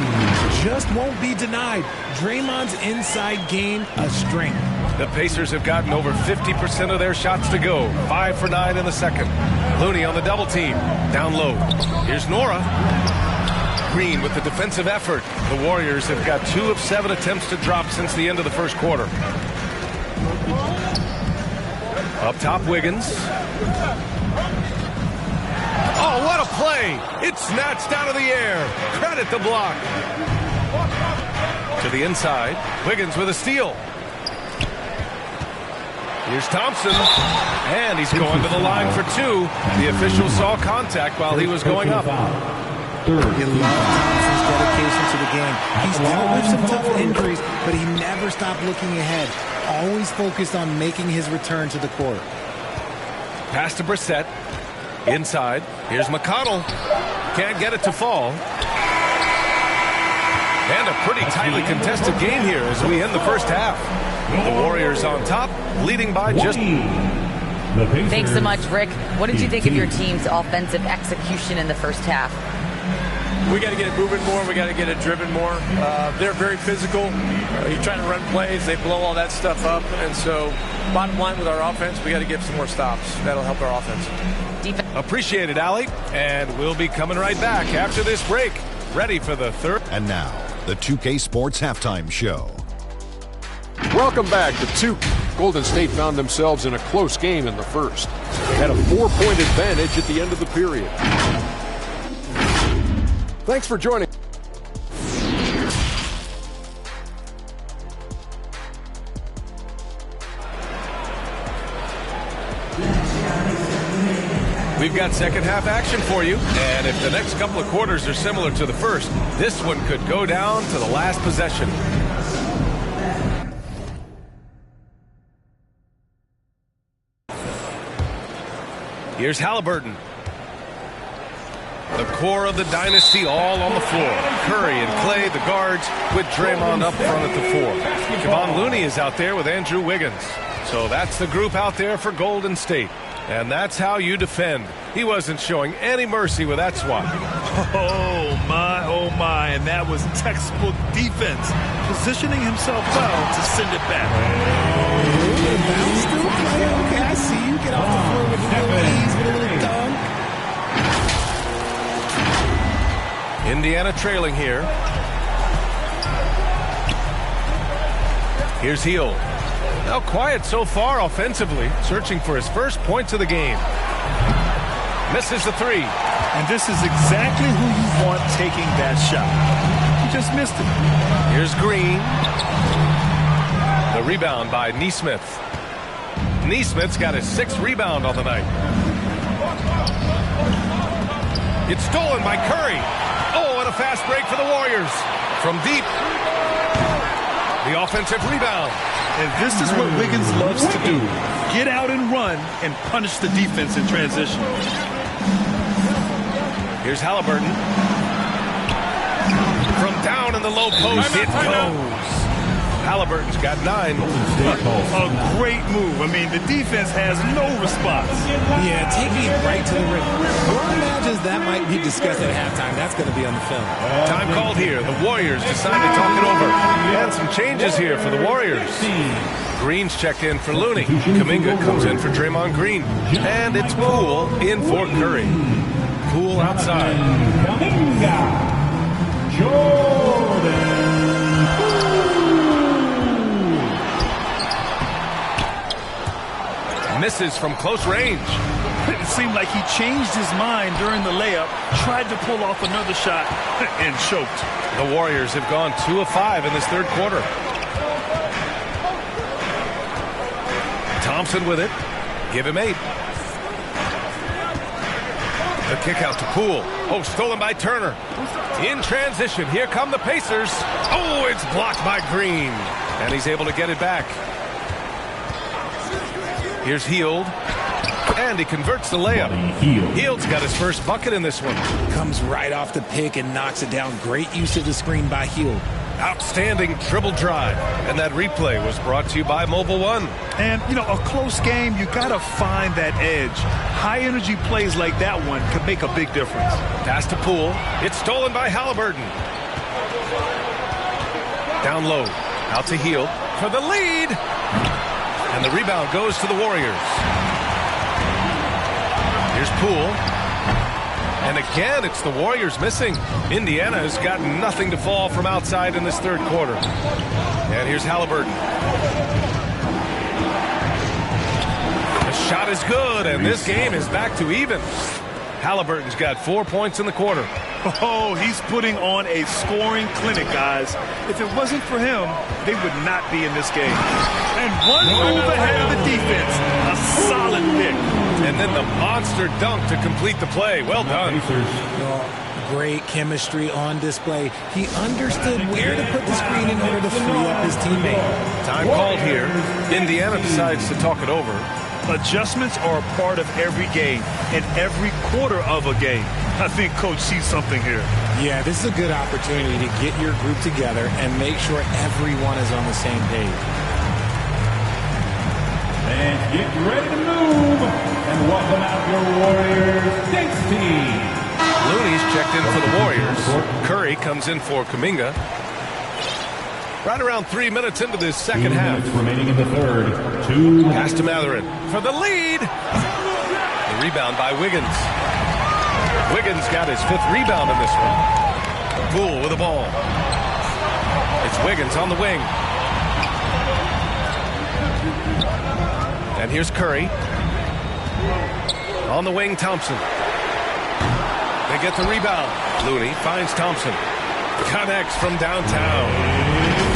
Just won't be denied. Draymond's inside game, a strength. The Pacers have gotten over 50% of their shots to go. 5 for 9 in the second. Looney on the double team. Down low. Here's Nora. Green with the defensive effort. The Warriors have got 2 of 7 attempts to drop since the end of the first quarter. Up top, Wiggins. Oh, what a play! It's snatched out of the air. Credit the block. To the inside. Wiggins with a steal. Here's Thompson. And he's going to the line for 2. The official saw contact while he was going up. You love Thompson's dedication to the game. He's dealt with some tough injuries, but he never stopped looking ahead. Always focused on making his return to the court. Pass to Brissett. Inside. Here's McConnell. Can't get it to fall. And a pretty tightly contested game here as we end the first half. The Warriors on top, leading by just... Thanks so much, Rick. What did you think of your team's offensive execution in the first half? We got to get it moving more. We got to get it driven more. They're very physical. You're trying to run plays. They blow all that stuff up. And so, bottom line with our offense, we got to get some more stops. That'll help our offense. Appreciate it, Allie. And we'll be coming right back after this break. Ready for the third. And now, the 2K Sports Halftime Show. Welcome back to 2. Golden State found themselves in a close game in the first. They had a 4-point advantage at the end of the period. Thanks for joining. We've got second half action for you, and if the next couple of quarters are similar to the first, this one could go down to the last possession. Here's Halliburton. The core of the dynasty all on the floor. Curry and Clay, the guards, with Draymond up front at the 4. Kevon Looney is out there with Andrew Wiggins. So that's the group out there for Golden State. And that's how you defend. He wasn't showing any mercy with that swat. Oh, my. And that was textbook defense. Positioning himself well to send it back. Okay, I see you. Get off the floor with a little ease, with a little dunk. Indiana trailing here. Here's Hield. Now quiet so far offensively, searching for his first points of the game. Misses the 3. And this is exactly who you want taking that shot. He just missed it. Here's Green. The rebound by Nesmith. Nesmith's got his 6th rebound on the night. It's stolen by Curry. Oh, and a fast break for the Warriors. From deep. The offensive rebound. And this is what Wiggins loves to do. Get out and run and punish the defense in transition. Here's Halliburton. From down in the low post, it goes. Halliburton's got 9. A great move. I mean, the defense has no response. Yeah, taking it right to the rim. Who imagines that might be discussed at halftime? That's going to be on the film. Time called here. The Warriors decide to talk it over. And some changes here for the Warriors. Green's checked in for Looney. Kuminga comes in for Draymond Green. And it's Poole in for Curry. Poole outside. Kuminga. Jordan. Misses from close range. It seemed like he changed his mind during the layup, tried to pull off another shot, and choked. The Warriors have gone 2 of 5 in this third quarter. Thompson with it. Give him 8. The kick out to Poole. Oh, stolen by Turner. In transition, here come the Pacers. Oh, it's blocked by Green. And he's able to get it back. Here's Hield. And he converts the layup. Hield's got his first bucket in this one. Comes right off the pick and knocks it down. Great use of the screen by Hield. Outstanding dribble drive. And that replay was brought to you by Mobile One. And, you know, a close game, you got to find that edge. High-energy plays like that one could make a big difference. Pass to Poole. It's stolen by Halliburton. Down low. Out to Hield for the lead. And the rebound goes to the Warriors. Here's Poole. And again, it's the Warriors missing. Indiana has got nothing to fall from outside in this third quarter. And here's Halliburton. The shot is good, and this game is back to even. Halliburton's got 4 points in the quarter. Oh, he's putting on a scoring clinic, guys. If it wasn't for him, they would not be in this game. And one move ahead of the defense. A solid pick. And then the monster dunk to complete the play. Well done. Great chemistry on display. He understood where to put the screen in order to free up his teammate. Time called here. Indiana decides to talk it over. Adjustments are a part of every game and every quarter of a game. I think Coach sees something here. Yeah, this is a good opportunity to get your group together and make sure everyone is on the same page. And get ready to move. And welcome out your Warriors Knicks team. Looney's checked in for the Warriors. Curry comes in for Kuminga. Right around 3 minutes into this second half. Remaining in the third. Pass to Mathurin for the lead. The rebound by Wiggins. Wiggins got his 5th rebound in this one. Poole with the ball. It's Wiggins on the wing. And here's Curry. On the wing, Thompson. They get the rebound. Looney finds Thompson. Connects from downtown.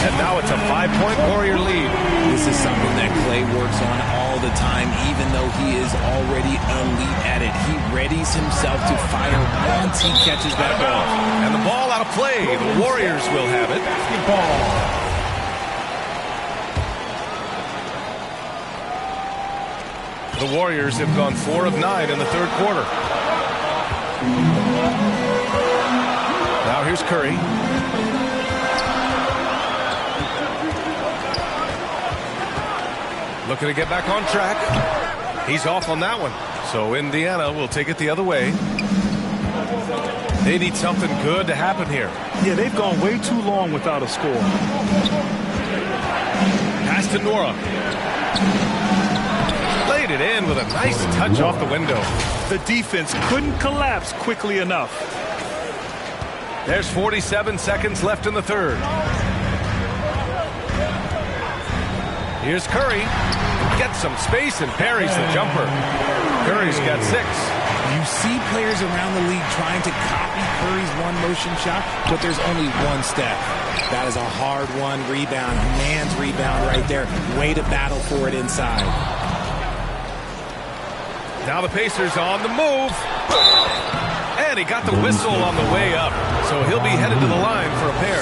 And now it's a 5-point Warrior lead. This is something that Klay works on all the time, even though he is already elite at it. He readies himself to fire once he catches that ball. And the ball out of play. The Warriors will have it. The Warriors have gone 4 of 9 in the third quarter. Now here's Curry. Looking to get back on track. He's off on that one. So Indiana will take it the other way. They need something good to happen here. Yeah, they've gone way too long without a score. Pass to Nora. Laid it in with a nice touch off the window. The defense couldn't collapse quickly enough. There's 47 seconds left in the third. Here's Curry. Gets some space and parries the jumper. Curry's got 6. You see players around the league trying to copy Curry's one-motion shot, but there's only one step. That is a hard-won rebound, a man's rebound right there. Way to battle for it inside. Now the Pacers on the move. And he got the whistle on the way up. So he'll be headed to the line for a pair.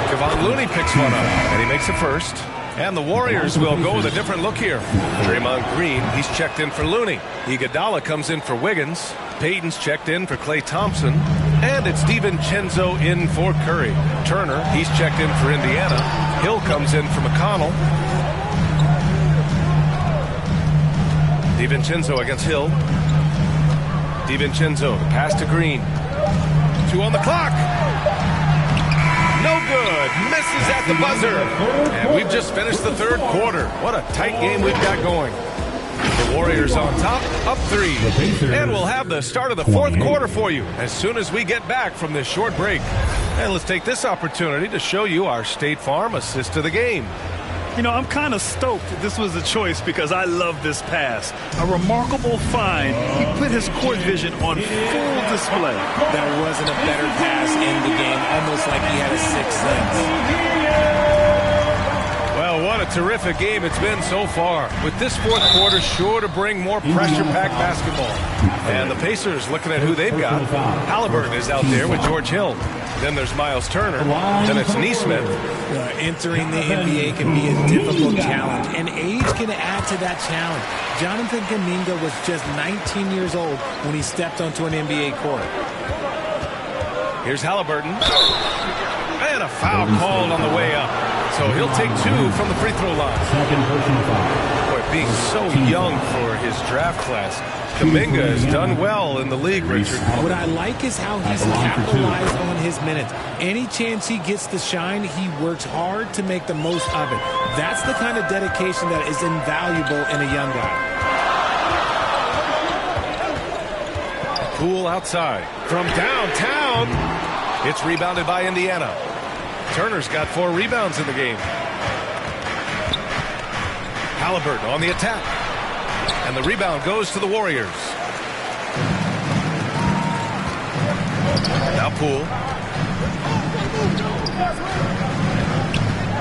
Kevon Looney picks one up, and he makes a first. And the Warriors will go with a different look here. Draymond Green, he's checked in for Looney. Iguodala comes in for Wiggins. Payton's checked in for Klay Thompson. And it's DiVincenzo in for Curry. Turner, he's checked in for Indiana. Hill comes in for McConnell. DiVincenzo against Hill. DiVincenzo, the pass to Green. 2 on the clock. No good. Misses at the buzzer. And we've just finished the third quarter. What a tight game we've got going. The Warriors on top, up 3. And we'll have the start of the fourth quarter for you as soon as we get back from this short break. And let's take this opportunity to show you our State Farm assist to the game. You know, I'm kind of stoked this was a choice because I love this pass. A remarkable find. He put his court vision on full display. There wasn't a better pass in the game, almost like he had a 6th sense. Well, what a terrific game it's been so far. With this fourth quarter sure to bring more pressure-packed basketball. And the Pacers looking at who they've got. Halliburton is out there with George Hill. Then there's Miles Turner. Then it's Nesmith. Entering the NBA can be a difficult challenge, and age can add to that challenge. Jonathan Kuminga was just 19 years old when he stepped onto an NBA court. Here's Halliburton. And a foul called on the way up. So he'll take 2 from the free throw line. Boy, being so young for his draft class. Kuminga has done well in the league, Richard. What I like is how he's capitalized on his minutes. Any chance he gets to shine, he works hard to make the most of it. That's the kind of dedication that is invaluable in a young guy. Poole outside. From downtown, it's rebounded by Indiana. Turner's got 4 rebounds in the game. Halliburton on the attack. And the rebound goes to the Warriors. Now Poole.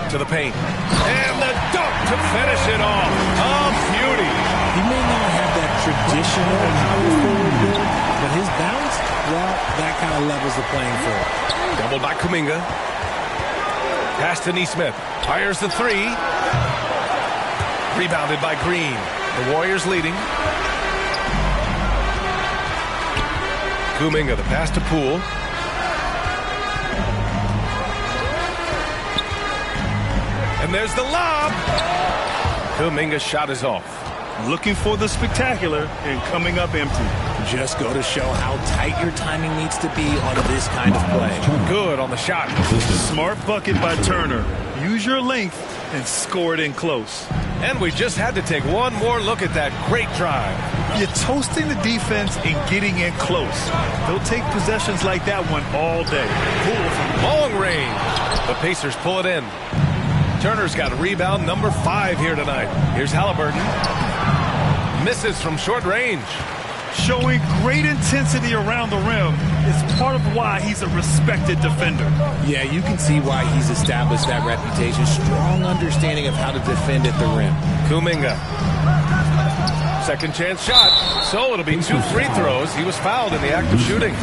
To the paint. And the dunk to finish it off. Oh, beauty. He may not have that traditional power forward build, but his bounce, well, that kind of levels the playing field. Doubled by Kuminga. Pass to Nesmith. Fires the 3. Rebounded by Green. The Warriors leading. Kuminga, the pass to Poole. And there's the lob. Kuminga's shot is off. Looking for the spectacular and coming up empty. Just go to show how tight your timing needs to be on this kind of play. Good on the shot. Smart bucket by Turner. Use your length and score it in close. And we just had to take one more look at that great drive. You're toasting the defense and getting in close. They'll take possessions like that one all day. Poole from long range. The Pacers pull it in. Turner's got rebound number 5 here tonight. Here's Halliburton. Misses from short range. Showing great intensity around the rim is part of why he's a respected defender. Yeah, you can see why he's established that reputation. Strong understanding of how to defend at the rim. Kuminga. Second chance shot. So it'll be 2 free throws. He was fouled in the act of shooting.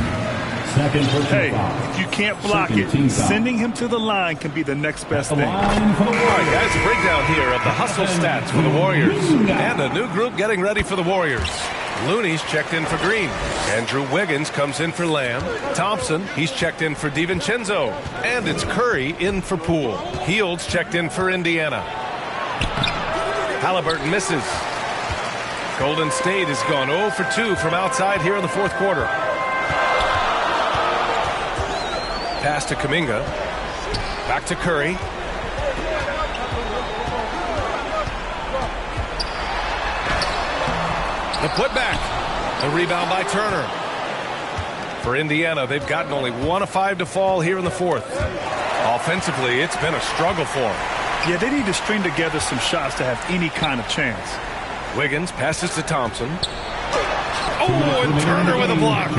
Hey, if you can't block it, sending him to the line can be the next best thing. All right, guys, a breakdown here of the hustle stats for the Warriors. And a new group getting ready for the Warriors. Looney's checked in for Green. Andrew Wiggins comes in for Lamb. Thompson, he's checked in for DiVincenzo. And it's Curry in for Poole. Hields checked in for Indiana. Halliburton misses. Golden State has gone 0 for 2 from outside here in the fourth quarter. Pass to Kuminga. Back to Curry. The putback. The rebound by Turner. For Indiana, they've gotten only 1 of 5 to fall here in the fourth. Offensively, it's been a struggle for them. Yeah, they need to string together some shots to have any kind of chance. Wiggins passes to Thompson. Oh, and Turner with a block.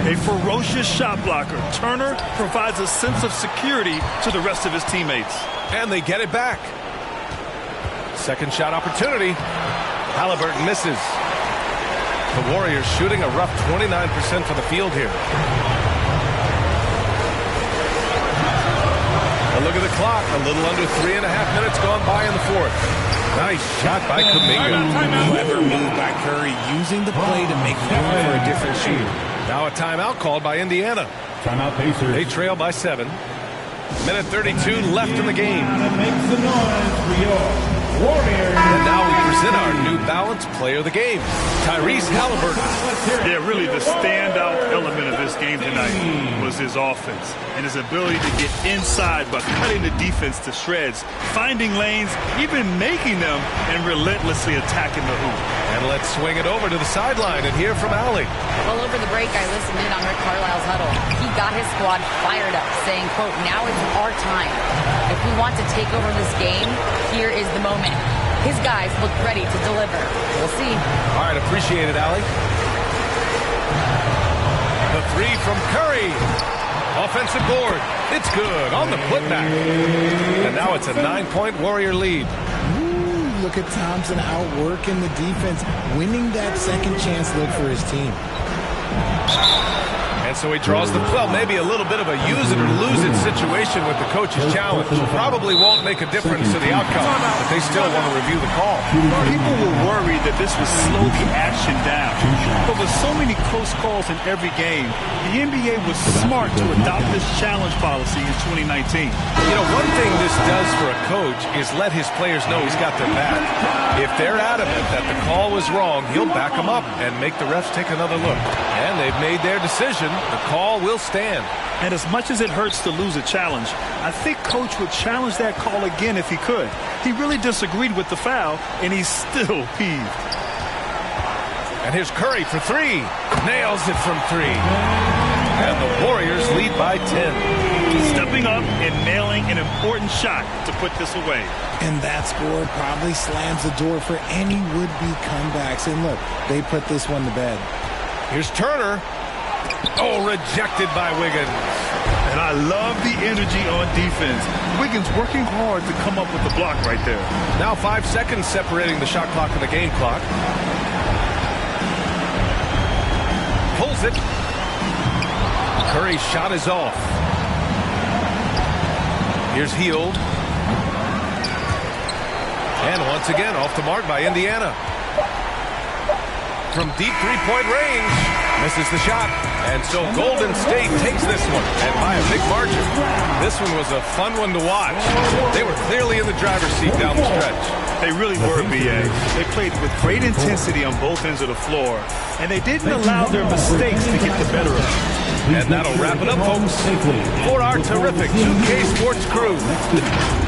A ferocious shot blocker. Turner provides a sense of security to the rest of his teammates. And they get it back. Second shot opportunity. Halliburton misses. The Warriors shooting a rough 29% from the field here. And look at the clock. A little under 3.5 minutes gone by in the fourth. Nice shot by Kuminga. Clever move by Curry, using the play to make room for a different shooter. Now a timeout called by Indiana. Timeout Pacers. They trail by 7. Minute 32 left in the game. Makes the noise for your Warriors. And now we present our New Balance Player of the Game, Tyrese Halliburton. Yeah, really the standout element of this game tonight was his offense and his ability to get inside by cutting the defense to shreds, finding lanes, even making them, and relentlessly attacking the hoop. And let's swing it over to the sideline and hear from Allie. Well, over the break, I listened in on Rick Carlisle's huddle. He got his squad fired up, saying, quote, now it's our time. If we want to take over this game, here is the moment. His guys look ready to deliver. We'll see. All right, appreciate it, Allie. The 3 from Curry. Offensive board. It's good on the putback. And now it's a 9-point Warrior lead. Ooh, look at Thompson outworking the defense, winning that second chance look for his team. And so he draws the, well, maybe a little bit of a use it or lose it situation with the coach's challenge. Probably won't make a difference to the outcome, but they still want to review the call. People were worried that this would slow the action down. But with so many close calls in every game, the NBA was smart to adopt this challenge policy in 2019. You know, one thing this does for a coach is let his players know he's got their back. If they're adamant that the call was wrong, he'll back them up and make the refs take another look. And they've made their decision. The call will stand. And as much as it hurts to lose a challenge, I think Coach would challenge that call again if he could. He really disagreed with the foul, and he's still peeved. And here's Curry for 3. Nails it from 3. And the Warriors lead by 10. Stepping up and nailing an important shot to put this away. And that score probably slams the door for any would-be comebacks. And look, they put this one to bed. Here's Turner. Oh, rejected by Wiggins. And I love the energy on defense. Wiggins working hard to come up with the block right there. Now 5 seconds separating the shot clock and the game clock. Pulls it. Curry's shot is off. Here's Hield. And once again, off the mark by Indiana. from deep three-point range. Misses the shot. And so Golden State takes this one, and by a big margin. This one was a fun one to watch. They were clearly in the driver's seat down the stretch. They really were, B.A. They played with great intensity on both ends of the floor, and they didn't allow their mistakes to get the better of them. And that'll wrap it up, folks, for our terrific 2K Sports crew.